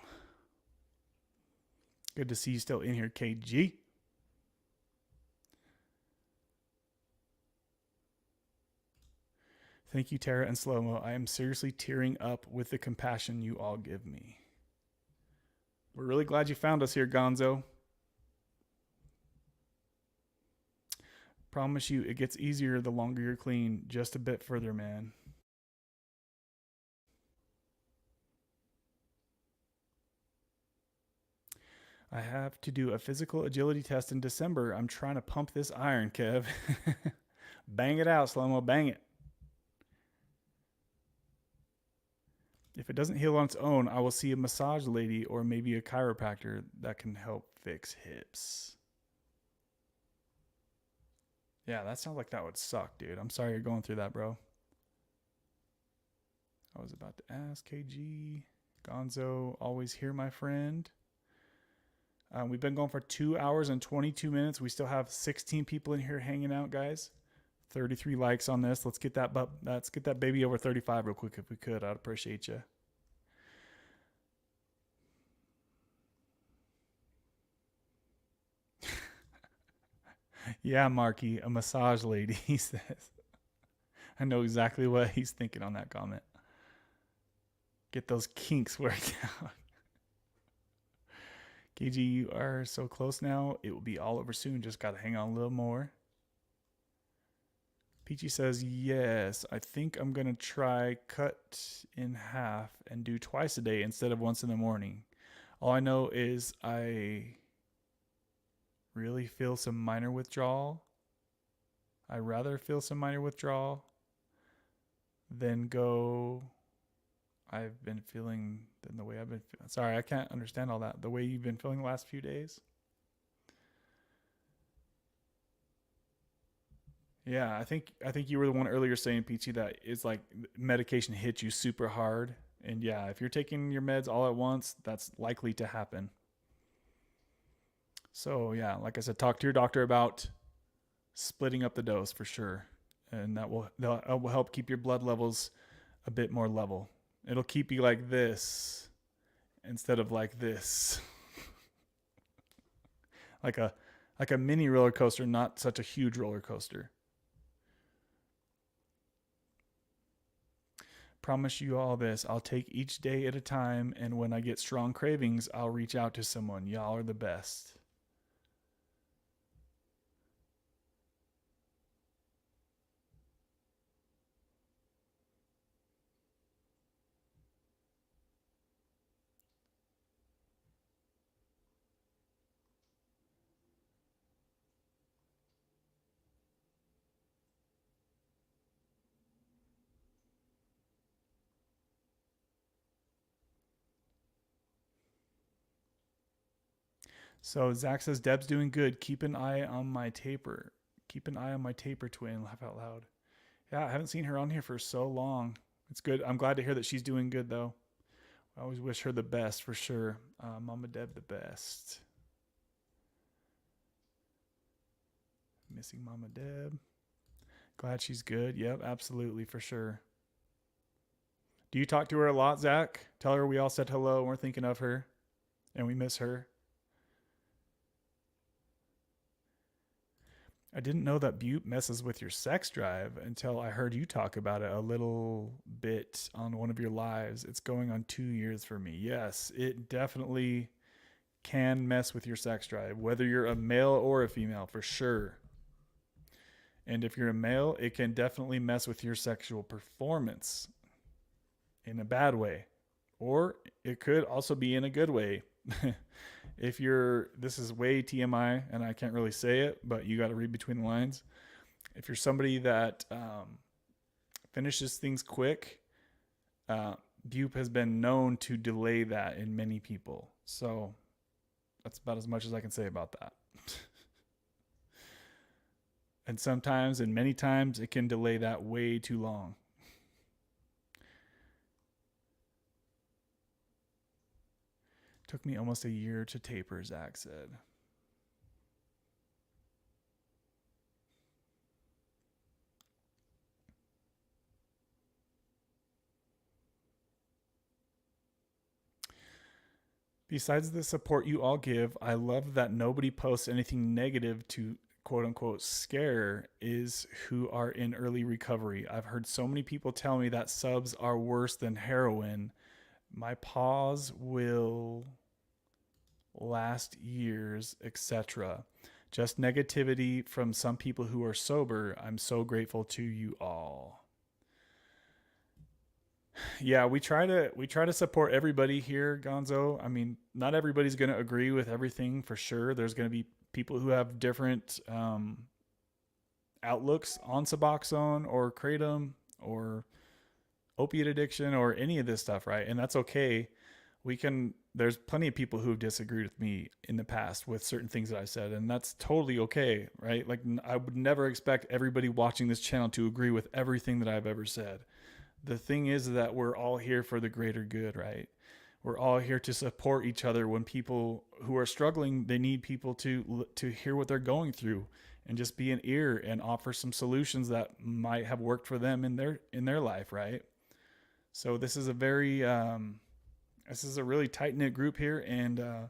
Good to see you still in here, KG. Thank you, Tara and Slow-Mo. I am seriously tearing up with the compassion you all give me. We're really glad you found us here, Gonzo. Promise you, it gets easier the longer you're clean. Just a bit further, man. I have to do a physical agility test in December. I'm trying to pump this iron, Kev. Bang it out, Slow-Mo. Bang it. If it doesn't heal on its own, I will see a massage lady or maybe a chiropractor that can help fix hips. Yeah, that sounds like that would suck, dude. I'm sorry you're going through that, bro. I was about to ask KG. Gonzo, always here, my friend. We've been going for 2 hours and 22 minutes. We still have 16 people in here hanging out, guys. 33 likes on this. Let's get that baby over 35 real quick if we could. I'd appreciate you. Yeah, Marky, a massage lady, he says. I know exactly what he's thinking on that comment. Get those kinks worked out. KG, you are so close now. It will be all over soon. Just got to hang on a little more. Peachy says, yes, I think I'm going to try cut in half and do twice a day instead of once in the morning. All I know is I really feel some minor withdrawal. I rather feel some minor withdrawal than go. I've been feeling than the way I've been. Sorry, I can't understand all that. The way you've been feeling the last few days. Yeah, I think you were the one earlier saying, Peachy, that it's like medication hits you super hard. And yeah, if you're taking your meds all at once, that's likely to happen. So yeah, like I said, talk to your doctor about splitting up the dose for sure. And that will help keep your blood levels a bit more level. It'll keep you like this instead of like this. like a mini roller coaster, not such a huge roller coaster. promise you all this. I'll take each day at a time, and when I get strong cravings, I'll reach out to someone. Y'all are the best. So Zach says Deb's doing good. Keep an eye on my taper. Keep an eye on my taper twin. Laugh out loud. Yeah, I haven't seen her on here for so long. It's good. I'm glad to hear that she's doing good though. I always wish her the best for sure. Mama Deb the best. Missing Mama Deb. Glad she's good. Yep, absolutely for sure. Do you talk to her a lot, Zach? Tell her we all said hello and we're thinking of her and we miss her. I didn't know that Butte messes with your sex drive until I heard you talk about it a little bit on one of your lives. It's going on 2 years for me. Yes, it definitely can mess with your sex drive, whether you're a male or a female, for sure. And if you're a male, it can definitely mess with your sexual performance in a bad way. Or it could also be in a good way. If you're, this is way TMI and I can't really say it, but you got to read between the lines. If you're somebody that finishes things quick, Bupe has been known to delay that in many people. So that's about as much as I can say about that. And sometimes, and many times, it can delay that way too long. Took me almost a year to taper, Zach said. Besides the support you all give, I love that nobody posts anything negative to quote unquote scare is who are in early recovery. I've heard so many people tell me that subs are worse than heroin. My pause will last years, etc. Just negativity from some people who are sober. I'm so grateful to you all. Yeah, we try to support everybody here, Gonzo. I mean, not everybody's going to agree with everything for sure. There's going to be people who have different outlooks on Suboxone or Kratom or opiate addiction or any of this stuff, right? And that's okay. There's plenty of people who have disagreed with me in the past with certain things that I said, and that's totally okay, right? Like, I would never expect everybody watching this channel to agree with everything that I've ever said. The thing is that we're all here for the greater good, right? We're all here to support each other when people who are struggling, they need people to hear what they're going through and just be an ear and offer some solutions that might have worked for them in their life, right? So this is a really tight-knit group here, and a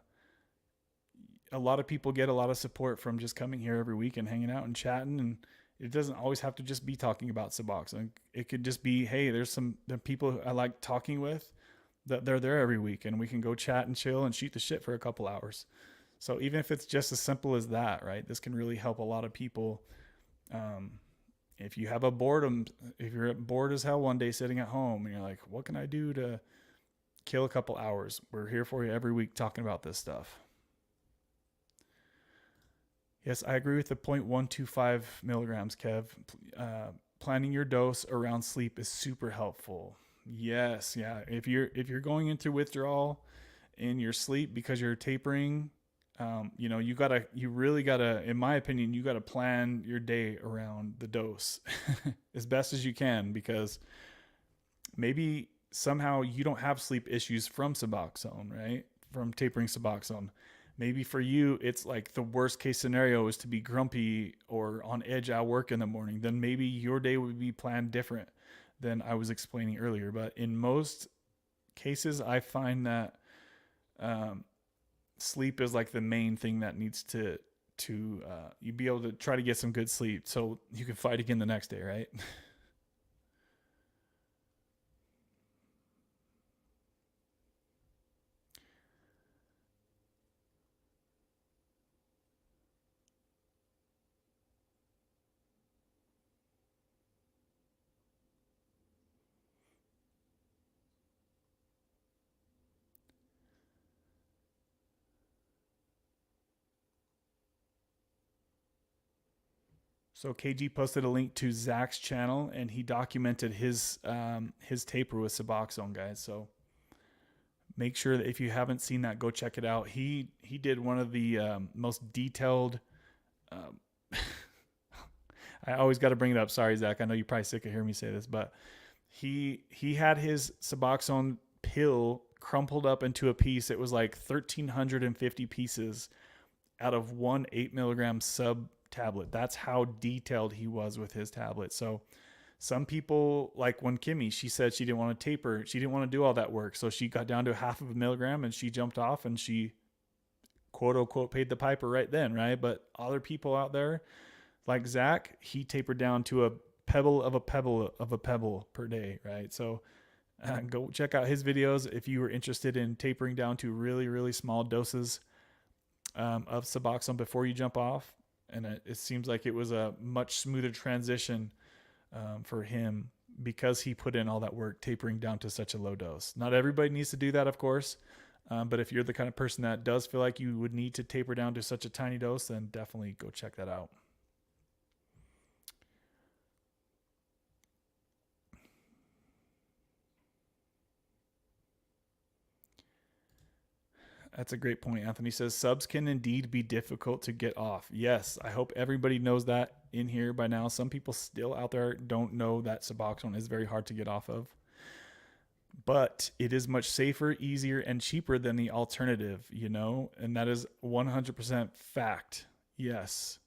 lot of people get a lot of support from just coming here every week and hanging out and chatting. And it doesn't always have to just be talking about Suboxone. It could just be, hey, there's the people I like talking with that they're there every week, and we can go chat and chill and shoot the shit for a couple hours. So even if it's just as simple as that, right, this can really help a lot of people. If you have if you're bored as hell one day sitting at home and you're like, what can I do to kill a couple hours? We're here for you every week talking about this stuff. Yes, I agree with the 0.125 milligrams, Kev. Planning your dose around sleep is super helpful. Yes, yeah. If you're going into withdrawal in your sleep because you're tapering, you really gotta, in my opinion, you gotta plan your day around the dose as best as you can, because maybe somehow you don't have sleep issues from Suboxone, right? From tapering Suboxone. Maybe for you, it's like the worst case scenario is to be grumpy or on edge at work in the morning. Then maybe your day would be planned different than I was explaining earlier. But in most cases, I find that sleep is like the main thing that needs to you be able to try to get some good sleep so you can fight again the next day, right? So KG posted a link to Zach's channel, and he documented his taper with Suboxone, guys. So make sure that if you haven't seen that, go check it out. He did one of the most detailed. I always got to bring it up. Sorry, Zach. I know you're probably sick of hearing me say this, but he had his Suboxone pill crumpled up into a piece. It was like 1,350 pieces out of one 8 milligram sub tablet. That's how detailed he was with his tablet. So some people, like when Kimmy, she said she didn't want to taper. She didn't want to do all that work. So she got down to 0.5 milligram and she jumped off and she quote unquote paid the piper right then, right? But other people out there, like Zach, he tapered down to a pebble of a pebble of a pebble per day, right? So go check out his videos if you were interested in tapering down to really, really small doses of Suboxone before you jump off. And it seems like it was a much smoother transition for him because he put in all that work tapering down to such a low dose. Not everybody needs to do that, of course. But if you're the kind of person that does feel like you would need to taper down to such a tiny dose, then definitely go check that out. That's a great point. Anthony says subs can indeed be difficult to get off. Yes, I hope everybody knows that in here by now. Some people still out there don't know that Suboxone is very hard to get off of. But it is much safer, easier, and cheaper than the alternative, you know? And that is 100% fact. Yes.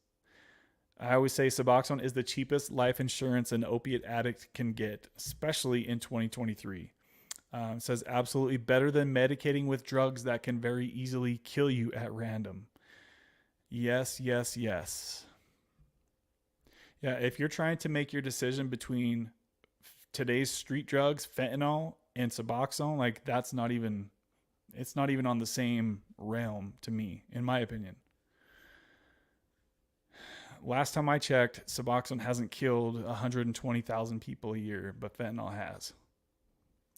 I always say Suboxone is the cheapest life insurance an opiate addict can get, especially in 2023. It says absolutely better than medicating with drugs that can very easily kill you at random. Yes, yes, yes. Yeah, if you're trying to make your decision between today's street drugs, fentanyl, and Suboxone, like it's not even on the same realm to me, in my opinion. Last time I checked, Suboxone hasn't killed 120,000 people a year, but fentanyl has.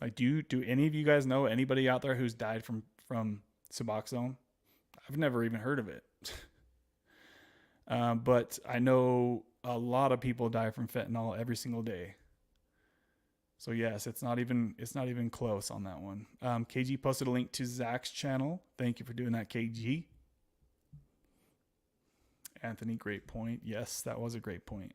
Like, do any of you guys know anybody out there who's died from Suboxone? I've never even heard of it. But I know a lot of people die from fentanyl every single day. So yes, it's not even close on that one. KG posted a link to Zach's channel. Thank you for doing that, KG. Anthony, great point. Yes, that was a great point.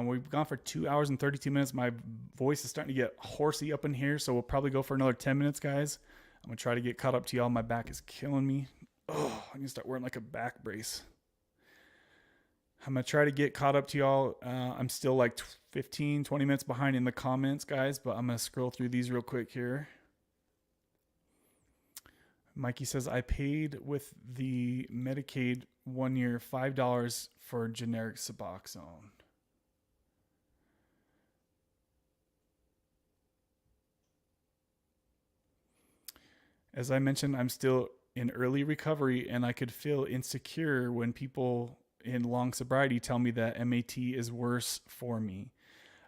We've gone for 2 hours and 32 minutes. My voice is starting to get horsey up in here, so we'll probably go for another 10 minutes, guys. I'm going to try to get caught up to y'all. My back is killing me. Oh, I need to start wearing like a back brace. I'm going to try to get caught up to y'all. I'm still like 15, 20 minutes behind in the comments, guys, but I'm going to scroll through these real quick here. Mikey says, I paid with the Medicaid 1 year $5 for generic Suboxone. As I mentioned, I'm still in early recovery, and I could feel insecure when people in long sobriety tell me that MAT is worse for me.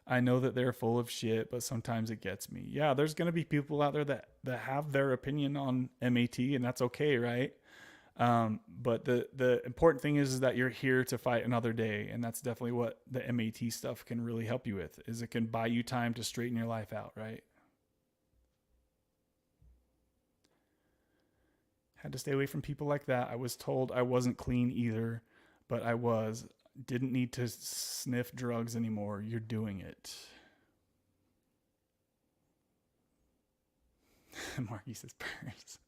I know that they're full of shit, but sometimes it gets me. Yeah, there's going to be people out there that have their opinion on MAT, and that's okay, right? But the important thing is that you're here to fight another day, and that's definitely what the MAT stuff can really help you with, is it can buy you time to straighten your life out, right? Had to stay away from people like that. I was told I wasn't clean either, but I was. Didn't need to sniff drugs anymore. You're doing it. Marky says purse.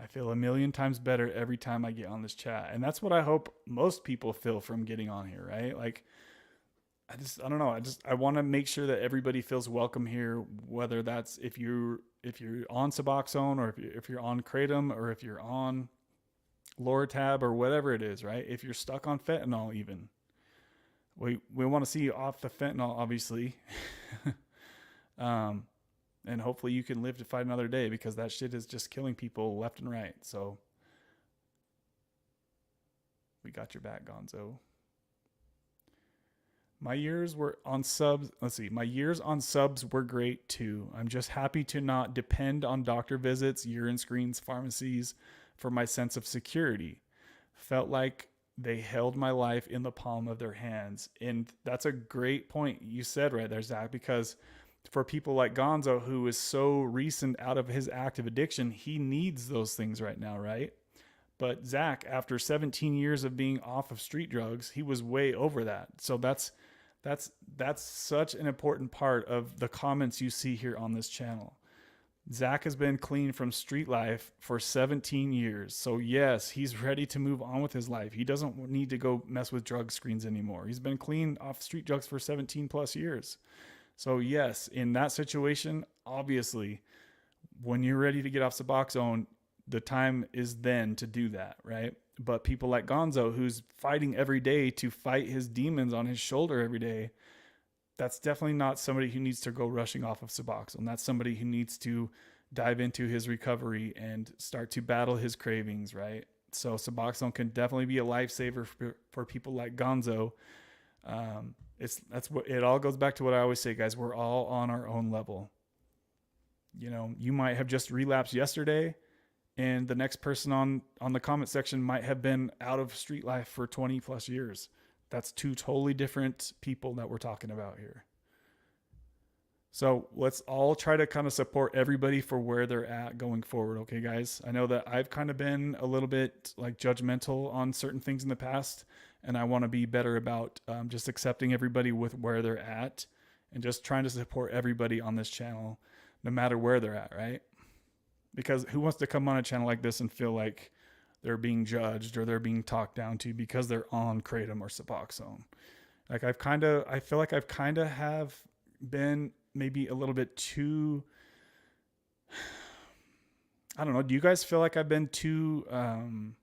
I feel a million times better every time I get on this chat. And that's what I hope most people feel from getting on here, right? Like, I don't know. I want to make sure that everybody feels welcome here, whether that's if you're on Suboxone, or if you're on Kratom, or if you're on Loratab, or whatever it is, right? If you're stuck on fentanyl, even we want to see you off the fentanyl, obviously. And hopefully you can live to fight another day, because that shit is just killing people left and right. So we got your back, Gonzo. My years on subs were great too. I'm just happy to not depend on doctor visits, urine screens, pharmacies, for my sense of security. Felt like they held my life in the palm of their hands. And that's a great point you said right there, Zach, because for people like Gonzo, who is so recent out of his active addiction, he needs those things right now, right? But Zach, after 17 years of being off of street drugs, he was way over that. So that's such an important part of the comments you see here on this channel. Zach has been clean from street life for 17 years. So yes, he's ready to move on with his life. He doesn't need to go mess with drug screens anymore. He's been clean off street drugs for 17 plus years. So yes, in that situation, obviously, when you're ready to get off Suboxone, the time is then to do that, right? But people like Gonzo, who's fighting every day to fight his demons on his shoulder every day, that's definitely not somebody who needs to go rushing off of Suboxone. That's somebody who needs to dive into his recovery and start to battle his cravings, right? So Suboxone can definitely be a lifesaver for people like Gonzo. That's what it all goes back to. What I always say, guys, we're all on our own level. You know, you might have just relapsed yesterday, and the next person on the comment section might have been out of street life for 20 plus years. That's two totally different people that we're talking about here. So let's all try to kind of support everybody for where they're at going forward. Okay, guys, I know that I've kind of been a little bit like judgmental on certain things in the past, and I want to be better about just accepting everybody with where they're at and just trying to support everybody on this channel, no matter where they're at, right? Because who wants to come on a channel like this and feel like they're being judged or they're being talked down to because they're on Kratom or Suboxone? Like I feel like I've kind of have been maybe a little bit too, I don't know. Do you guys feel like I've been too, do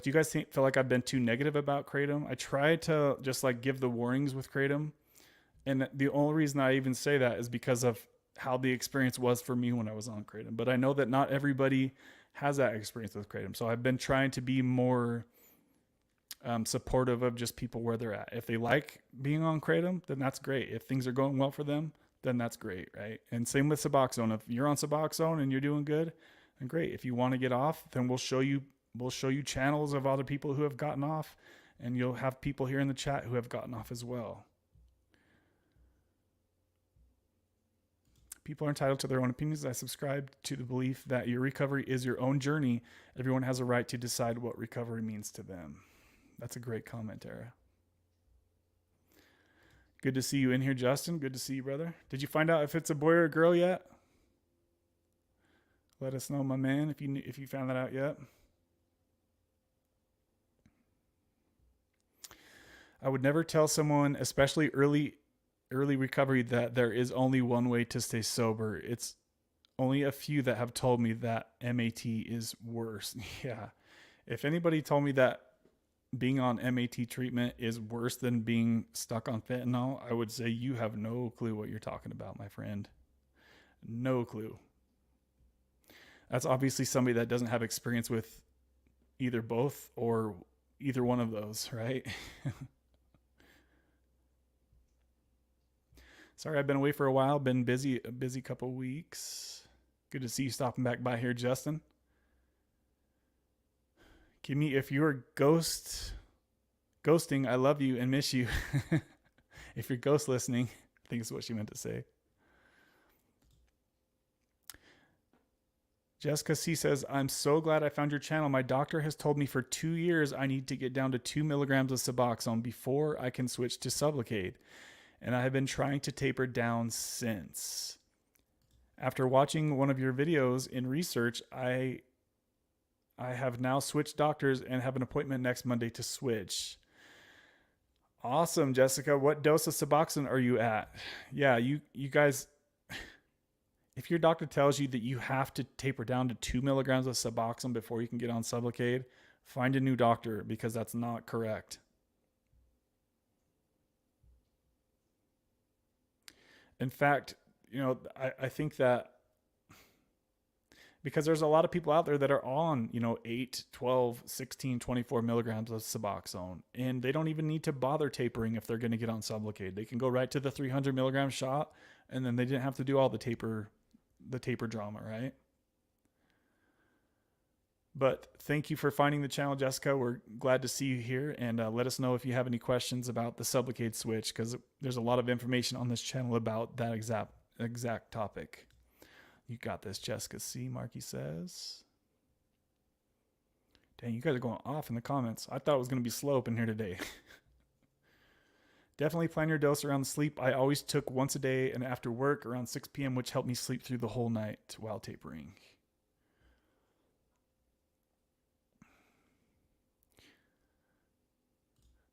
you guys feel like I've been too negative about Kratom? I try to just like give the warnings with Kratom. And the only reason I even say that is because of how the experience was for me when I was on Kratom. But I know that not everybody has that experience with Kratom. So I've been trying to be more supportive of just people where they're at. If they like being on Kratom, then that's great. If things are going well for them, then that's great, right? And same with Suboxone. If you're on Suboxone and you're doing good, then great. If you want to get off, then we'll show you channels of other people who have gotten off, and you'll have people here in the chat who have gotten off as well. People are entitled to their own opinions. I subscribe to the belief that your recovery is your own journey. Everyone has a right to decide what recovery means to them. That's a great comment, Tara. Good to see you in here, Justin. Good to see you, brother. Did you find out if it's a boy or a girl yet? Let us know, my man, if you found that out yet. I would never tell someone, especially early recovery, that there is only one way to stay sober. It's only a few that have told me that MAT is worse. Yeah. If anybody told me that being on MAT treatment is worse than being stuck on fentanyl, I would say you have no clue what you're talking about, my friend. No clue. That's obviously somebody that doesn't have experience with either both or either one of those, right? Sorry, I've been away for a while. Been a busy couple weeks. Good to see you stopping back by here, Justin. Kimmy, if you're ghosting, I love you and miss you. If you're ghost listening, I think is what she meant to say. Jessica C says, I'm so glad I found your channel. My doctor has told me for 2 years I need to get down to 2 milligrams of Suboxone before I can switch to Sublocade. And I have been trying to taper down since. After watching one of your videos in research, I have now switched doctors and have an appointment next Monday to switch. Awesome, Jessica. What dose of Suboxone are you at? Yeah, you guys, if your doctor tells you that you have to taper down to 2 milligrams of Suboxone before you can get on Sublocade, find a new doctor, because that's not correct. In fact, I think that because there's a lot of people out there that are on, 8, 12, 16, 24 milligrams of Suboxone, and they don't even need to bother tapering if they're going to get on Sublocade. They can go right to the 300 milligram shot, and then they didn't have to do all the taper drama, right? But thank you for finding the channel, Jessica. We're glad to see you here, and let us know if you have any questions about the Sublocade switch, because there's a lot of information on this channel about that exact topic. You got this, Jessica C. Marky says. Dang, you guys are going off in the comments. I thought it was going to be slow up in here today. Definitely plan your dose around sleep. I always took once a day and after work around 6 p.m., which helped me sleep through the whole night while tapering.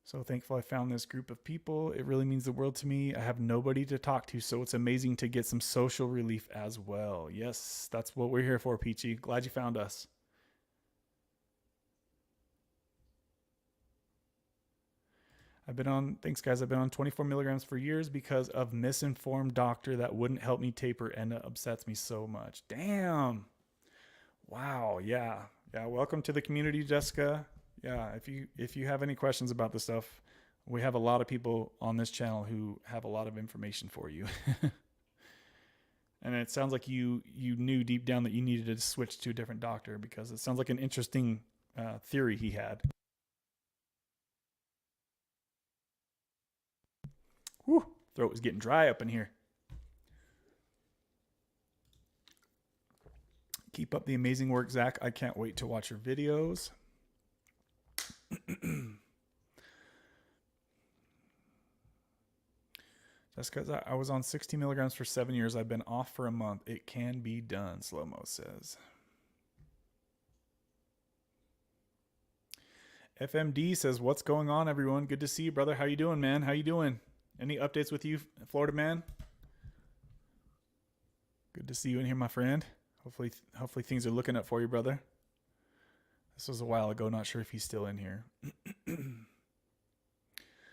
So thankful I found this group of people. It really means the world to me. I have nobody to talk to, so it's amazing to get some social relief as well. Yes, that's what we're here for, Peachy. Glad you found us. Thanks guys, I've been on 24 milligrams for years because of misinformed doctor that wouldn't help me taper, and it upsets me so much. Damn. Wow, yeah. Yeah, welcome to the community, Jessica. Yeah, if you have any questions about this stuff, we have a lot of people on this channel who have a lot of information for you. And it sounds like you knew deep down that you needed to switch to a different doctor, because it sounds like an interesting theory he had. Whew, throat was getting dry up in here. Keep up the amazing work, Zach. I can't wait to watch your videos. Jessica, I was on 60 milligrams for 7 years. I've been off for a month. It can be done, Slow-Mo says. FMD says, what's going on, everyone? Good to see you, brother. How you doing, man? How you doing? Any updates with you, Florida man? Good to see you in here, my friend. Hopefully things are looking up for you, brother. This was a while ago. Not sure if he's still in here.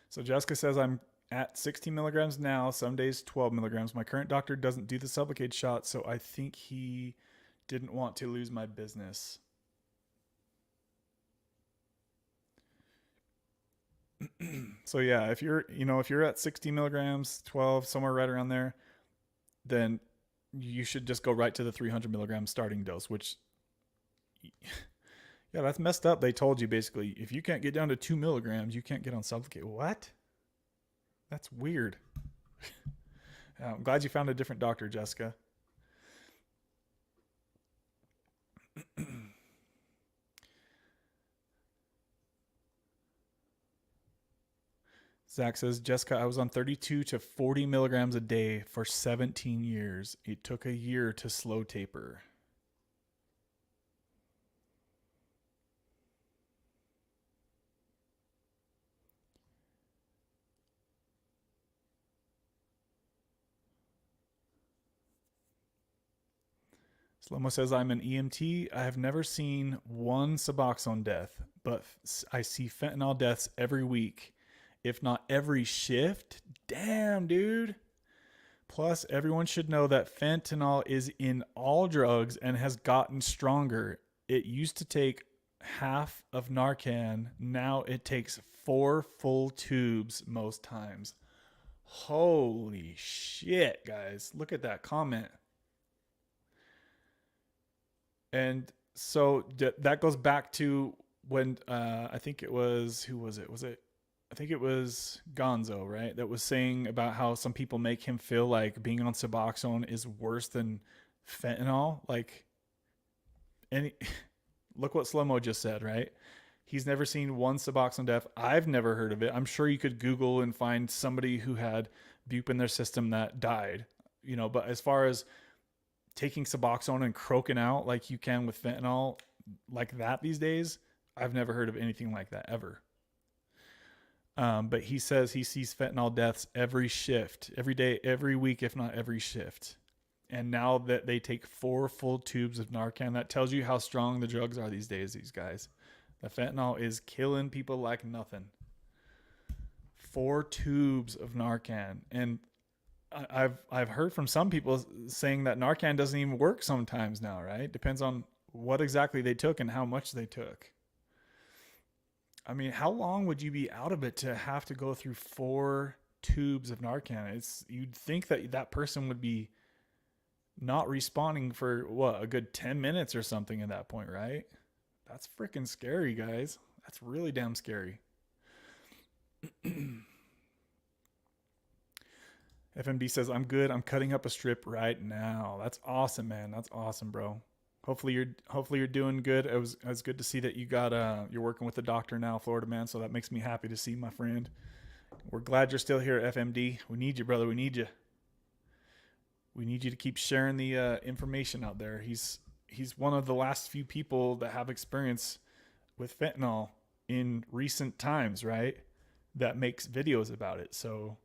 So Jessica says, I'm at 16 milligrams now. Some days 12 milligrams. My current doctor doesn't do the Sublocade shot, so I think he didn't want to lose my business. So yeah, if you're at 60 milligrams, 12, somewhere right around there, then you should just go right to the 300 milligram starting dose, which, yeah, that's messed up. They told you basically, if you can't get down to 2 milligrams, you can't get on Sublocade. What? That's weird. I'm glad you found a different doctor, Jessica. Zach says, Jessica, I was on 32 to 40 milligrams a day for 17 years. It took a year to slow taper. Slow-Mo says, I'm an EMT. I have never seen one Suboxone death, but I see fentanyl deaths every week, if not every shift. Damn, dude. Plus, everyone should know that fentanyl is in all drugs and has gotten stronger. It used to take half of Narcan. Now it takes 4 full tubes most times. Holy shit, guys. Look at that comment. And so that goes back to when I think it was, who was it? I think it was Gonzo, right? That was saying about how some people make him feel like being on Suboxone is worse than fentanyl. Like, look what Slow-Mo just said, right? He's never seen one Suboxone death. I've never heard of it. I'm sure you could Google and find somebody who had bupe in their system that died, but as far as taking Suboxone and croaking out like you can with fentanyl like that these days, I've never heard of anything like that ever. But he says he sees fentanyl deaths every shift, every day, every week, if not every shift. And now that they take 4 full tubes of Narcan, that tells you how strong the drugs are these days, these guys. The fentanyl is killing people like nothing. 4 tubes of Narcan. And I've heard from some people saying that Narcan doesn't even work sometimes now, right? Depends on what exactly they took and how much they took. I mean, how long would you be out of it to have to go through 4 tubes of Narcan? You'd think that person would be not responding for a good 10 minutes or something at that point, right? That's freaking scary, guys. That's really damn scary. FMD says, I'm good. I'm cutting up a strip right now. That's awesome, man. That's awesome, bro. Hopefully you're doing good. It was good to see that you're working with the doctor now, Florida man. So that makes me happy to see, my friend. We're glad you're still here, FMD. We need you, brother. We need you. We need you to keep sharing the information out there. He's one of the last few people that have experience with fentanyl in recent times, right? That makes videos about it. So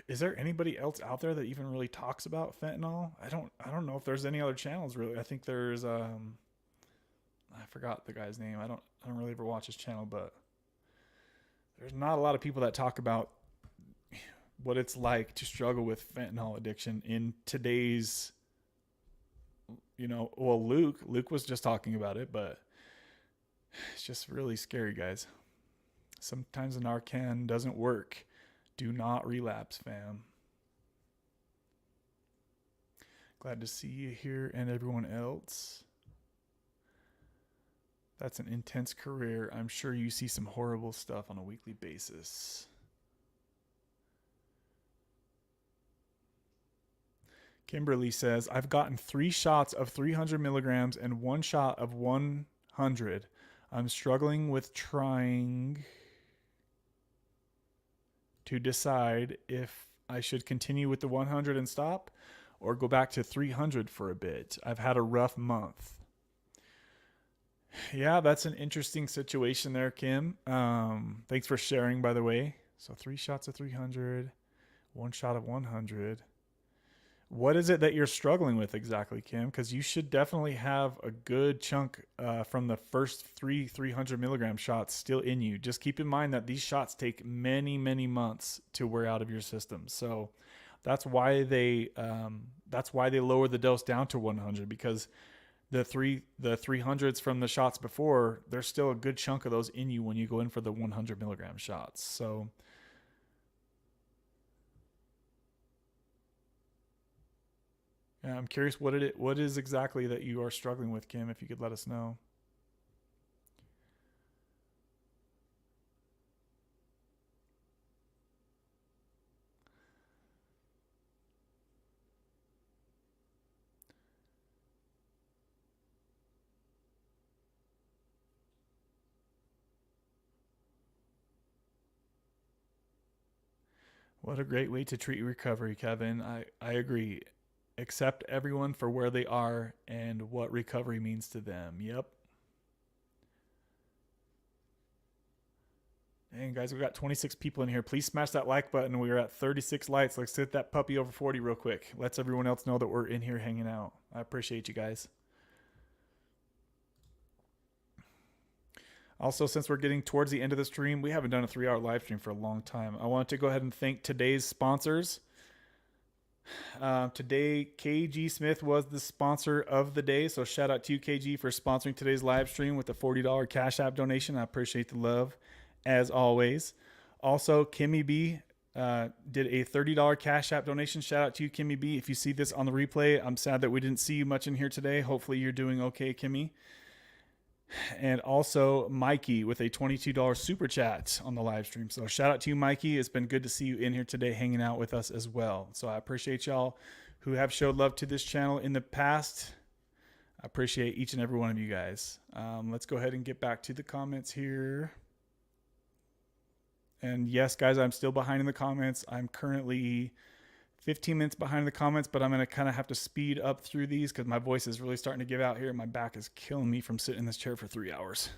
is there anybody else out there that even really talks about fentanyl? I don't know if there's any other channels really. I think there's I forgot the guy's name. I don't really ever watch his channel, but there's not a lot of people that talk about what it's like to struggle with fentanyl addiction in today's, well, Luke was just talking about it, but it's just really scary, guys. Sometimes the Narcan doesn't work. Do not relapse, fam. Glad to see you here and everyone else. That's an intense career. I'm sure you see some horrible stuff on a weekly basis. Kimberly says, I've gotten 3 shots of 300 milligrams and 1 shot of 100. I'm struggling with trying to decide if I should continue with the 100 and stop or go back to 300 for a bit. I've had a rough month. Yeah, that's an interesting situation there, Kim. Thanks for sharing, by the way. So 3 shots of 300, 1 shot of 100. What is it that you're struggling with exactly, Kim? Because you should definitely have a good chunk from the first 300 milligram shots still in you. Just keep in mind that these shots take many, many months to wear out of your system. So that's why they lower the dose down to 100, because the 300s from the shots before, there's still a good chunk of those in you when you go in for the 100 milligram shots. So yeah, I'm curious what is exactly that you are struggling with, Kim, if you could let us know. What a great way to treat recovery, Kevin. I agree. Accept everyone for where they are and what recovery means to them. Yep. And guys, we've got 26 people in here. Please smash that like button. We are at 36 likes. Let's hit that puppy over 40 real quick. Lets everyone else know that we're in here hanging out. I appreciate you guys. Also, since we're getting towards the end of the stream, we haven't done a 3-hour live stream for a long time. I want to go ahead and thank today's sponsors. Today, KG Smith was the sponsor of the day. So shout out to you, KG, for sponsoring today's live stream with a $40 Cash App donation. I appreciate the love, as always. Also, Kimmy B did a $30 Cash App donation. Shout out to you, Kimmy B. If you see this on the replay, I'm sad that we didn't see you much in here today. Hopefully you're doing okay, Kimmy. And also Mikey with a $22 super chat on the live stream. So shout out to you, Mikey. It's been good to see you in here today hanging out with us as well. So I appreciate y'all who have showed love to this channel in the past. I appreciate each and every one of you guys. Let's go ahead and get back to the comments here. And yes, guys, I'm still behind in the comments. I'm currently 15 minutes behind the comments, but I'm going to kind of have to speed up through these because my voice is really starting to give out here. My back is killing me from sitting in this chair for 3 hours.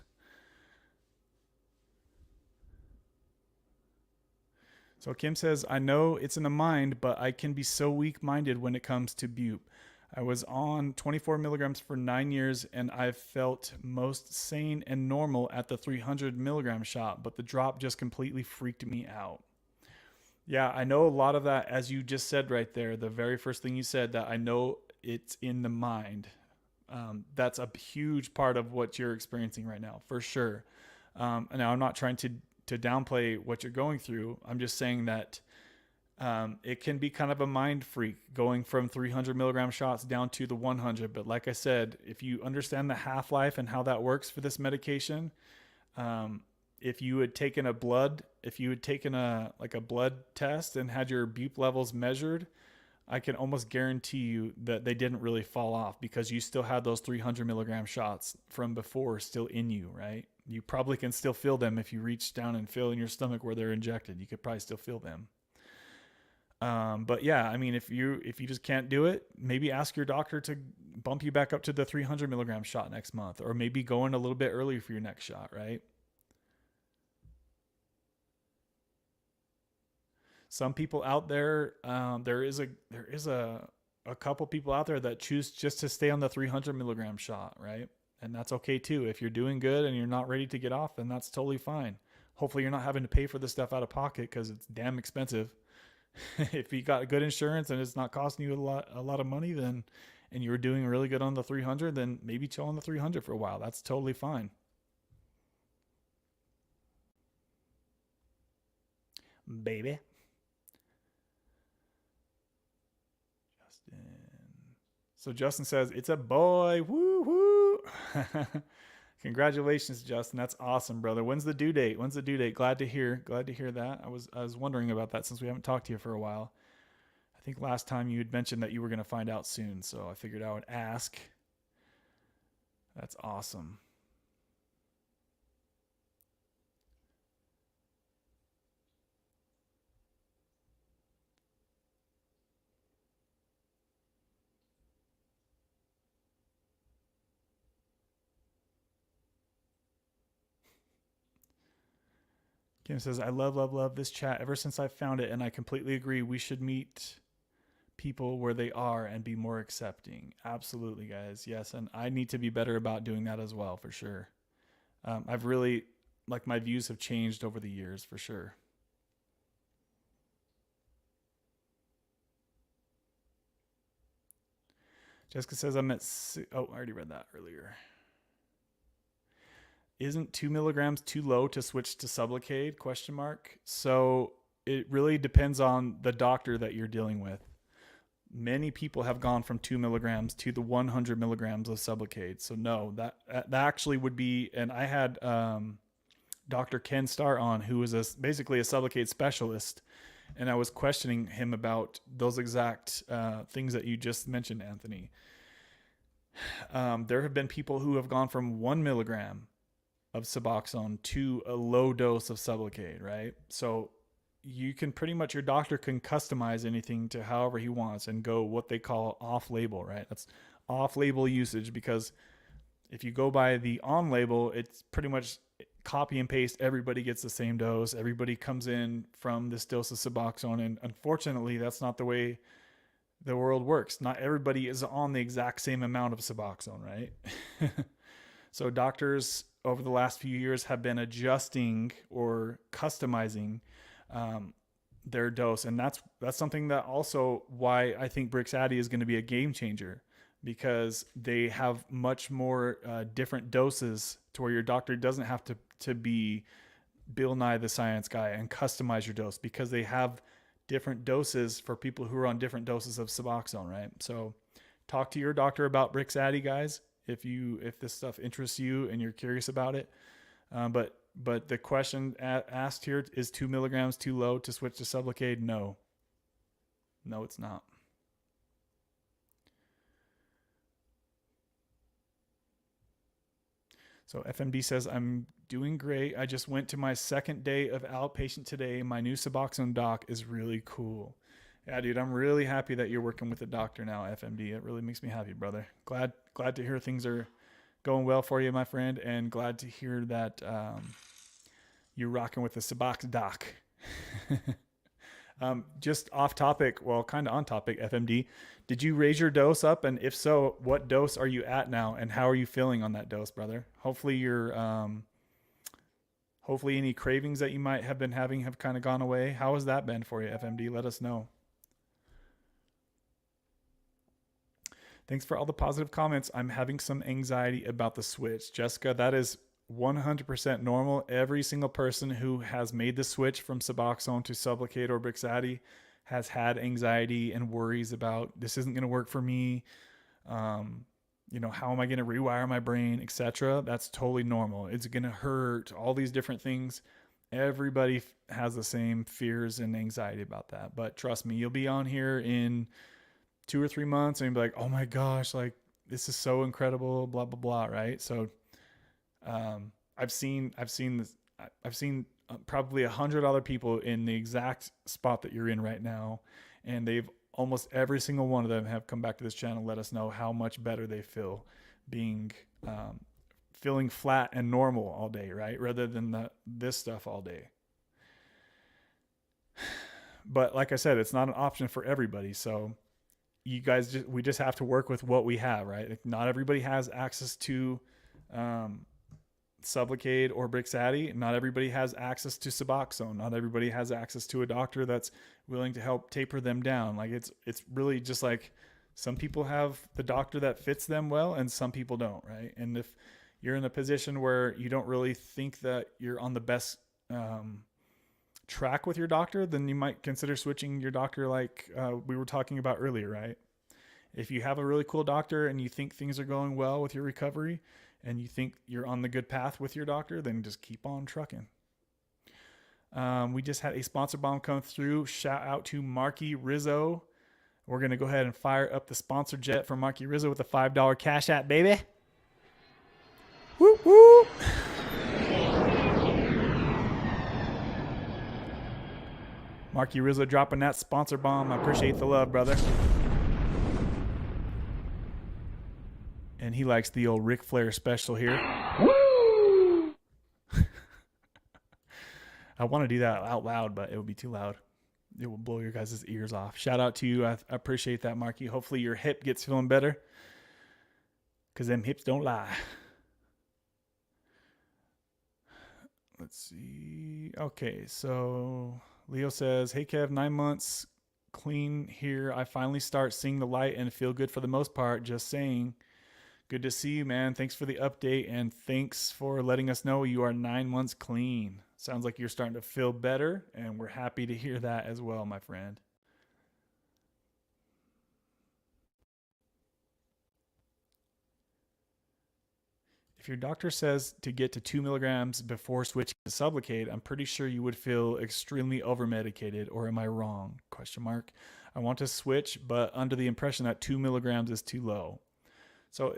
So Kim says, I know it's in the mind, but I can be so weak-minded when it comes to bupe. I was on 24 milligrams for 9 years, and I've felt most sane and normal at the 300 milligram shot, but the drop just completely freaked me out. Yeah, I know a lot of that, as you just said right there, the very first thing you said, that I know it's in the mind. That's a huge part of what you're experiencing right now, for sure. Now, I'm not trying to downplay what you're going through. I'm just saying that It can be kind of a mind freak going from 300 milligram shots down to the 100. But like I said, if you understand the half life and how that works for this medication, um, if you had taken a blood test and had your bup levels measured, I can almost guarantee you that they didn't really fall off because you still had those 300 milligram shots from before still in you, right? You probably can still feel them if you reach down and feel in your stomach where they're injected. You could probably still feel them. But yeah, I mean, if you just can't do it, maybe ask your doctor to bump you back up to the 300 milligram shot next month, or maybe go in a little bit earlier for your next shot, right? Some people out there, there is a couple people out there that choose just to stay on the 300 milligram shot, right? And that's okay too. If you're doing good and you're not ready to get off, then that's totally fine. Hopefully, you're not having to pay for this stuff out of pocket because it's damn expensive. If you got good insurance and it's not costing you a lot of money, then and you're doing really good on the 300, then maybe chill on the 300 for a while. That's totally fine, baby. Justin. So Justin says it's a boy. Woo woo. Congratulations, Justin. That's awesome, brother. When's the due date? When's the due date? Glad to hear. Glad to hear that. I was wondering about that since we haven't talked to you for a while. I think last time you had mentioned that you were going to find out soon, so I figured I would ask. That's awesome. Kim says, I love, love, love this chat ever since I found it, and I completely agree. We should meet people where they are and be more accepting. Absolutely, guys. Yes, and I need to be better about doing that as well, for sure. I've really, like, my views have changed over the years, for sure. Jessica says, I'm at, oh, I already read that earlier. Isn't 2 milligrams too low to switch to Sublocade? Question mark. So it really depends on the doctor that you're dealing with. Many people have gone from 2 milligrams to the 100 milligrams of Sublocade. So no, that actually would be. And I had Dr. Ken Starr on, who is basically a Sublocade specialist, and I was questioning him about those exact things that you just mentioned, Anthony. There have been people who have gone from 1 milligram of Suboxone to a low dose of Sublocade, right? So you can pretty much, your doctor can customize anything to however he wants and go what they call off label, right? That's off label usage, because if you go by the on label, it's pretty much copy and paste. Everybody gets the same dose. Everybody comes in from this dose of Suboxone. And unfortunately, that's not the way the world works. Not everybody is on the exact same amount of Suboxone, right? So doctors over the last few years have been adjusting or customizing their dose, and that's something that also why I think Brixadi is going to be a game changer, because they have much more different doses to where your doctor doesn't have to be Bill Nye the Science Guy and customize your dose, because they have different doses for people who are on different doses of Suboxone, right? So talk to your doctor about Brixadi, guys, if this stuff interests you and you're curious about it. But the question asked here is 2 milligrams too low to switch to Sublocade? No, it's not. So FMD says, I'm doing great. I just went to my second day of outpatient today. My new Suboxone doc is really cool. Yeah, dude, I'm really happy that you're working with a doctor now, FMD. It really makes me happy, brother. Glad to hear things are going well for you, my friend, and glad to hear that you're rocking with the Subox doc. Just off topic, well, kind of on topic, FMD. Did you raise your dose up? And if so, what dose are you at now? And how are you feeling on that dose, brother? Hopefully any cravings that you might have been having have kind of gone away. How has that been for you, FMD? Let us know. Thanks for all the positive comments. I'm having some anxiety about the switch. Jessica, that is 100% normal. Every single person who has made the switch from Suboxone to Sublocade or Brixadi has had anxiety and worries about this isn't going to work for me. How am I going to rewire my brain, etc. That's totally normal. It's going to hurt, all these different things. Everybody has the same fears and anxiety about that. But trust me, you'll be on here in 2 or 3 months and you'll be like, oh my gosh, like this is so incredible, blah, blah, blah. Right. So, I've seen probably 100 other people in the exact spot that you're in right now. And they've almost every single one of them have come back to this channel, let us know how much better they feel being, feeling flat and normal all day, right? Rather than this stuff all day. But like I said, it's not an option for everybody. So we just have to work with what we have, right? Like not everybody has access to, Sublocade or Brixadi. Not everybody has access to Suboxone. Not everybody has access to a doctor that's willing to help taper them down. Like it's really just like some people have the doctor that fits them well and some people don't, right? And if you're in a position where you don't really think that you're on the best track with your doctor, then you might consider switching your doctor like we were talking about earlier, right? If you have a really cool doctor and you think things are going well with your recovery, and you think you're on the good path with your doctor, then just keep on trucking. We just had a sponsor bomb come through. Shout out to Marky Rizzo. We're going to go ahead and fire up the sponsor jet for Marky Rizzo with a $5 cash app, baby. Whoop, whoop. Marky Rizzo dropping that sponsor bomb. I appreciate the love, brother. And he likes the old Ric Flair special here. Woo! I want to do that out loud, but it would be too loud. It will blow your guys' ears off. Shout out to you. I appreciate that, Marky. Hopefully your hip gets feeling better, because them hips don't lie. Let's see. Okay, so Leo says, hey, Kev, 9 months clean here. I finally start seeing the light and feel good for the most part. Just saying. Good to see you, man. Thanks for the update, and thanks for letting us know you are 9 months clean. Sounds like you're starting to feel better, and we're happy to hear that as well, my friend. If your doctor says to get to 2 milligrams before switching to Sublocade, I'm pretty sure you would feel extremely over-medicated, or am I wrong? ? I want to switch, but under the impression that 2 milligrams is too low. So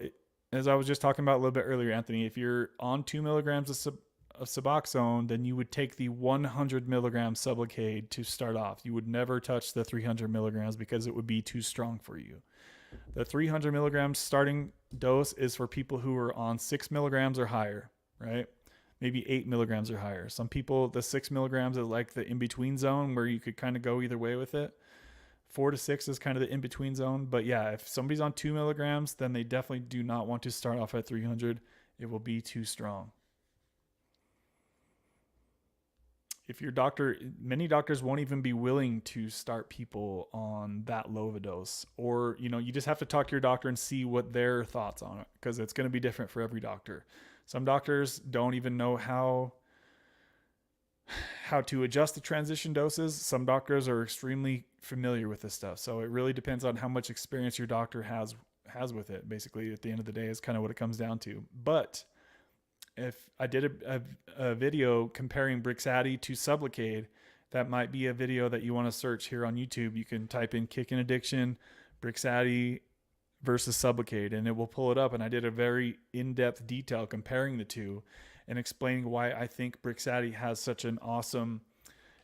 as I was just talking about a little bit earlier, Anthony, if you're on 2 milligrams of Suboxone, then you would take the 100 milligram Sublocade to start off. You would never touch the 300 milligrams because it would be too strong for you. The 300 milligrams starting dose is for people who are on 6 milligrams or higher, right? Maybe 8 milligrams or higher. Some people, the 6 milligrams is like the in-between zone where you could kind of go either way with it. 4 to 6 is kind of the in-between zone. But yeah, if somebody's on 2 milligrams, then they definitely do not want to start off at 300. It will be too strong. If your doctor, many doctors won't even be willing to start people on that low of a dose. Or, you just have to talk to your doctor and see what their thoughts on it, because it's going to be different for every doctor. Some doctors don't even know how to adjust the transition doses. Some doctors are extremely familiar with this stuff. So it really depends on how much experience your doctor has with it. Basically, at the end of the day, is kind of what it comes down to. But if I did a video comparing Brixadi to Sublocade, that might be a video that you want to search here on YouTube. You can type in Kicking Addiction, Brixadi versus Sublocade, and it will pull it up. And I did a very in-depth detail comparing the two and explaining why I think Brixadi has such an awesome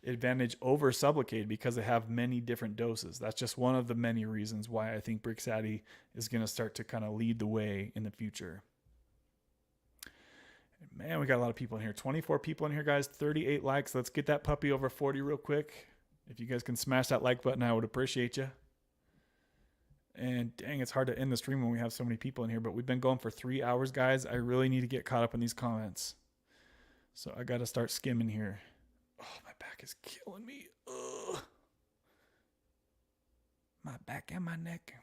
advantage over Sublocade, because they have many different doses. That's just one of the many reasons why I think Brixadi is going to start to kind of lead the way in the future. Man, we got a lot of people in here. 24 people in here, guys. 38 likes. Let's get that puppy over 40 real quick. If you guys can smash that like button, I would appreciate you. And dang, it's hard to end the stream when we have so many people in here, but we've been going for 3 hours, guys. I really need to get caught up in these comments. So I got to start skimming here. Oh, my back is killing me. Ugh. My back and my neck.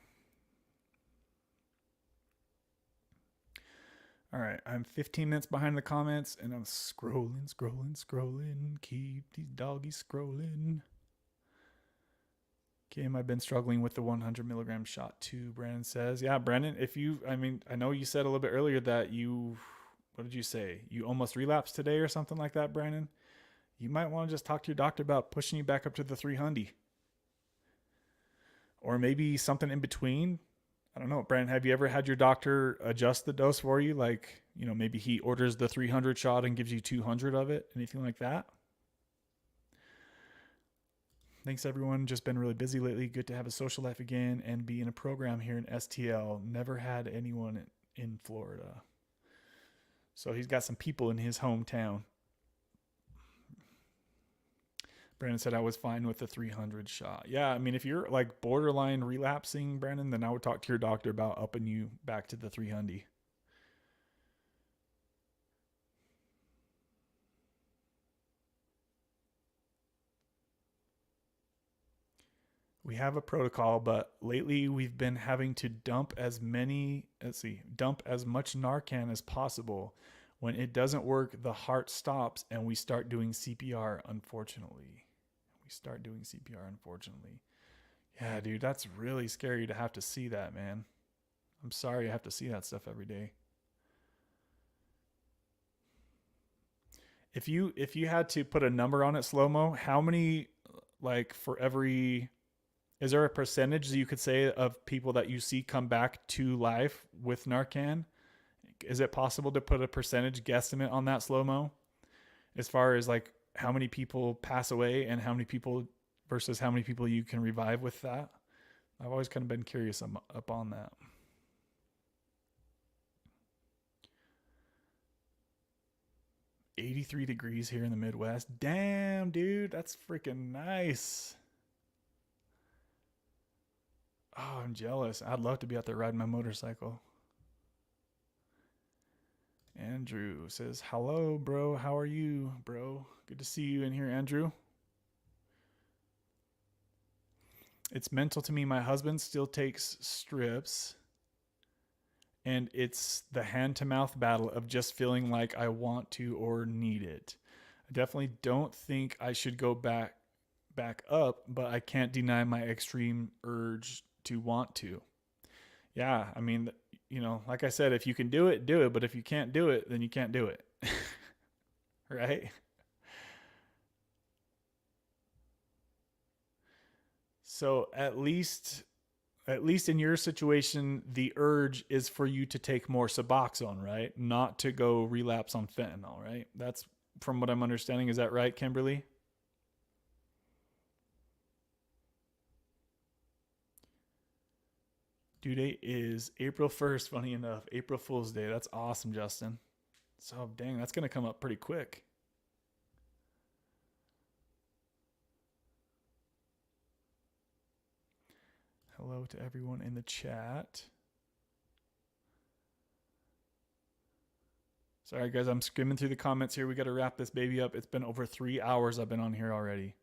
All right, I'm 15 minutes behind the comments, and I'm scrolling. Keep these doggies scrolling. Kim, I've been struggling with the 100 milligram shot too, Brandon says. Yeah, Brandon, I know you said a little bit earlier that what did you say? You almost relapsed today or something like that, Brandon? You might want to just talk to your doctor about pushing you back up to the 300. Or maybe something in between. I don't know. Brandon, have you ever had your doctor adjust the dose for you? Like, maybe he orders the 300 shot and gives you 200 of it? Anything like that? Thanks, everyone. Just been really busy lately. Good to have a social life again and be in a program here in STL. Never had anyone in Florida. So he's got some people in his hometown. Brandon said I was fine with the 300 shot. Yeah, I mean, if you're like borderline relapsing, Brandon, then I would talk to your doctor about upping you back to the 300. We have a protocol, but lately we've been having to dump as much Narcan as possible. When it doesn't work, the heart stops and we start doing CPR, unfortunately. Yeah, dude, that's really scary to have to see that, man. I'm sorry I have to see that stuff every day. If you had to put a number on it, Slow-Mo, how many, like, for every, is there a percentage that you could say of people that you see come back to life with Narcan? Is it possible to put a percentage guesstimate on that, Slow-Mo? As far as like how many people pass away and how many people versus how many people you can revive with that? I've always kind of been curious up on that. "83 degrees here in the Midwest." Damn, dude, that's freaking nice. Oh, I'm jealous. I'd love to be out there riding my motorcycle. Andrew says, "Hello, bro. How are you, bro? Good to see you in here, Andrew." It's mental to me. My husband still takes strips, and it's the hand-to-mouth battle of just feeling like I want to or need it. I definitely don't think I should go back up, but I can't deny my extreme urge to want to. Yeah, I mean, like I said, if you can do it, do it. But if you can't do it, then you can't do it. Right? So at least in your situation, the urge is for you to take more Suboxone, right? Not to go relapse on fentanyl, right? That's from what I'm understanding. Is that right, Kimberly? Due date is April 1st, funny enough. April Fool's Day. That's awesome, Justin. So, dang, that's going to come up pretty quick. Hello to everyone in the chat. Sorry, guys, I'm skimming through the comments here. We got to wrap this baby up. It's been over 3 hours I've been on here already.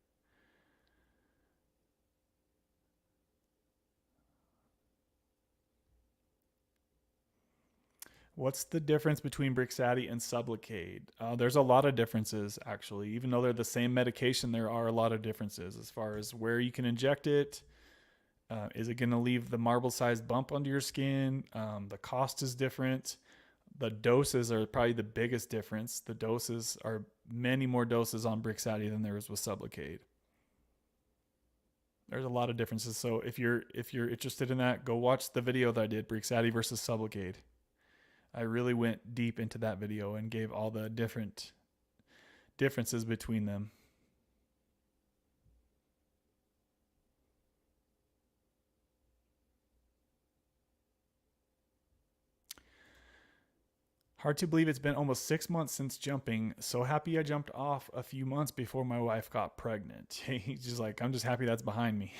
What's the difference between Brixadi and Sublocade? There's a lot of differences, actually. Even though they're the same medication, there are a lot of differences as far as where you can inject it. Is it going to leave the marble-sized bump under your skin? The cost is different. The doses are probably the biggest difference. The doses are many more doses on Brixadi than there is with Sublocade. There's a lot of differences. So if you're interested in that, go watch the video that I did, Brixadi versus Sublocade. I really went deep into that video and gave all the differences between them. Hard to believe it's been almost 6 months since jumping. So happy I jumped off a few months before my wife got pregnant. He's just like, I'm just happy that's behind me.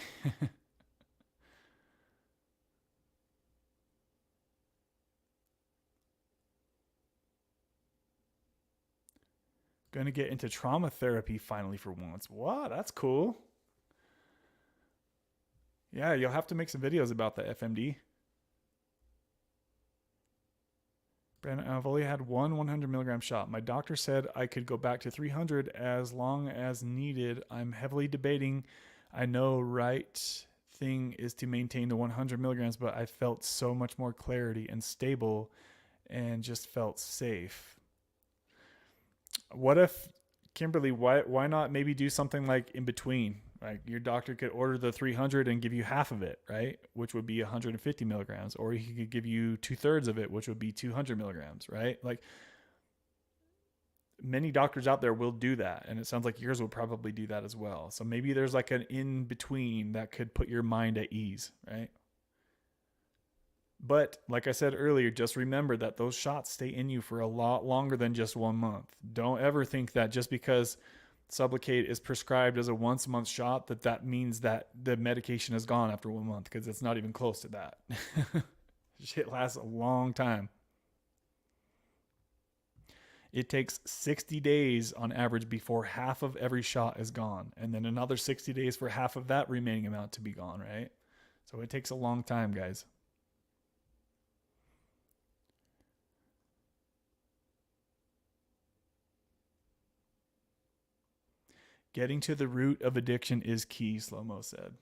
Gonna get into trauma therapy finally for once. What? That's cool. Yeah, you'll have to make some videos about the FMD. Brandon, I've only had one 100 milligram shot. My doctor said I could go back to 300 as long as needed. I'm heavily debating. I know right thing is to maintain the 100 milligrams, but I felt so much more clarity and stable and just felt safe. What if, Kimberly, why not maybe do something like in between? Like your doctor could order the 300 and give you half of it, right? Which would be 150 milligrams. Or he could give you 2/3 of it, which would be 200 milligrams, right? Like many doctors out there will do that. And it sounds like yours will probably do that as well. So maybe there's like an in between that could put your mind at ease, right? But like I said earlier, just remember that those shots stay in you for a lot longer than just 1 month. Don't ever think that just because Sublocade is prescribed as a once a month shot that means that the medication is gone after 1 month, because it's not even close to that. Shit lasts a long time. It takes 60 days on average before half of every shot is gone, and then another 60 days for half of that remaining amount to be gone, right? So it takes a long time, guys. Getting to the root of addiction is key, Slow-Mo said.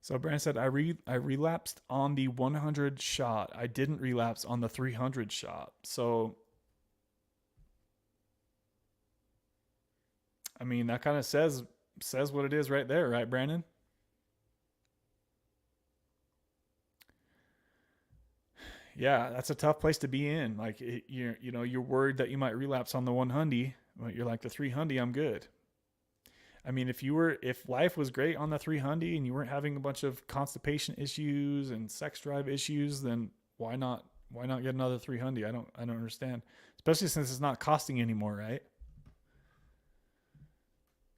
So Brandon said, I relapsed on the 100 shot. I didn't relapse on the 300 shot. So, I mean, that kind of says what it is right there, right, Brandon? Yeah, that's a tough place to be in. Like, you're worried that you might relapse on the 100, but you're like, the 300, I'm good. I mean, if life was great on the 300 and you weren't having a bunch of constipation issues and sex drive issues, then why not get another 300? I don't understand. Especially since it's not costing anymore, right?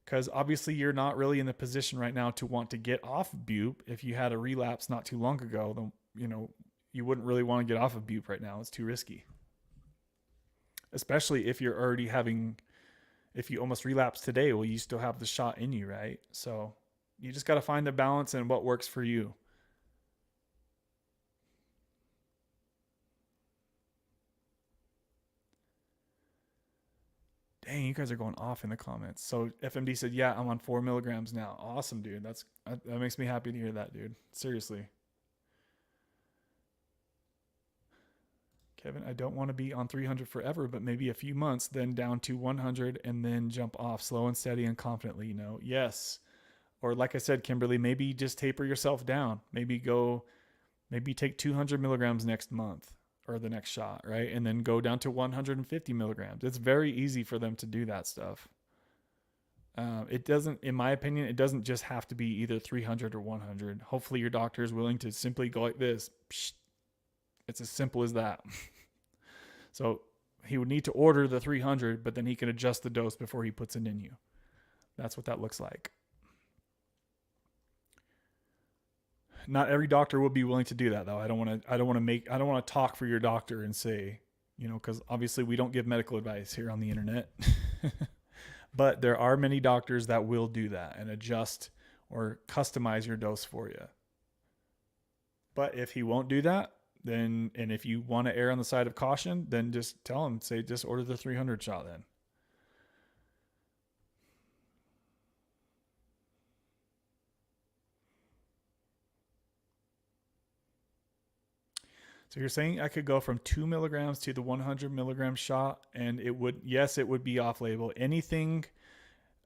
Because obviously you're not really in the position right now to want to get off bupe. If you had a relapse not too long ago, then you wouldn't really want to get off of bupe right now. It's too risky. Especially if you're already if you almost relapse today, well, you still have the shot in you, right? So you just got to find the balance and what works for you. Dang, you guys are going off in the comments. So FMD said, yeah, I'm on 4 milligrams now. Awesome, dude. That makes me happy to hear that, dude. Seriously. Kevin, I don't want to be on 300 forever, but maybe a few months, then down to 100 and then jump off slow and steady and confidently, Yes. Or like I said, Kimberly, maybe just taper yourself down. Maybe take 200 milligrams next month or the next shot, right? And then go down to 150 milligrams. It's very easy for them to do that stuff. It doesn't, in my opinion, it doesn't just have to be either 300 or 100. Hopefully your doctor is willing to simply go like this. Psh, it's as simple as that. So he would need to order the 300, but then he can adjust the dose before he puts it in you. That's what that looks like. Not every doctor will be willing to do that, though. I don't want to talk for your doctor and say, because obviously we don't give medical advice here on the internet. But there are many doctors that will do that and adjust or customize your dose for you. But if he won't do that, and if you want to err on the side of caution, then just tell him, just order the 300 shot then. So you're saying I could go from 2 milligrams to the 100 milligram shot, and it would be off label. Anything,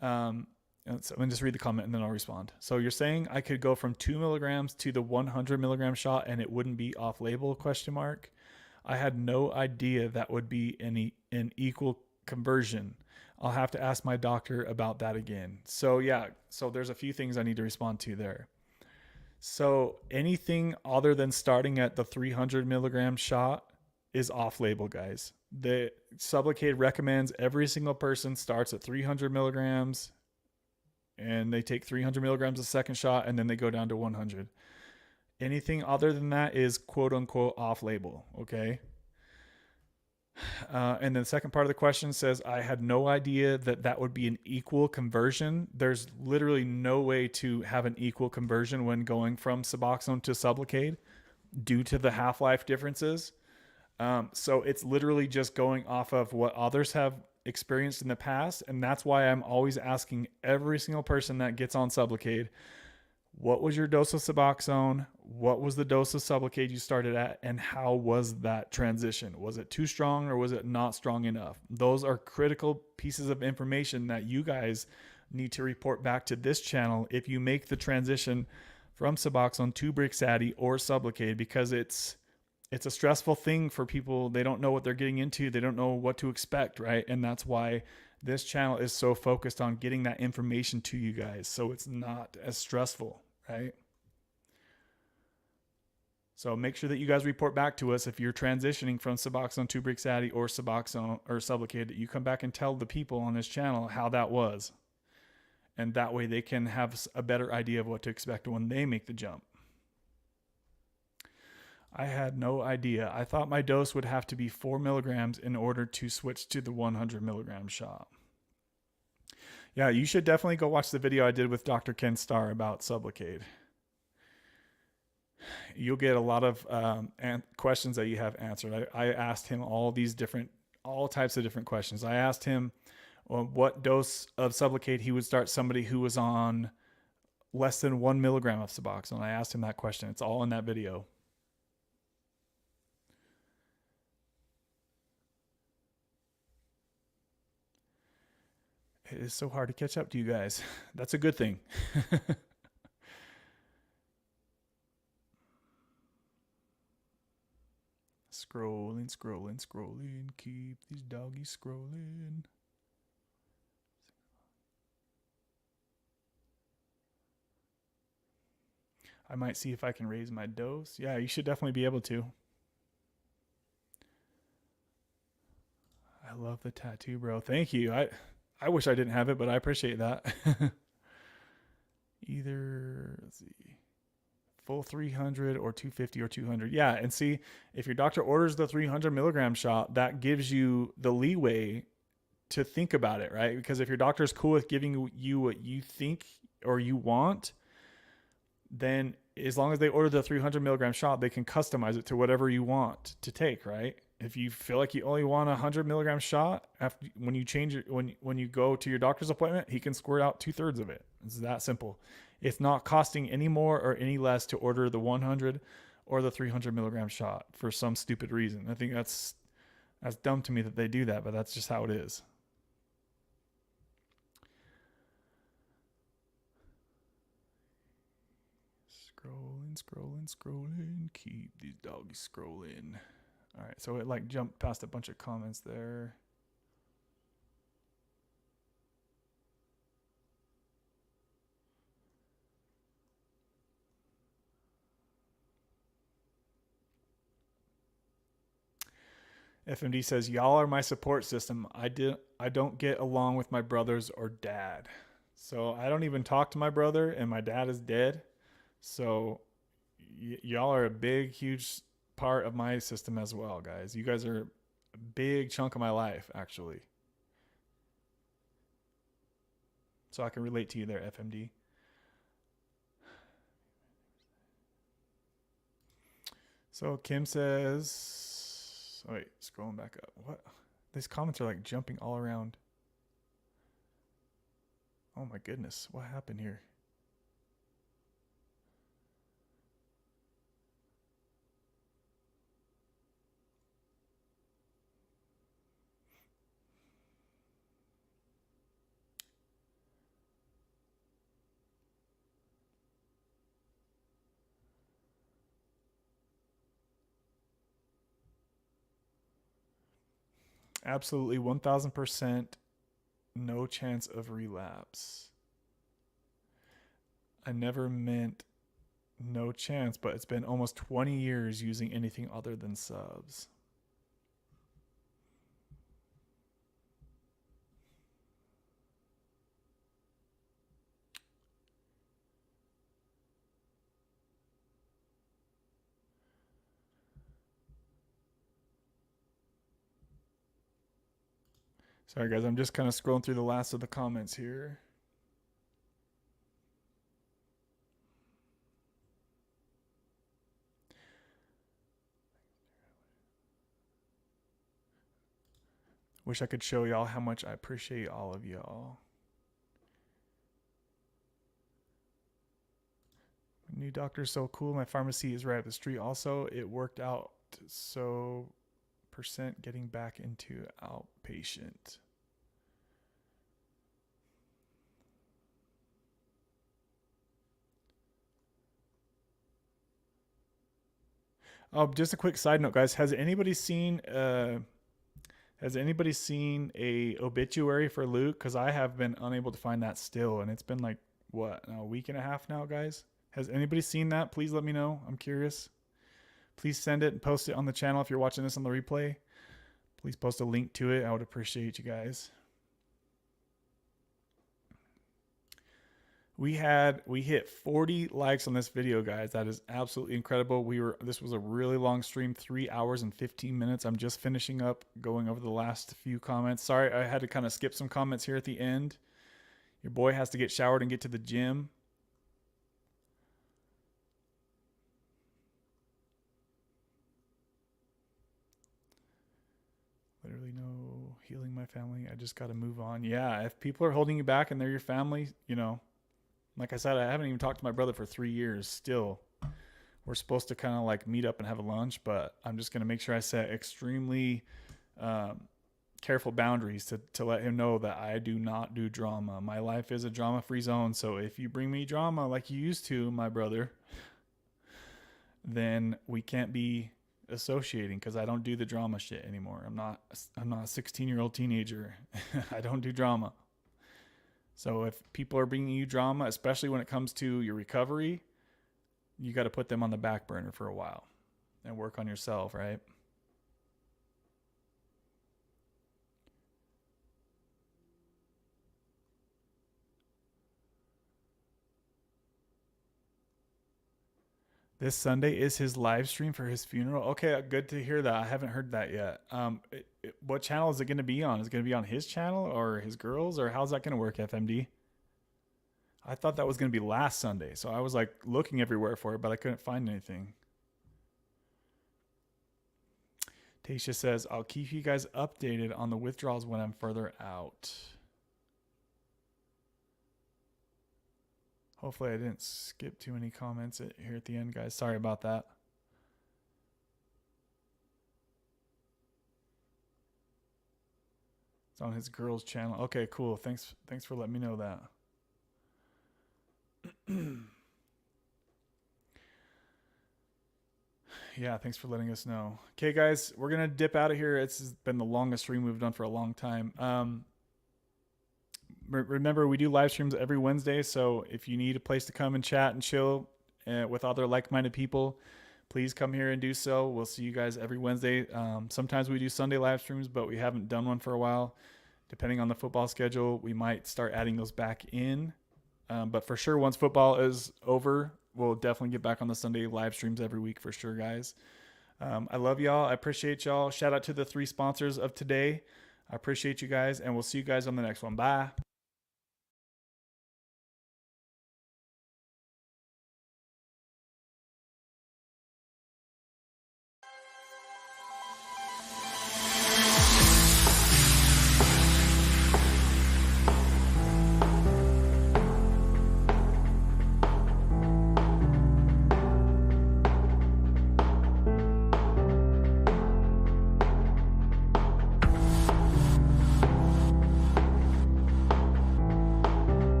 so let me just read the comment and then I'll respond. So you're saying I could go from 2 milligrams to the 100 milligram shot and it wouldn't be off label, ? I had no idea that would be an equal conversion. I'll have to ask my doctor about that again. So yeah, so there's a few things I need to respond to there. So anything other than starting at the 300 milligram shot is off label, guys. The Sublocade recommends every single person starts at 300 milligrams and they take 300 milligrams a second shot and then they go down to 100. Anything other than that is quote unquote off label. Okay. And then the second part of the question says, I had no idea that would be an equal conversion. There's literally no way to have an equal conversion when going from Suboxone to Sublocade due to the half-life differences. So it's literally just going off of what others have experienced in the past. And that's why I'm always asking every single person that gets on Sublocade, what was your dose of Suboxone? What was the dose of Sublocade you started at? And how was that transition? Was it too strong or was it not strong enough? Those are critical pieces of information that you guys need to report back to this channel if you make the transition from Suboxone to Brixadi or Sublocade, because it's a stressful thing for people. They don't know what they're getting into. They don't know what to expect, right? And that's why this channel is so focused on getting that information to you guys so it's not as stressful, right? So make sure that you guys report back to us if you're transitioning from Suboxone to Brixadi or Suboxone or Sublocade, that you come back and tell the people on this channel how that was. And that way they can have a better idea of what to expect when they make the jump. I had no idea. I thought my dose would have to be 4 milligrams in order to switch to the 100 milligram shot. Yeah, you should definitely go watch the video I did with Dr. Ken Starr about Sublocade. You'll get a lot of questions that you have answered. I asked him all types of different questions. I asked him what dose of Sublocade he would start somebody who was on less than 1 milligram of Suboxone. I asked him that question. It's all in that video. It is so hard to catch up to you guys. That's a good thing. Scrolling. Keep these doggies scrolling. I might see if I can raise my dose. Yeah, you should definitely be able to. I love the tattoo, bro. Thank you. I wish I didn't have it, but I appreciate that. Either, let's see, full 300 or 250 or 200. Yeah, and see, if your doctor orders the 300 milligram shot, that gives you the leeway to think about it, right? Because if your doctor is cool with giving you what you think or you want, then as long as they order the 300 milligram shot, they can customize it to whatever you want to take, right? If you feel like you only want a 100 milligram shot, when you change it, when you go to your doctor's appointment, he can squirt out 2/3 of it. It's that simple. It's not costing any more or any less to order the 100 or the 300 milligram shot for some stupid reason. I think that's dumb to me that they do that, but that's just how it is. Scrolling. Keep these doggies scrolling. All right, so it like jumped past a bunch of comments there. FMD says, y'all are my support system. I don't get along with my brothers or dad. So I don't even talk to my brother, and my dad is dead. So y'all are a big, huge part of my system as well, guys. You guys are a big chunk of my life, actually. So I can relate to you there, FMD. So Kim says, oh wait, scrolling back up. What? These comments are like jumping all around. Oh my goodness, what happened here? Absolutely 1000% no chance of relapse. I never meant no chance, but it's been almost 20 years using anything other than subs. Sorry guys, I'm just kind of scrolling through the last of the comments here. Wish I could show y'all how much I appreciate all of y'all. New doctor is so cool. My pharmacy is right up the street. Also, it worked out so % getting back into outpatient. Oh, just a quick side note, guys. Has anybody seen a obituary for Luke? Because I have been unable to find that still, and it's been like what, a week and a half now, guys. Has anybody seen that? Please let me know. I'm curious. Please send it and post it on the channel if you're watching this on the replay. Please post a link to it. I would appreciate you guys. We hit 40 likes on this video, guys. That is absolutely incredible. This was a really long stream, 3 hours and 15 minutes. I'm just finishing up going over the last few comments. Sorry, I had to kind of skip some comments here at the end. Your boy has to get showered and get to the gym. Literally no healing my family. I just got to move on. Yeah, if people are holding you back and they're your family, you know, like I said, I haven't even talked to my brother for 3 years still. We're supposed to kind of like meet up and have a lunch, but I'm just going to make sure I set extremely careful boundaries to let him know that I do not do drama. My life is a drama-free zone. So if you bring me drama like you used to, my brother, then we can't be associating because I don't do the drama shit anymore. I'm not a 16-year-old teenager. I don't do drama. So if people are bringing you drama, especially when it comes to your recovery, you got to put them on the back burner for a while and work on yourself, right? This Sunday is his live stream for his funeral. Okay, good to hear that. I haven't heard that yet. What channel is it going to be on? Is it going to be on his channel or his girls, or how's that going to work, FMD? I thought that was going to be last Sunday, so I was like looking everywhere for it, but I couldn't find anything. Tasha says, I'll keep you guys updated on the withdrawals when I'm further out. Hopefully I didn't skip too many comments here at the end, guys. Sorry about that. It's on his girls' channel. Okay, cool. Thanks for letting me know that. Yeah, thanks for letting us know. Okay, guys, we're going to dip out of here. It's been the longest stream we've done for a long time. Remember, we do live streams every Wednesday, so if you need a place to come and chat and chill with other like-minded people, please come here and do so. We'll see you guys every Wednesday. Sometimes we do Sunday live streams, but we haven't done one for a while. Depending on the football schedule, we might start adding those back in. But for sure, once football is over, we'll definitely get back on the Sunday live streams every week for sure, guys. I love y'all. I appreciate y'all. Shout out to the 3 sponsors of today. I appreciate you guys, and we'll see you guys on the next one. Bye.